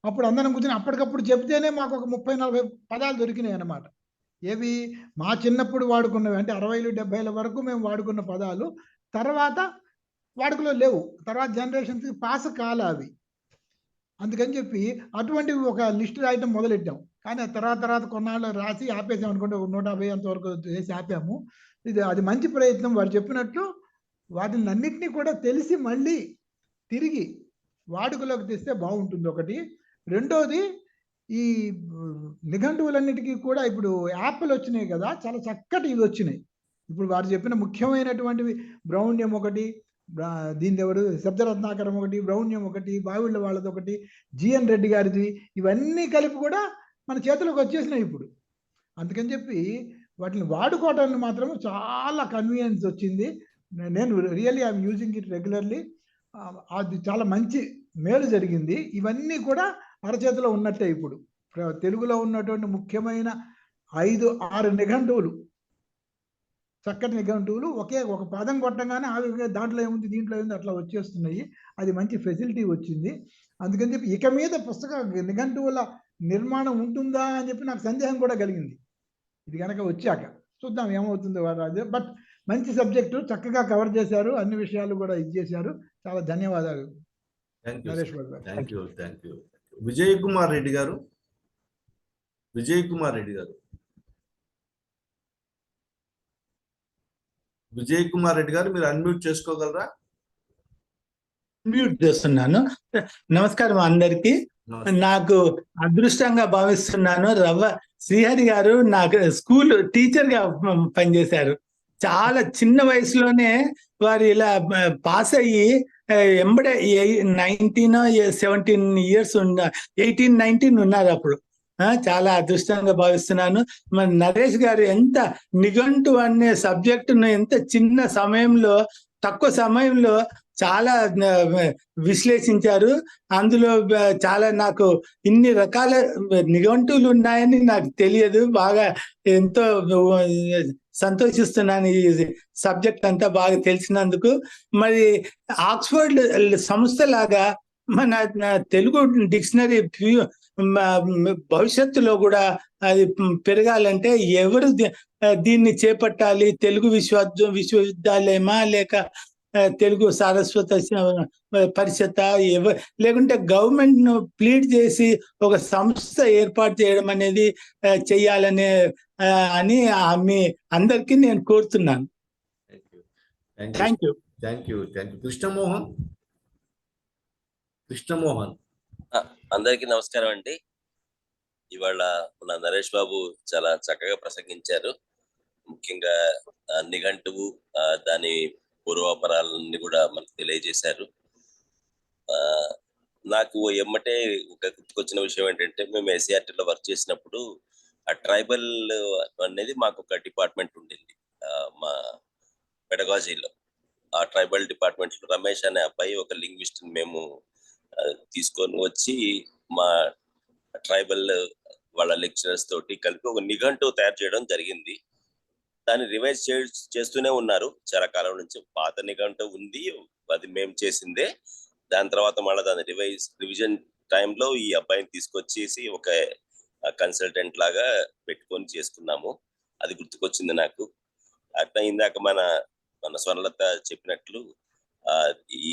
అప్పుడు అందరం కూర్చొని అప్పటికప్పుడు చెప్తేనే మాకు ఒక 30-40 పదాలు దొరికినాయి అన్నమాట. ఏవి మా చిన్నప్పుడు వాడుకున్నవి, అంటే 60-70 వరకు మేము వాడుకున్న పదాలు తర్వాత వాడుకలో లేవు. తర్వాత జనరేషన్స్కి పాస్ కాలే అవి. అందుకని చెప్పి అటువంటివి ఒక లిస్ట్ రాయటం మొదలెట్టాం. కానీ తర్వాత కొన్నాళ్ళు రాసి ఆపేసాం అనుకుంటే 150 అంతవరకు చేసి ఆపాము. అది మంచి ప్రయత్నం. వారు చెప్పినట్లు వాటిని అన్నింటినీ కూడా తెలిసి మళ్ళీ తిరిగి వాడుకలోకి తెస్తే బాగుంటుంది ఒకటి. రెండోది, ఈ నిఘంటువులన్నిటికీ కూడా ఇప్పుడు యాప్లు వచ్చినాయి కదా, చాలా చక్కటి ఇవి వచ్చినాయి. ఇప్పుడు వారు చెప్పిన ముఖ్యమైనటువంటివి బ్రౌన్యం ఒకటి, దీని ఎవరు శబ్దరత్నాకరం ఒకటి, బ్రౌన్యం ఒకటి, బావిళ్ళ వాళ్ళది ఒకటి, జిఎన్ రెడ్డి గారిది, ఇవన్నీ కలిపి కూడా మన చేతులకు వచ్చేసినాయి ఇప్పుడు. అందుకని చెప్పి వాటిని వాడుకోవటానికి మాత్రం చాలా కన్వీనియన్స్ వచ్చింది. నేను really I'm using it regularly. అది చాలా మంచి మేలు జరిగింది. ఇవన్నీ కూడా అరచేతిలో ఉన్నట్టే. ఇప్పుడు తెలుగులో ఉన్నటువంటి ముఖ్యమైన 5-6 నిఘంటువులు, చక్కటి నిఘంటువులు ఒక పదం కొట్టగానే దాంట్లో ఏముంది దీంట్లో ఏముంది అట్లా వచ్చేస్తున్నాయి. అది మంచి ఫెసిలిటీ వచ్చింది. అందుకని చెప్పి ఇక మీద పుస్తక నిఘంటువుల నిర్మాణం ఉంటుందా అని చెప్పి నాకు సందేహం కూడా కలిగింది. ఇది కనుక వచ్చాక చూద్దాం ఏమవుతుందో రాజు. బట్ మంచి సబ్జెక్టు, చక్కగా కవర్ చేశారు, అన్ని విషయాలు కూడా ఇచ్చేశారు. చాలా ధన్యవాదాలు నరేష్ బాబు గారు. Thank you. విజయ్ కుమార్ రెడ్డి గారు. విజయ్ కుమార్ రెడ్డి గారు మీరు అన్మ్యూట్ చేసుకోగలరా? అన్మ్యూట్ చేస్తున్నాను. నమస్కారం అందరికి. నాకు అదృష్టంగా భావిస్తున్నాను, రవ్వ శ్రీహరి గారు నాకు స్కూల్ టీచర్ గా పనిచేశారు. చాలా చిన్న వయసులోనే వారు ఇలా పాస్ అయ్యి ఎంబడే 19-17 ఇయర్స్ 18-19 ఉన్నారు అప్పుడు. చాలా అదృష్టంగా భావిస్తున్నాను. మరి నరేష్ గారు ఎంత నిఘంటు అనే సబ్జెక్టును ఎంత చిన్న సమయంలో, తక్కువ సమయంలో చాలా విశ్లేషించారు. అందులో చాలా నాకు ఇన్ని రకాల నిఘంటువులు ఉన్నాయని నాకు తెలియదు. బాగా ఎంతో సంతోషిస్తున్నాను ఈ సబ్జెక్ట్ అంతా బాగా తెలిసినందుకు. మరి ఆక్స్ఫర్డ్ సంస్థ లాగా మన తెలుగు డిక్షనరీ భవిష్యత్తులో కూడా అది పెరగాలంటే ఎవరు దీన్ని చేపట్టాలి? తెలుగు విశ్వవిద్యాలయమా, లేక తెలుగు సారస్వత పరిషత్, లేకుంటే గవర్నమెంట్ ను ప్లీడ్ చేసి ఒక సంస్థ ఏర్పాటు చేయడం అనేది చెయ్యాలనే అని మీ అందరికీ నేను కోరుతున్నాను. Thank you. కృష్ణమోహన్. అందరికీ నమస్కారం అండి. ఇవాళ మన నరేష్ బాబు చాలా చక్కగా ప్రసంగించారు. ముఖ్యంగా నిఘంటువు దాని పూర్వాపరాలన్నీ కూడా మనకు తెలియజేశారు. నాకు ఎమ్మటే ఒక గుర్తుకొచ్చిన విషయం ఏంటంటే, మేము ఎస్సీఆర్టీలో వర్క్ చేసినప్పుడు ఆ ట్రైబల్ అనేది మాకు ఒక డిపార్ట్మెంట్ ఉండింది మా పెడగాజీలో. ఆ ట్రైబల్ డిపార్ట్మెంట్ లో రమేష్ అనే అబ్బాయి ఒక లింగ్విస్ట్ మేము తీసుకొని వచ్చి మా ట్రైబల్ వాళ్ళ లెక్చరర్స్ తోటి కలిపి ఒక నిఘంటు తయారు చేయడం జరిగింది. దాన్ని రివైజ్ చేస్తూనే ఉన్నారు చాలా కాలం నుంచి. పాత నిఘంటు ఉంది, అది మేము చేసిందే. దాని తర్వాత మళ్ళీ దాని రివిజన్ టైంలో ఈ అబ్బాయిని తీసుకొచ్చేసి ఒక కన్సల్టెంట్ లాగా పెట్టుకొని చేసుకున్నాము. అది గుర్తుకొచ్చింది నాకు. అట్లా ఇందాక మన స్వర్ణలత చెప్పినట్లు ఈ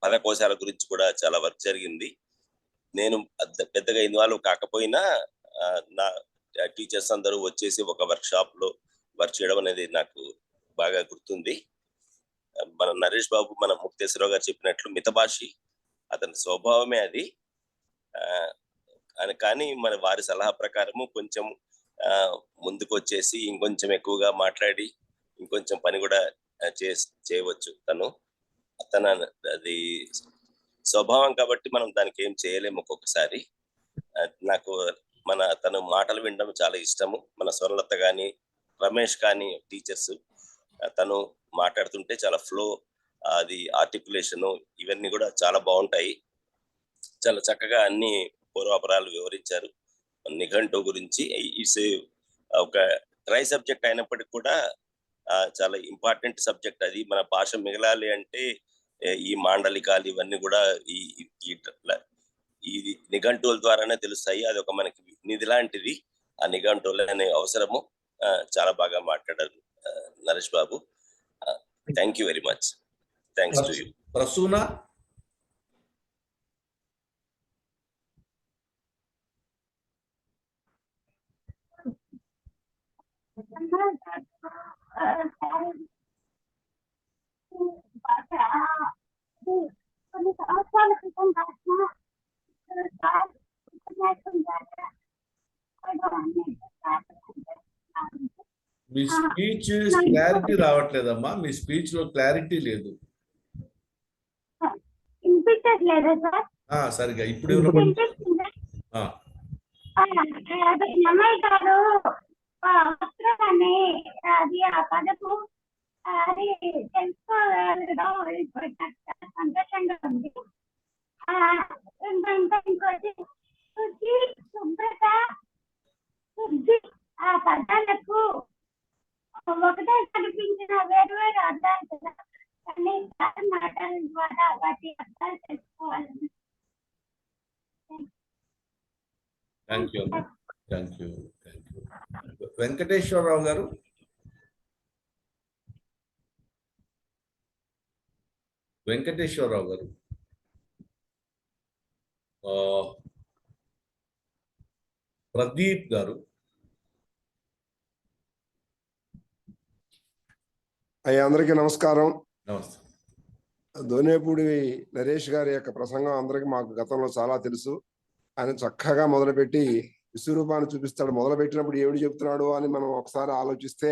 పదకోశాల గురించి కూడా చాలా వర్క్ జరిగింది. నేను పెద్దగా ఇన్వాల్వ్ కాకపోయినా నా టీచర్స్ అందరూ వచ్చేసి ఒక వర్క్ షాప్ లో వర్క్ చేయడం అనేది నాకు బాగా గుర్తుంది. మన నరేష్ బాబు, మన ముక్తేశ్వరరావు గారు చెప్పినట్లు మితభాషి, అతని స్వభావమే అది. కానీ మన వారి సలహా ప్రకారము కొంచెం ముందుకు వచ్చేసి ఇంకొంచెం ఎక్కువగా మాట్లాడి ఇంకొంచెం పని కూడా చేయవచ్చు. తన అది స్వభావం కాబట్టి మనం దానికి ఏం చేయలేము ఒక్కొక్కసారి. నాకు తన మాటలు వినడం చాలా ఇష్టము. మన స్వర్ణలత కానీ, రమేష్ కానీ టీచర్స్, తను మాట్లాడుతుంటే చాలా ఫ్లో, అది ఆర్టికులేషన్ ఇవన్నీ కూడా చాలా బాగుంటాయి. చాలా చక్కగా అన్ని పూర్వాపరాలు వివరించారు. నిఘంటు గురించి ఇట్స్ ఒక డ్రై సబ్జెక్ట్ అయినప్పటికీ కూడా చాలా ఇంపార్టెంట్ సబ్జెక్ట్. అది మన భాష మిగలాలి అంటే ఈ మాండలికాలు ఇవన్నీ కూడా ఈ నిఘంటువుల ద్వారానే తెలుస్తాయి. అది ఒక మనకి నిధి లాంటిది. ఆ నిఘంటువులు అనే అవసరము. చాలా బాగా మాట్లాడారు Naresh Babu. Thank you very much. Thanks to you. Prasuna. కొన్ని సంవత్సరాల క్రితం రాసిన మీ స్పీచ్ క్లారిటీ రావట్లేదమ్మా. మీ స్పీచ్ లో క్లారిటీ లేదు. వినిపించట్లేదా సార్? సరిగా ఇప్పుడు అమ్మాయి గారు వస్త్రాన్ని అది ఆ పదపు అది తెలుసుకోగలగడం ఇప్పుడు సంతోషంగా ఉంది. ఇంకోటి శుద్ధి, శుభ్రత, శుద్ధి ఆ పదాలకు ఒకటే కనిపించిన వేరు వేరు అర్థాలు కదా. కానీ మాటల ద్వారా వాటి అర్థాలు తెలుసుకోవాలని. Thank you. వెంకటేశ్వరరావు గారు. ప్రదీప్ గారు. అందరికీ నమస్కారం. నమస్తే. దోనేపూడి నరేష్ గారి యొక్క ప్రసంగం అందరికి మాకు గతంలో చాలా తెలుసు. ఆయన చక్కగా మొదలుపెట్టి విశ్వరూపాన్ని చూపిస్తాడు. మొదలుపెట్టినప్పుడు ఏమిటి చెప్తున్నాడు అని మనం ఒకసారి ఆలోచిస్తే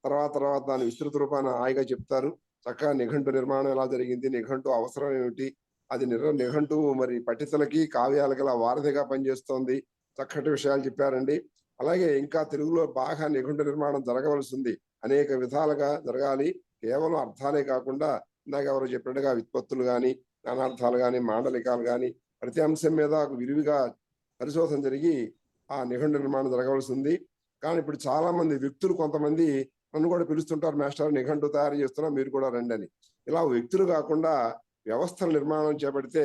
తర్వాత దాని విస్తృత రూపాన్ని హాయిగా చెప్తారు. చక్కగా నిఘంటు నిర్మాణం ఎలా జరిగింది, నిఘంటు అవసరం ఏమిటి, అది నిఘంటు మరి పఠితులకి కావ్యాలకి వారధిగా పనిచేస్తోంది. చక్కటి విషయాలు చెప్పారండి. అలాగే ఇంకా తెలుగులో బాగా నిఘంటు నిర్మాణం జరగవలసింది, అనేక విధాలుగా జరగాలి. కేవలం అర్థాలే కాకుండా ఇందాక ఎవరు చెప్పినట్టుగా విత్పత్తులు కానీ, నానార్థాలు కానీ, మాండలికాలు కానీ ప్రతి అంశం మీద విరివిగా పరిశోధన జరిగి ఆ నిఘంటు నిర్మాణం జరగవలసింది. కానీ ఇప్పుడు చాలా మంది వ్యక్తులు, కొంతమంది నన్ను కూడా పిలుస్తుంటారు, మాస్టర్ నిఘంటు తయారు చేస్తున్నా మీరు కూడా రండి అని. ఇలా వ్యక్తులు కాకుండా వ్యవస్థల నిర్మాణం చేపడితే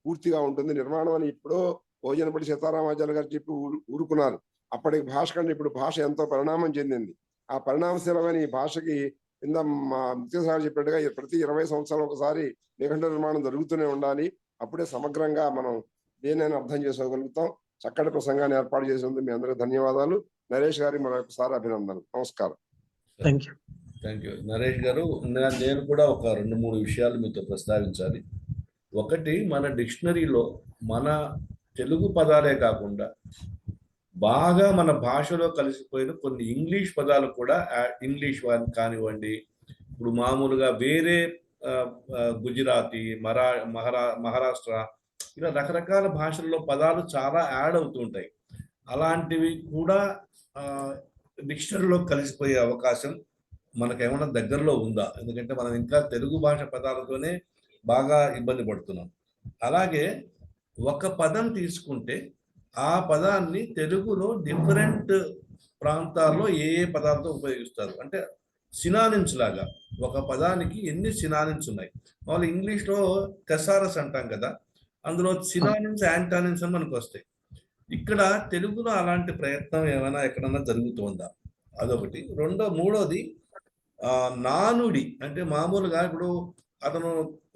పూర్తిగా ఉంటుంది. నిర్మాణం అని ఎప్పుడో భోజనపడి సీతారామాచార్య గారు చెప్పి ఊరుకున్నారు. అప్పటికి భాష కంటే ఇప్పుడు భాష ఎంతో పరిణామం చెందింది. ఆ పరిణామశీలమైన ఈ భాషకి కింద మా ముఖ్య సార్ చెప్పినట్టుగా ప్రతి 20 సంవత్సరాలు ఒకసారి నిఘంటు నిర్మాణం జరుగుతూనే ఉండాలి. అప్పుడే సమగ్రంగా మనం దేనైనా అర్థం చేసుకోగలుగుతాం. చక్కటి ప్రసంగాన్ని ఏర్పాటు చేసినందుకు మీ అందరికీ ధన్యవాదాలు. నరేష్ గారికి మరొకసారి అభినందనలు. నమస్కారం. థ్యాంక్ యూ నరేష్ గారు. నేను కూడా ఒక 2-3 విషయాలు మీతో ప్రస్తావించాలి. ఒకటి, మన డిక్షనరీలో మన తెలుగు పదాలే కాకుండా బాగా మన భాషలో కలిసిపోయిన కొన్ని ఇంగ్లీష్ పదాలు కూడా, ఇంగ్లీష్ కానివ్వండి, ఇప్పుడు మామూలుగా వేరే గుజరాతీ, మహారాష్ట్ర, ఇలా రకరకాల భాషల్లో పదాలు చాలా యాడ్ అవుతుంటాయి. అలాంటివి కూడా డిక్షనరీలో కలిసిపోయే అవకాశం మనకేమైనా దగ్గరలో ఉందా? ఎందుకంటే మనం ఇంకా తెలుగు భాష పదాలతోనే బాగా ఇబ్బంది పడుతున్నాం. అలాగే ఒక పదం తీసుకుంటే ఆ పదాన్ని తెలుగులో డిఫరెంట్ ప్రాంతాల్లో ఏ పదాలతో ఉపయోగిస్తారు, అంటే సినానిమ్స్ లాగా ఒక పదానికి ఎన్ని సినానిమ్స్ ఉన్నాయి. వాళ్ళు ఇంగ్లీష్లో థెసారస్ అంటాం కదా, అందులో సినానిమ్స్, యాంటానిమ్స్ అని మనకు వస్తాయి. ఇక్కడ తెలుగులో అలాంటి ప్రయత్నం ఏమైనా ఎక్కడన్నా జరుగుతుందా? అదొకటి. మూడోది నానుడి, అంటే మామూలుగా ఇప్పుడు అతను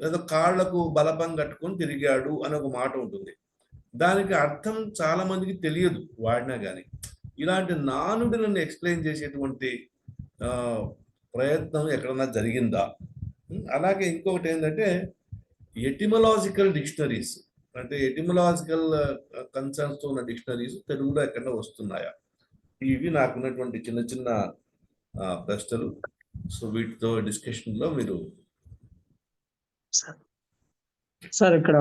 ఏదో కాళ్లకు బలపం కట్టుకొని తిరిగాడు అని ఒక మాట ఉంటుంది. దానికి అర్థం చాలా మందికి తెలియదు వాడినా కానీ. ఇలాంటి నానుడిలను ఎక్స్ప్లెయిన్ చేసేటువంటి ప్రయత్నం ఎక్కడన్నా జరిగిందా? అలాగే ఇంకొకటి ఏంటంటే ఎటిమలాజికల్ డిక్షనరీస్, అంటే ఎటిమలాజికల్ కన్సర్న్స్ ఉన్న డిక్షనరీస్ తెలుగులో ఎక్కడన్నా వస్తున్నాయా? ఇవి నాకున్నటువంటి చిన్న చిన్న ప్రశ్నలు. సో వీటితో డిస్కషన్లో మీరు సార్ ఇక్కడ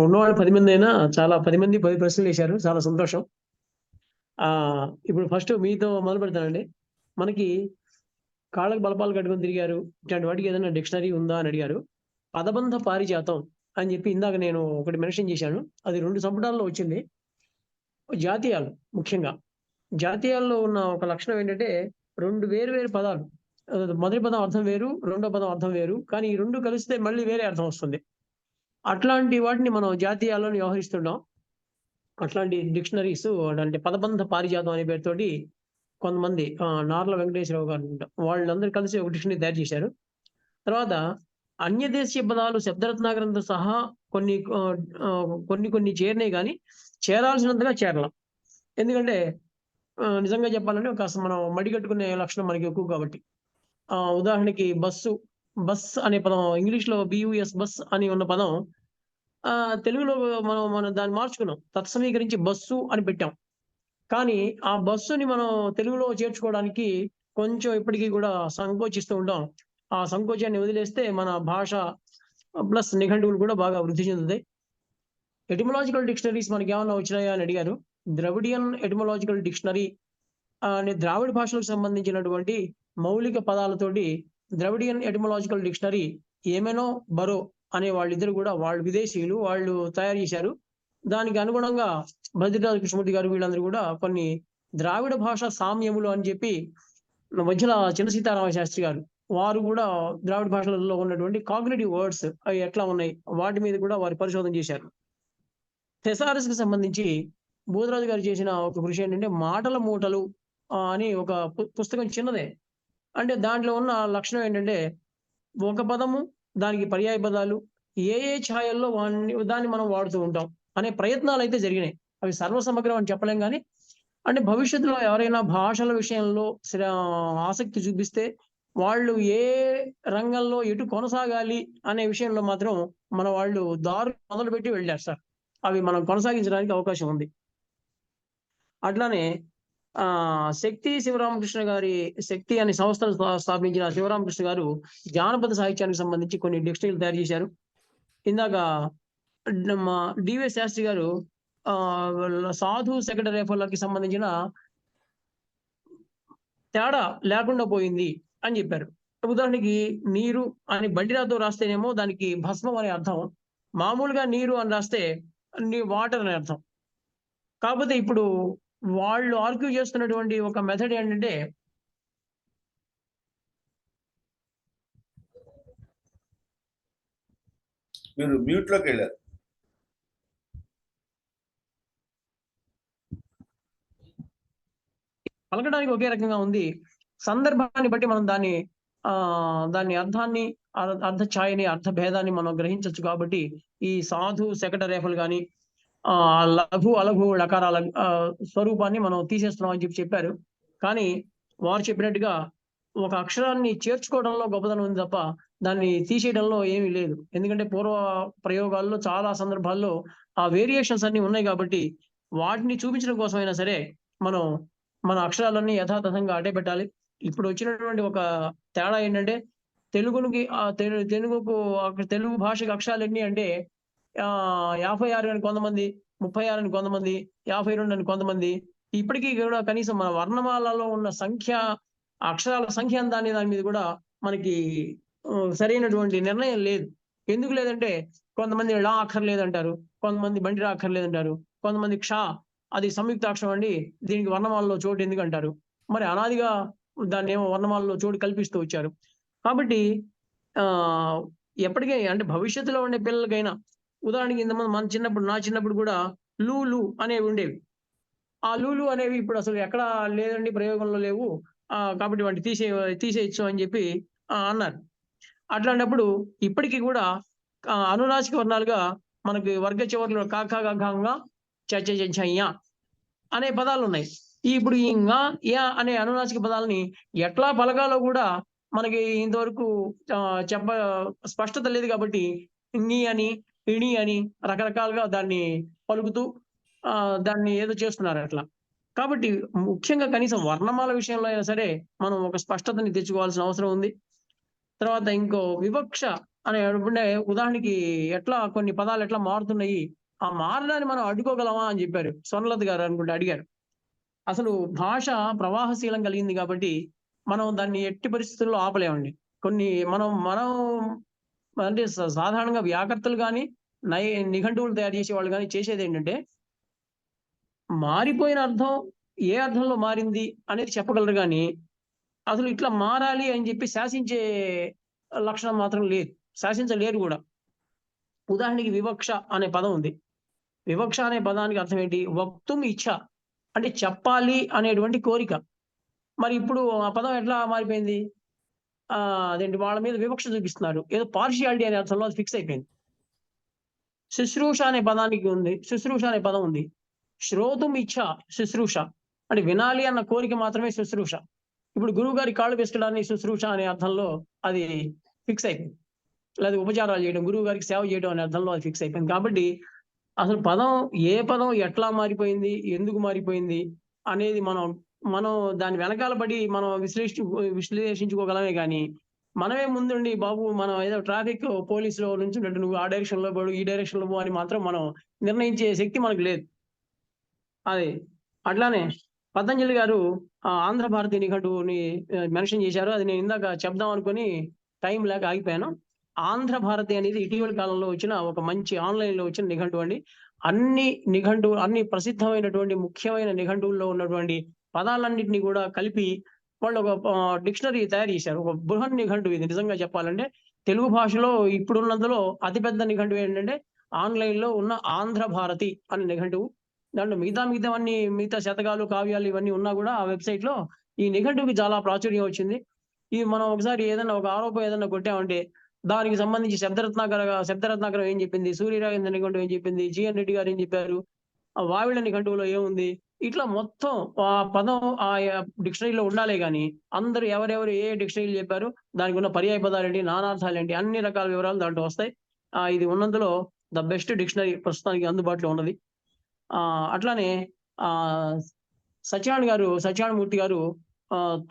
ఉన్నవాళ్ళు 10 మంది అయినా చాలా 10 మంది 10 ప్రశ్నలు వేశారు. చాలా సంతోషం. ఇప్పుడు ఫస్ట్ మీతో మొదలు పెడతానండి. మనకి కాళ్ళకు బలపాలు కట్టుకొని తిరిగారు, ఇట్లాంటి వాటికి ఏదైనా డిక్షనరీ ఉందా అని అడిగారు. పదబంధ పారిజాతం అని చెప్పి ఇందాక నేను ఒకటి మెన్షన్ చేశాను. అది 2 సంపుటాల్లో వచ్చింది. జాతీయాలు, ముఖ్యంగా జాతీయాల్లో ఉన్న ఒక లక్షణం ఏంటంటే 2 వేరు పదాలు, మొదటి పదం అర్థం వేరు, రెండో పదం అర్థం వేరు, కానీ ఈ 2 కలిస్తే మళ్ళీ వేరే అర్థం వస్తుంది. అట్లాంటి వాటిని మనం జాతీయాలను వ్యవహరిస్తున్నాం. అట్లాంటి డిక్షనరీస్, అంటే పదబంధ పారిజాతం అనే పేరుతోటి కొంతమంది నార్ల వెంకటేశ్వరరావు గారు వాళ్ళందరూ కలిసి ఒక డిక్షనరీ తయారు చేశారు. తర్వాత అన్యదేశీయ పదాలు శబ్దరత్నాకరంతో సహా కొన్ని చేరినాయి, కానీ చేరాల్సినంతగా చేరల. ఎందుకంటే నిజంగా చెప్పాలంటే కాస్త మనం మడిగట్టుకునే లక్షణం మనకి ఎక్కువ కాబట్టి. ఉదాహరణకి బస్ అనే పదం, ఇంగ్లీష్లో BUS బస్ అని ఉన్న పదం తెలుగులో మనం దాన్ని మార్చుకున్నాం, తత్సమీకరించి బస్సు అని పెట్టాం. కానీ ఆ బస్సుని మనం తెలుగులో చేర్చుకోవడానికి కొంచెం ఇప్పటికీ కూడా సంకోచిస్తూ ఉంటాం. ఆ సంకోచాన్ని వదిలేస్తే మన భాష ప్లస్ నిఘంటువులు కూడా బాగా వృద్ధి చెందుతాయి. ఎటిమలాజికల్ డిక్షనరీస్ మనకి ఏమన్నా వచ్చినాయా అని అడిగారు. ద్రవిడియన్ ఎటిమలాజికల్ డిక్షనరీ అనే ద్రావిడ భాషలకు సంబంధించినటువంటి మౌలిక పదాలతోటి ద్రవిడియన్ ఎటిమలాజికల్ డిక్షనరీ ఏమెనో బరో అనే వాళ్ళిద్దరు కూడా, వాళ్ళు విదేశీయులు, వాళ్ళు తయారు చేశారు. దానికి అనుగుణంగా భద్రరాజు కృష్ణమూర్తి గారు వీళ్ళందరూ కూడా కొన్ని ద్రావిడ భాష సామ్యములు అని చెప్పి, మధ్యలో చిన్న సీతారామ శాస్త్రి గారు వారు కూడా ద్రావిడ భాషలలో ఉన్నటువంటి కాగ్నిటివ్ వర్డ్స్ అవి ఎట్లా ఉన్నాయి వాటి మీద కూడా వారు పరిశోధన చేశారు. థెసారస్ కి సంబంధించి బోధరాజు గారు చేసిన ఒక కృషి ఏంటంటే మాటల మూటలు అని ఒక పుస్తకం, చిన్నదే. అంటే దాంట్లో ఉన్న లక్షణం ఏంటంటే ఒక పదము, దానికి పర్యాయ పదాలు, ఏ ఛాయల్లో దాన్ని మనం వాడుతూ ఉంటాం అనే ప్రయత్నాలు అయితే జరిగినాయి. అవి సర్వసమగ్రం అని చెప్పలేం, కానీ అంటే భవిష్యత్తులో ఎవరైనా భాషల విషయంలో ఆసక్తి చూపిస్తే వాళ్ళు ఏ రంగంలో ఎటు కొనసాగాలి అనే విషయంలో మాత్రం మన వాళ్ళు దారు మొదలుపెట్టి వెళ్ళారు సార్. అవి మనం కొనసాగించడానికి అవకాశం ఉంది. అట్లానే శక్తి శివరామకృష్ణ గారి, శక్తి అనే సంస్థను స్థాపించిన శివరామకృష్ణ గారు జానపద సాహిత్యానికి సంబంధించి కొన్ని డిక్షనరీలు తయారు చేశారు. ఇందాక మా డివి శాస్త్రి గారు సాధు సెక్రటరీకి సంబంధించిన తేడా లేకుండా పోయింది అని చెప్పారు. ఉదాహరణకి నీరు అని బండిరాతో రాస్తేనేమో దానికి భస్మం అనే అర్థం, మామూలుగా నీరు అని రాస్తే వాటర్ అనే అర్థం. కాకపోతే ఇప్పుడు వాళ్ళు ఆర్గ్యూ చేస్తున్నటువంటి ఒక మెథడ్ ఏంటంటే మీరు మ్యూట్ లోకి వెళ్ళారు. పలకడానికి ఒకే రకంగా ఉంది. సందర్భాన్ని బట్టి మనం దాని అర్థాన్ని, అర్థ ఛాయని, అర్థ భేదాన్ని మనం గ్రహించవచ్చు. కాబట్టి ఈ సాధు శకట రేఫలు కానీ లఘు అలఘు లకారాల స్వరూపాన్ని మనం తీసేస్తున్నాం అని చెప్పారు. కానీ వారు చెప్పినట్టుగా ఒక అక్షరాన్ని చేర్చుకోవడంలో గొప్పదనం ఉంది తప్ప దాన్ని తీసేయడంలో ఏమీ లేదు. ఎందుకంటే పూర్వ ప్రయోగాల్లో చాలా సందర్భాల్లో ఆ వేరియేషన్స్ అన్ని ఉన్నాయి కాబట్టి వాటిని చూపించడం కోసమైనా సరే మనం మన అక్షరాలన్నీ యథాతథంగా అటే పెట్టాలి. ఇప్పుడు వచ్చినటువంటి ఒక తేడా ఏంటంటే తెలుగుకి తెలుగు భాషకి అక్షరాలు ఎన్ని అంటే 56 అని కొంతమంది, 36 అని కొంతమంది, 52 అని కొంతమంది. ఇప్పటికీ కూడా కనీసం మన వర్ణమాలలో ఉన్న అక్షరాల సంఖ్య దాని మీద కూడా మనకి సరైనటువంటి నిర్ణయం లేదు. ఎందుకు లేదంటే కొంతమంది ళ అక్కర్లేదంటారు, కొంతమంది బండి రా అక్కర్లేదంటారు, కొంతమంది క్ష అది సంయుక్తాక్షరం అండి, దీనికి వర్ణమాలలో చోటు ఎందుకు అంటారు. మరి అనాదిగా దాన్ని ఏమో వర్ణమాలలో చోటు కల్పిస్తూ వచ్చారు. కాబట్టి ఎప్పటికీ అంటే భవిష్యత్తులో ఉండే పిల్లలకైనా, ఉదాహరణకి ఇంతమంది నా చిన్నప్పుడు కూడా లూలు అనేవి ఉండేవి. ఆ లూలు అనేవి ఇప్పుడు అసలు ఎక్కడ లేదండి, ప్రయోగంలో లేవు, కాబట్టి వాటిని తీసేయచ్చు అని చెప్పి అన్నారు. అట్లాంటప్పుడు ఇప్పటికీ కూడా అనునాసిక వర్ణాలుగా మనకి వర్గ చివర్లో కాకాగా చచ్చ అనే పదాలు ఉన్నాయి. ఇప్పుడు ఈ యా అనే అనునాసిక పదాలని ఎట్లా పలకాలో కూడా మనకి ఇంతవరకు స్పష్టత లేదు. కాబట్టి ఇంగి అని, ఇణి అని రకరకాలుగా దాన్ని పలుకుతూ దాన్ని ఏదో చేస్తున్నారు అట్లా. కాబట్టి ముఖ్యంగా కనీసం వర్ణమాల విషయంలో అయినా సరే మనం ఒక స్పష్టతని తెచ్చుకోవాల్సిన అవసరం ఉంది. తర్వాత ఇంకో వివక్ష అనే ఉదాహరణకి ఎట్లా కొన్ని పదాలు ఎట్లా మారుతున్నాయి, ఆ మారడాన్ని మనం అడ్డుకోగలమా అని చెప్పారు. స్వర్ణలత గారు అనుకుంటే అడిగారు. అసలు భాష ప్రవాహశీలం కలిగింది కాబట్టి మనం దాన్ని ఎట్టి పరిస్థితుల్లో ఆపలేమండి. కొన్ని మనం అంటే సాధారణంగా వ్యాకర్తలు కానీ నిఘంటువులు తయారు చేసే వాళ్ళు కానీ చేసేది ఏంటంటే మారిపోయిన అర్థం ఏ అర్థంలో మారింది అనేది చెప్పగలరు. కానీ అసలు ఇట్లా మారాలి అని చెప్పి శాసించే లక్షణం మాత్రం లేదు, శాసించలేరు కూడా. ఉదాహరణకి వివక్ష అనే పదం ఉంది. వివక్ష అనే పదానికి అర్థం ఏంటి? వక్తుం ఇచ్ఛ అంటే చెప్పాలి అనేటువంటి కోరిక. మరి ఇప్పుడు ఆ పదం ఎట్లా మారిపోయింది? అదేంటి, వాళ్ళ మీద వివక్ష చూపిస్తున్నారు, ఏదో పార్షియాలిటీ అనే అర్థంలో అది ఫిక్స్ అయిపోయింది. శుశ్రూష అనే పదానికి ఉంది, శుశ్రూష అనే పదం ఉంది. శ్రోతుం ఇచ్ఛ శుశ్రూష అంటే వినాలి అన్న కోరిక మాత్రమే శుశ్రూష. ఇప్పుడు గురువు గారి కాళ్ళు పెసకడాన్ని శుశ్రూష అనే అర్థంలో అది ఫిక్స్ అయిపోయింది. లేదా ఉపచారాలు చేయడం, గురువు గారికి సేవ చేయడం అనే అర్థంలో అది ఫిక్స్ అయిపోయింది. కాబట్టి అసలు ఏ పదం ఎట్లా మారిపోయింది, ఎందుకు మారిపోయింది అనేది మనం దాని వెనకాల పడి మనం విశ్లేషించుకోగలమే. కానీ మనమే ముందుండి బాబు మనం ఏదో ట్రాఫిక్ పోలీసులో నుంచి నువ్వు ఆ డైరెక్షన్ లో పోడు, ఈ డైరెక్షన్ లో పో అని మాత్రం మనం నిర్ణయించే శక్తి మనకు లేదు. అది అట్లానే పతంజలి గారు ఆంధ్ర భారతి నిఘంటువుని మెన్షన్ చేశారు. అది నేను ఇందాక చెప్దాం అనుకుని టైం లేక ఆగిపోయాను. ఆంధ్ర భారతి అనేది ఇటీవల కాలంలో వచ్చిన ఒక మంచి ఆన్లైన్ లో వచ్చిన నిఘంటువు అండి. అన్ని ప్రసిద్ధమైనటువంటి ముఖ్యమైన నిఘంటువుల్లో ఉన్నటువంటి పదాలన్నింటినీ కూడా కలిపి వాళ్ళు ఒక డిక్షనరీ తయారు చేశారు. ఒక బృహన్ నిఘంటువు ఇది. నిజంగా చెప్పాలంటే తెలుగు భాషలో ఇప్పుడున్నందులో అతిపెద్ద నిఘంటువు ఏంటంటే ఆన్లైన్ లో ఉన్న ఆంధ్ర భారతి అనే నిఘంటువు. దాంట్లో మిగతా శతకాలు, కావ్యాలు ఇవన్నీ ఉన్నా కూడా ఆ వెబ్సైట్ లో ఈ నిఘంటువుకి చాలా ప్రాచుర్యం వచ్చింది. ఇది మనం ఒకసారి ఏదైనా ఒక ఆరోపణ ఏదైనా కొట్టామంటే దానికి సంబంధించి శబ్దరత్నాకరం ఏం చెప్పింది, సూర్యరాజేంద్ర నిఘంటువు ఏం చెప్పింది, జిఎన్ రెడ్డి గారు ఏం చెప్పారు, ఆ వావిళ్ళ నిఘంటువులో ఏముంది, ఇట్లా మొత్తం ఆ పదం ఆ డిక్షనరీలో ఉండాలే కానీ అందరూ ఎవరెవరు ఏ డిక్షనరీలు చెప్పారు, దానికి ఉన్న పర్యాయ పదాలు ఏంటి, నానార్థాలు ఏంటి, అన్ని రకాల వివరాలు దాంట్లో వస్తాయి. ఇది ఉన్నందులో ద బెస్ట్ డిక్షనరీ ప్రస్తుతానికి అందుబాటులో ఉన్నది. అట్లానే సత్యనారాయణమూర్తి గారు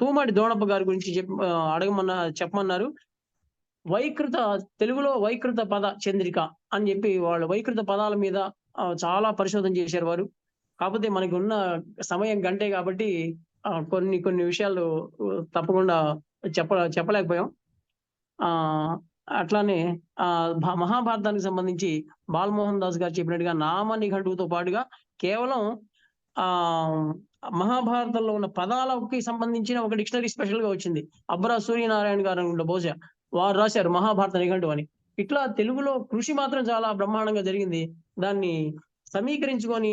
తూమాటి దోణప్ప గారి గురించి చెప్పమన్నారు. తెలుగులో వైకృత పద చంద్రిక అని చెప్పి వాళ్ళు వైకృత పదాల మీద చాలా పరిశోధన చేశారు వారు. కాకపోతే మనకి ఉన్న సమయం గంటే కాబట్టి కొన్ని విషయాలు తప్పకుండా చెప్పలేకపోయాం. అట్లానే మహాభారతానికి సంబంధించి బాలమోహన్ దాస్ గారు చెప్పినట్టుగా నామ నిఘంటువుతో పాటుగా కేవలం మహాభారతంలో ఉన్న పదాలకి సంబంధించిన ఒక డిక్షనరీ స్పెషల్ గా వచ్చింది. అబ్బరా సూర్యనారాయణ గారు అనుకుంటా, బహుశా వారు రాశారు మహాభారత నిఘంటువు అని. ఇట్లా తెలుగులో కృషి మాత్రం చాలా బ్రహ్మాండంగా జరిగింది. దాన్ని సమీకరించుకొని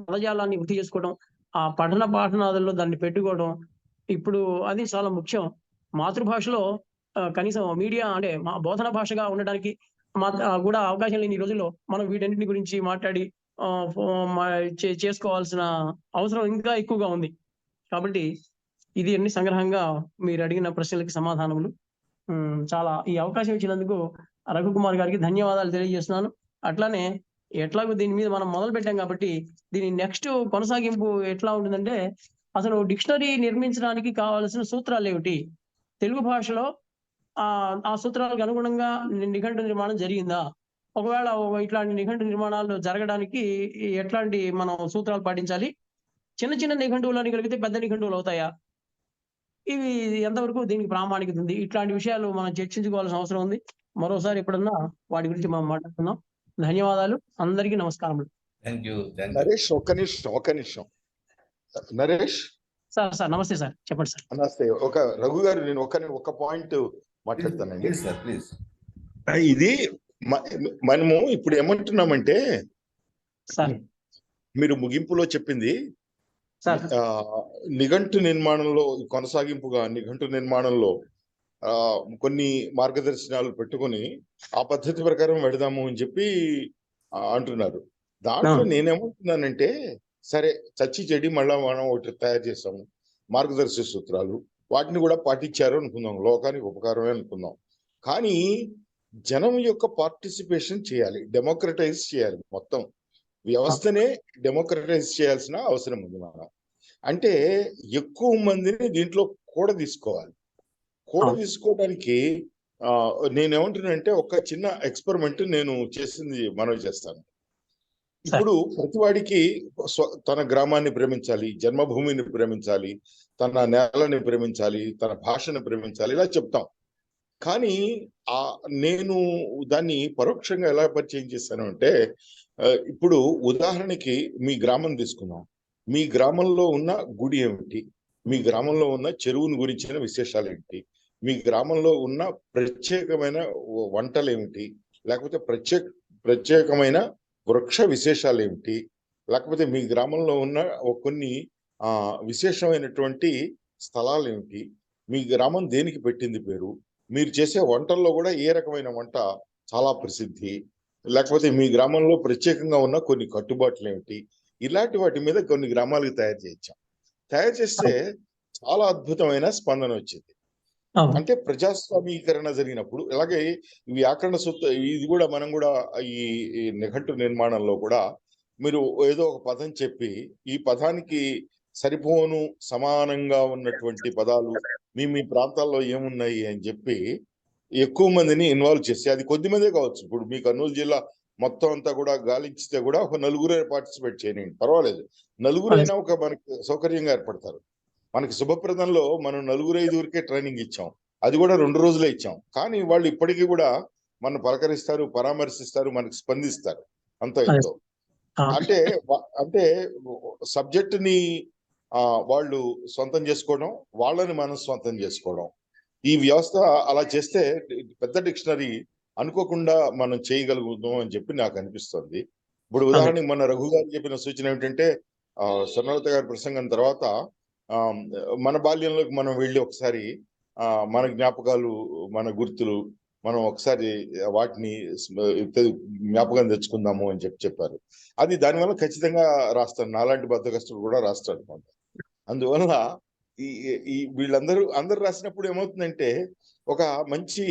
పదజాలాన్ని వృద్ధి చేసుకోవడం, ఆ పఠన పాఠనాదుల్లో దాన్ని పెట్టుకోవడం ఇప్పుడు అది చాలా ముఖ్యం. మాతృభాషలో కనీసం మీడియా అంటే మా బోధన భాషగా ఉండడానికి కూడా అవకాశం లేని ఈ రోజుల్లో మనం వీటన్నిటి గురించి మాట్లాడి చేసుకోవాల్సిన అవసరం ఇంకా ఎక్కువగా ఉంది. కాబట్టి ఇది అన్ని సంగ్రహంగా మీరు అడిగిన ప్రశ్నలకి సమాధానములు. చాలా ఈ అవకాశం ఇచ్చినందుకు రఘుకుమార్ గారికి ధన్యవాదాలు తెలియజేస్తున్నాను. అట్లానే ఎట్లాగో దీని మీద మనం మొదలు పెట్టాం కాబట్టి దీని నెక్స్ట్ కొనసాగింపు ఎట్లా ఉంటుందంటే, అసలు డిక్షనరీ నిర్మించడానికి కావాల్సిన సూత్రాలు ఏమిటి, తెలుగు భాషలో ఆ సూత్రాలకు అనుగుణంగా నిఘంటు నిర్మాణం జరిగిందా, ఒకవేళ ఇట్లాంటి నిఘంటు నిర్మాణాలు జరగడానికి ఎట్లాంటి మనం సూత్రాలు పాటించాలి, చిన్న చిన్న నిఘంటువులని కలిగితే పెద్ద నిఘంటువులు అవుతాయా, ఇవి ఎంతవరకు దీనికి ప్రామాణికత ఉంది, ఇట్లాంటి విషయాలు మనం చర్చించుకోవాల్సిన అవసరం ఉంది. మరోసారి ఎప్పుడన్నా వాటి గురించి మనం మాట్లాడుతున్నాం. ధన్యవాదాలు, అందరికీ నమస్కారములు. Thank you. నరేష్ ఒక్క నిమిషం నరేష్ సార్ నమస్తే సార్, చెప్పండి సార్. నమస్తే. ఒక రఘు గారు, నేను ఒక పాయింట్ మాట్లాడతానండి. ప్లీజ్. ఇది మనము ఇప్పుడు ఏమంటున్నామంటే, సార్ మీరు ముగింపులో చెప్పింది నిఘంటు నిర్మాణంలో కొనసాగింపుగా నిఘంటు నిర్మాణంలో కొన్ని మార్గదర్శనాలు పెట్టుకొని ఆ పద్ధతి ప్రకారం పెడదాము అని చెప్పి అంటున్నారు. దాంట్లో నేనేమంటున్నానంటే, సరే చచ్చి చెడి మళ్ళా మనం ఒకటి తయారు చేస్తాము మార్గదర్శక సూత్రాలు, వాటిని కూడా పాటించారు అనుకుందాం, లోకానికి ఉపకారమే అనుకుందాం. కానీ జనం యొక్క పార్టిసిపేషన్ చేయాలి, డెమోక్రటైజ్ చేయాలి, మొత్తం వ్యవస్థనే డెమోక్రటైజ్ చేయాల్సిన అవసరం ఉంది. మనం అంటే ఎక్కువ మందిని దీంట్లో తీసుకోవాలి. తీసుకోవడానికి నేనేమంటున్నానంటే, ఒక చిన్న ఎక్స్పెరిమెంట్ నేను చేసింది మనవి చేస్తాను. ఇప్పుడు ప్రతివాడికి తన గ్రామాన్ని ప్రేమించాలి, జన్మభూమిని ప్రేమించాలి, తన నేలని ప్రేమించాలి, తన భాషను ప్రేమించాలి, ఇలా చెప్తాం. కానీ నేను దాన్ని పరోక్షంగా ఎలా పరిచయం చేశాను అంటే, ఇప్పుడు ఉదాహరణకి మీ గ్రామం తీసుకుందాం. మీ గ్రామంలో ఉన్న గుడి ఏమిటి, మీ గ్రామంలో ఉన్న చెరువుని గురించిన విశేషాలు ఏమిటి, మీ గ్రామంలో ఉన్న ప్రత్యేకమైన వంటలు ఏమిటి, లేకపోతే ప్రత్యేకమైన వృక్ష విశేషాలు ఏమిటి, లేకపోతే మీ గ్రామంలో ఉన్న కొన్ని విశేషమైనటువంటి స్థలాలు ఏమిటి, మీ గ్రామం దేనికి పెట్టింది పేరు, మీరు చేసే వంటల్లో కూడా ఏ రకమైన వంట చాలా ప్రసిద్ధి, లేకపోతే మీ గ్రామంలో ప్రత్యేకంగా ఉన్న కొన్ని కట్టుబాట్లు ఏమిటి, ఇలాంటి వాటి మీద కొన్ని గ్రామాలకు తయారు చేస్తే చాలా అద్భుతమైన స్పందన వచ్చింది. అంటే ప్రజాస్వామీకరణ జరిగినప్పుడు, అలాగే వ్యాకరణ సూత్ర ఇది కూడా మనం కూడా ఈ నిఘంటు నిర్మాణంలో కూడా మీరు ఏదో ఒక పదం చెప్పి, ఈ పదానికి సరిపోను సమానంగా ఉన్నటువంటి పదాలు మీ ప్రాంతాల్లో ఏమున్నాయి అని చెప్పి ఎక్కువ మందిని ఇన్వాల్వ్ చేసి, అది కొద్ది మందే కావచ్చు. ఇప్పుడు మీ కర్నూలు జిల్లా మొత్తం అంతా కూడా గాలించితే కూడా ఒక నలుగురే పార్టిసిపేట్ చేయనండి, పర్వాలేదు. నలుగురైనా ఒక మనకి సౌకర్యంగా ఏర్పడతారు. మనకి శుభప్రదంలో మనం 4-5 ట్రైనింగ్ ఇచ్చాం, అది కూడా 2 రోజులే ఇచ్చాం. కానీ వాళ్ళు ఇప్పటికీ కూడా మనం పలకరిస్తారు, పరామర్శిస్తారు, మనకి స్పందిస్తారు అంత ఎంతో. అంటే సబ్జెక్ట్ ని వాళ్ళు సొంతం చేసుకోవడం, వాళ్ళని మనం సొంతం చేసుకోవడం, ఈ వ్యవస్థ అలా చేస్తే పెద్ద డిక్షనరీ అనుకోకుండా మనం చేయగలుగుతాం అని చెప్పి నాకు అనిపిస్తుంది. ఇప్పుడు ఉదాహరణకి మన రఘు గారు చెప్పిన సూచన ఏమిటంటే, స్వర్ణలత గారి ప్రసంగం తర్వాత మన బాల్యంలోకి మనం వెళ్ళి ఒకసారి మన జ్ఞాపకాలు, మన గుర్తులు మనం ఒకసారి వాటిని జ్ఞాపకం తెచ్చుకుందాము అని చెప్పారు. అది దానివల్ల ఖచ్చితంగా రాస్తాడు, నాలాంటి బద్దకస్తులు కూడా రాస్తాడు అనమాట. అందువల్ల అందరూ రాసినప్పుడు ఏమవుతుందంటే, ఒక మంచి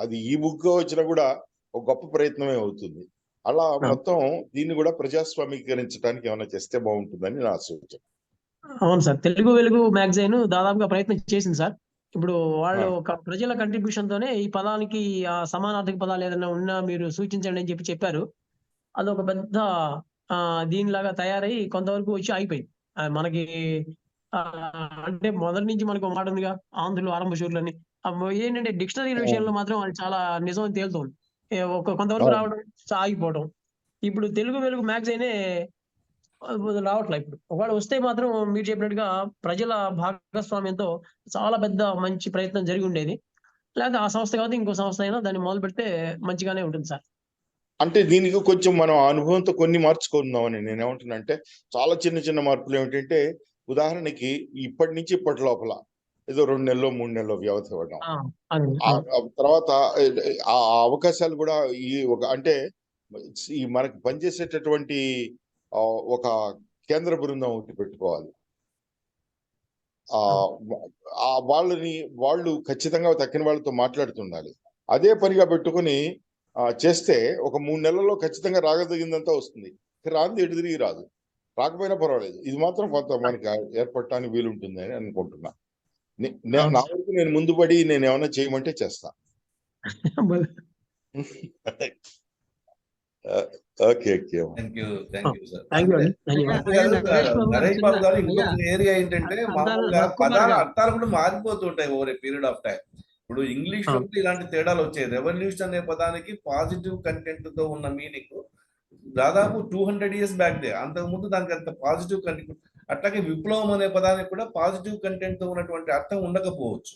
అది ఈ బుక్ వచ్చినా కూడా ఒక గొప్ప ప్రయత్నమే అవుతుంది. అలా మొత్తం దీన్ని కూడా ప్రజాస్వామీకరించడానికి ఏమైనా చేస్తే బాగుంటుందని నా సూచన. అవును సార్, తెలుగు వెలుగు మ్యాగజైన్ దాదాపుగా ప్రయత్నం చేసింది సార్. ఇప్పుడు వాళ్ళు ఒక ప్రజల కంట్రిబ్యూషన్ తోనే ఈ పదానికి సమానార్థక పదాలు ఏదైనా ఉన్నా మీరు సూచించండి అని చెప్పారు. అదొక పెద్ద దీనిలాగా తయారై కొంతవరకు వచ్చి ఆగిపోయింది. మనకి అంటే మొదటి నుంచి మనకు మాట ఉందిగా, ఆంధ్రులు ఆరంభశూరులు అని. ఏంటంటే డిక్షనరీల విషయంలో మాత్రం అది చాలా నిజం తేలుతుంది. కొంతవరకు రావడం, ఆగిపోవడం. ఇప్పుడు తెలుగు వెలుగు మ్యాగజైనే రావట్లే. ఇప్పుడు ఒకవేళ వస్తే మాత్రం మీరు చెప్పినట్టుగా ప్రజల భాగస్వామ్యంతో చాలా పెద్ద మంచి ప్రయత్నం జరిగి ఉండేది. లేకపోతే ఆ సంస్థ కాదు ఇంకో సంస్థ అయినా దాన్ని మొదలు పెడితే మంచిగానే ఉంటుంది సార్. అంటే దీనికి కొంచెం మనం ఆ అనుభవంతో కొన్ని మార్చుకుందామని నేను ఏమంటున్నా అంటే, చాలా చిన్న చిన్న మార్పులు ఏమిటంటే, ఉదాహరణకి ఇప్పటి నుంచి ఇప్పటి లోపల ఏదో 2 నెలలో 3 నెలలో వ్యవధి ఇవ్వడం. అదే ఆ తర్వాత ఆ అవకాశాలు కూడా ఈ ఒక అంటే ఈ మనకి పనిచేసేటటువంటి ఒక కేంద్ర బృందం ఒకటి పెట్టుకోవాలి. వాళ్ళు ఖచ్చితంగా తక్కిన వాళ్ళతో మాట్లాడుతుండాలి. అదే పనిగా పెట్టుకుని చేస్తే ఒక 3 నెలల్లో ఖచ్చితంగా రాగలిగిందంతా వస్తుంది. రాంది ఎటు తిరిగి రాదు. రాకపోయినా పర్వాలేదు. ఇది మాత్రం కొంత మనకి ఏర్పడటానికి వీలుంటుంది అని అనుకుంటున్నా. నా వరకు నేను ముందు పడి నేను ఏమైనా చేయమంటే చేస్తా. Okay okay. నరేష్ బాబు గారు ఇంకొక ఏరియా ఏంటంటే, మామూలుగా పదాల అర్థాలు కూడా మారిపోతుంటాయి over a period of time. ఇప్పుడు ఇంగ్లీష్ లో ఇలాంటి తేడాలు వచ్చాయి. రెవల్యూషన్ అనే పదానికి పాజిటివ్ కంటెంట్ తో ఉన్న మీనింగ్ దాదాపు 200 years బ్యాక్ డే. అంతకుముందు దానికి అంత పాజిటివ్ కంటెంట్. అట్లాగే విప్లవం అనే పదానికి కూడా పాజిటివ్ కంటెంట్ తో ఉన్నటువంటి అర్థం ఉండకపోవచ్చు.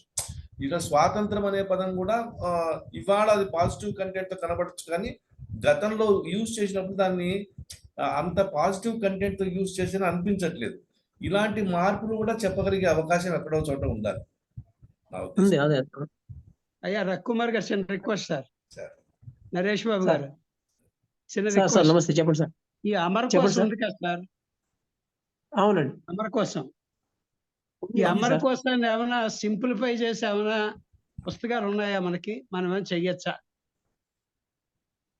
ఇలా స్వాతంత్రం అనే పదం కూడా ఇవాళ అది పాజిటివ్ కంటెంట్ తో కనబడచ్చు, కానీ గతంలో యూజ్ చేసినప్పుడు దాన్ని అంత పాజిటివ్ కంటెంట్ తో యూజ్ చేసిన అనిపించట్లేదు. ఇలాంటి మార్పులు కూడా చెప్పగలిగే అవకాశం ఎక్కడో చోట ఉండాలి. అయ్యా రవికుమార్ గారు, చిన్న రిక్వెస్ట్ సార్. నరేష్ బాబు గారు, చిన్న సార్ రిక్వెస్ట్. నమస్తే, చెప్పండి సార్. ఈ అమర కోసం ఉంది కదా సార్, అవునండి. అమర కోసం, ఈ అమర కోసాన్ని ఏమైనా సింప్లిఫై చేసి ఏమైనా పుస్తకాలు ఉన్నాయా మనకి? మనం ఏమైనా చెయ్యొచ్చా?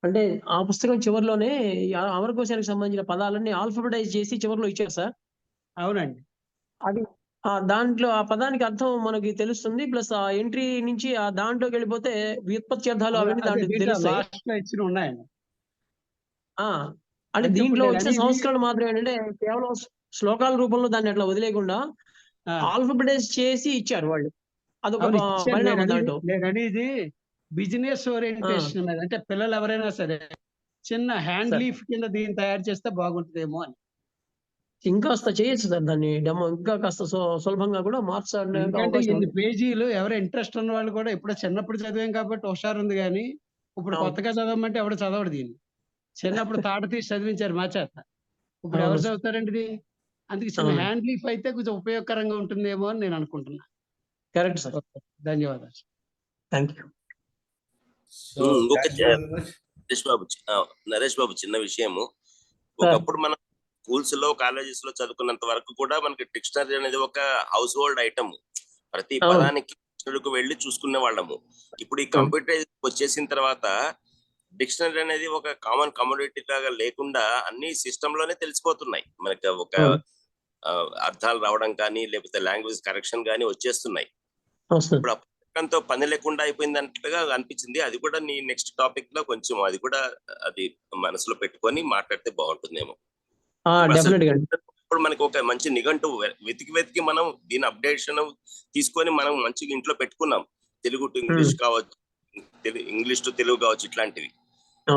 అంటే ఆ పుస్తకం చివరిలోనే అమరకోశానికి సంబంధించిన పదాలన్నీ ఆల్ఫబెటైజ్ చేసి చివరిలో ఇచ్చారు సార్. అవునండి. అది దాంట్లో ఆ పదానికి అర్థం మనకి తెలుస్తుంది. ప్లస్ ఆ ఎంట్రీ నుంచి ఆ దాంట్లోకి వెళ్ళిపోతే వ్యుత్పత్త్యర్థాలు అవన్నీ దాంట్లో తెలుస్తాయి. లాస్ట్ లో ఇచ్చిన ఉన్నాయండి. అంటే దీంట్లో వచ్చిన సంస్కరణ మాత్రం ఏంటంటే, కేవలం శ్లోకాల రూపంలో దాన్ని అట్లా వదిలేకుండా ఆల్ఫబెటైజ్ చేసి ఇచ్చారు వాళ్ళు. అదొక పరిణామం దాంట్లో. ఇది బిజినెస్ ఓరియంటేషన్ మీద, అంటే పిల్లలు ఎవరైనా సరే చిన్న హ్యాండ్ లీఫ్ కింద దీన్ని తయారు చేస్తే బాగుంటుందేమో అని. ఇంకాస్త చేయొచ్చు సార్ దాన్ని డెమో, ఇంకా కాస్త సులభంగా కూడా మార్చడానికి పేజీలు. ఎవరు ఇంట్రెస్ట్ ఉన్న వాళ్ళు కూడా ఇప్పుడు చిన్నప్పుడు చదివాం కాబట్టి హుషారు ఉంది, కానీ ఇప్పుడు కొత్తగా చదవమంటే ఎవరు చదవడు దీన్ని. చిన్నప్పుడు తాట తీసి చదివించారు మా చేత, ఇప్పుడు ఎవరు చదువుతారండి ఇది? అందుకే చిన్న హ్యాండ్ లీఫ్ అయితే కొంచెం ఉపయోగకరంగా ఉంటుందేమో అని నేను అనుకుంటున్నా. Correct sir. ధన్యవాదాలు. Thank you. నరేష్ బాబు, చిన్న విషయము. ఒకప్పుడు మనం స్కూల్స్ లో కాలేజెస్ లో చదువుకున్నంత వరకు కూడా మనకి డిక్షనరీ అనేది ఒక హౌస్ హోల్డ్ ఐటమ్. ప్రతి పదానికి వెళ్ళి చూసుకునే వాళ్ళము. ఇప్పుడు ఈ కంప్యూటర్ వచ్చేసిన తర్వాత డిక్షనరీ అనేది ఒక కామన్ కమోడిటీ లాగా లేకుండా అన్ని సిస్టమ్ లోనే తెలిసిపోతున్నాయి. మనకి ఒక అర్థాలు రావడం కానీ, లేకపోతే లాంగ్వేజ్ కరెక్షన్ కానీ వచ్చేస్తున్నాయి. ఇప్పుడు పుస్తకంతో పని లేకుండా అయిపోయింది అన్నట్లుగా అనిపించింది. అది కూడా నీ నెక్స్ట్ టాపిక్ లో కొంచెం అది కూడా అది మనసులో పెట్టుకొని మాట్లాడితే బాగుంటుందేమో. ఇప్పుడు మనకి ఒక మంచి నిఘంటు వెతికి మనం దీని అప్డేషన్ తీసుకొని మనం మంచిగా ఇంట్లో పెట్టుకున్నాం. తెలుగు టు ఇంగ్లీష్ కావచ్చు, ఇంగ్లీష్ టు తెలుగు కావచ్చు, ఇట్లాంటివి.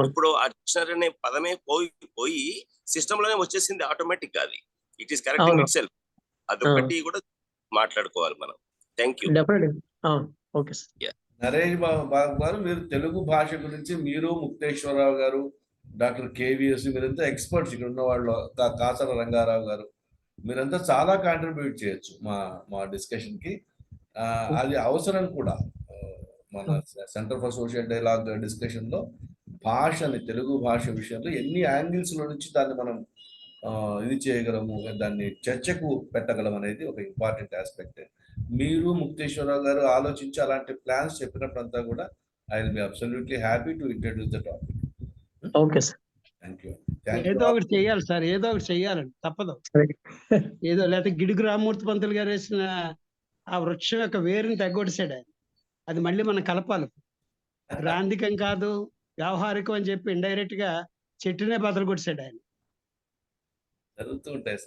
ఇప్పుడు ఆ డిక్షనరీ అనే పదమే పోయి సిస్టమ్ లోనే వచ్చేసింది ఆటోమేటిక్. అది it is correcting it self. అదొకటి కూడా మాట్లాడుకోవాలి మనం. Thank you. నరేష్ బాబు గారు, మీరు తెలుగు భాష గురించి మీరు, ముక్తేశ్వరరావు గారు, డాక్టర్ కేవీఎస్, మీరంతా ఎక్స్పర్ట్స్. ఇక్కడ ఉన్న వాళ్ళు కాసర రంగారావు గారు, మీరంతా చాలా కాంట్రిబ్యూట్ చేయొచ్చు మా డిస్కషన్ కి. అది అవసరం కూడా. మన centre for social dialogue discussion లో భాషని, తెలుగు భాష విషయంలో ఎన్ని యాంగిల్స్ లో నుంచి దాన్ని మనం ఇది చేయగలము, దాన్ని చర్చకు పెట్టగలం అనేది ఒక ఇంపార్టెంట్ ఆస్పెక్ట్. మీరు, ముక్తేశ్వరరావు గారు ఆలోచించి అలాంటి ప్లాన్స్ చెప్పినప్పుడంతా కూడా I will be absolutely happy to introduce the topic. Okay sir. ఏదో ఒకటి చెయ్యాలి సార్, ఏదో ఒకటి చెయ్యాలండి, తప్పదు. ఏదో లేకపోతే గిడుగు రామ్మూర్తి పంతులు గారు వేసిన ఆ వృక్షం యొక్క వేరుని తగ్గొడిసాడు ఆయన. అది మళ్ళీ మనం కలపాలి. గ్రాంధికం కాదు, వ్యవహారికం అని చెప్పి ఇండైరెక్ట్ గా చెట్టునే బదులు కొట్టాడు ఆయన.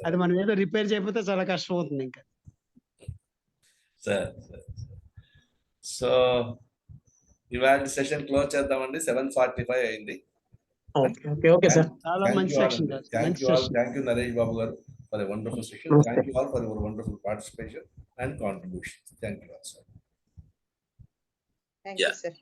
అది మనం ఏదో రిపేర్ చేయకపోతే చాలా కష్టం అవుతుంది ఇంకా. సో ఇవాళ సెషన్ క్లోజ్ చేద్దామండి. 7:45 అయింది. చాలా మంచి session. Thank you Naresh Babu garu for a wonderful session. Thank you all for your wonderful participation and contributions. Thank you all, sir. Thank you, sir.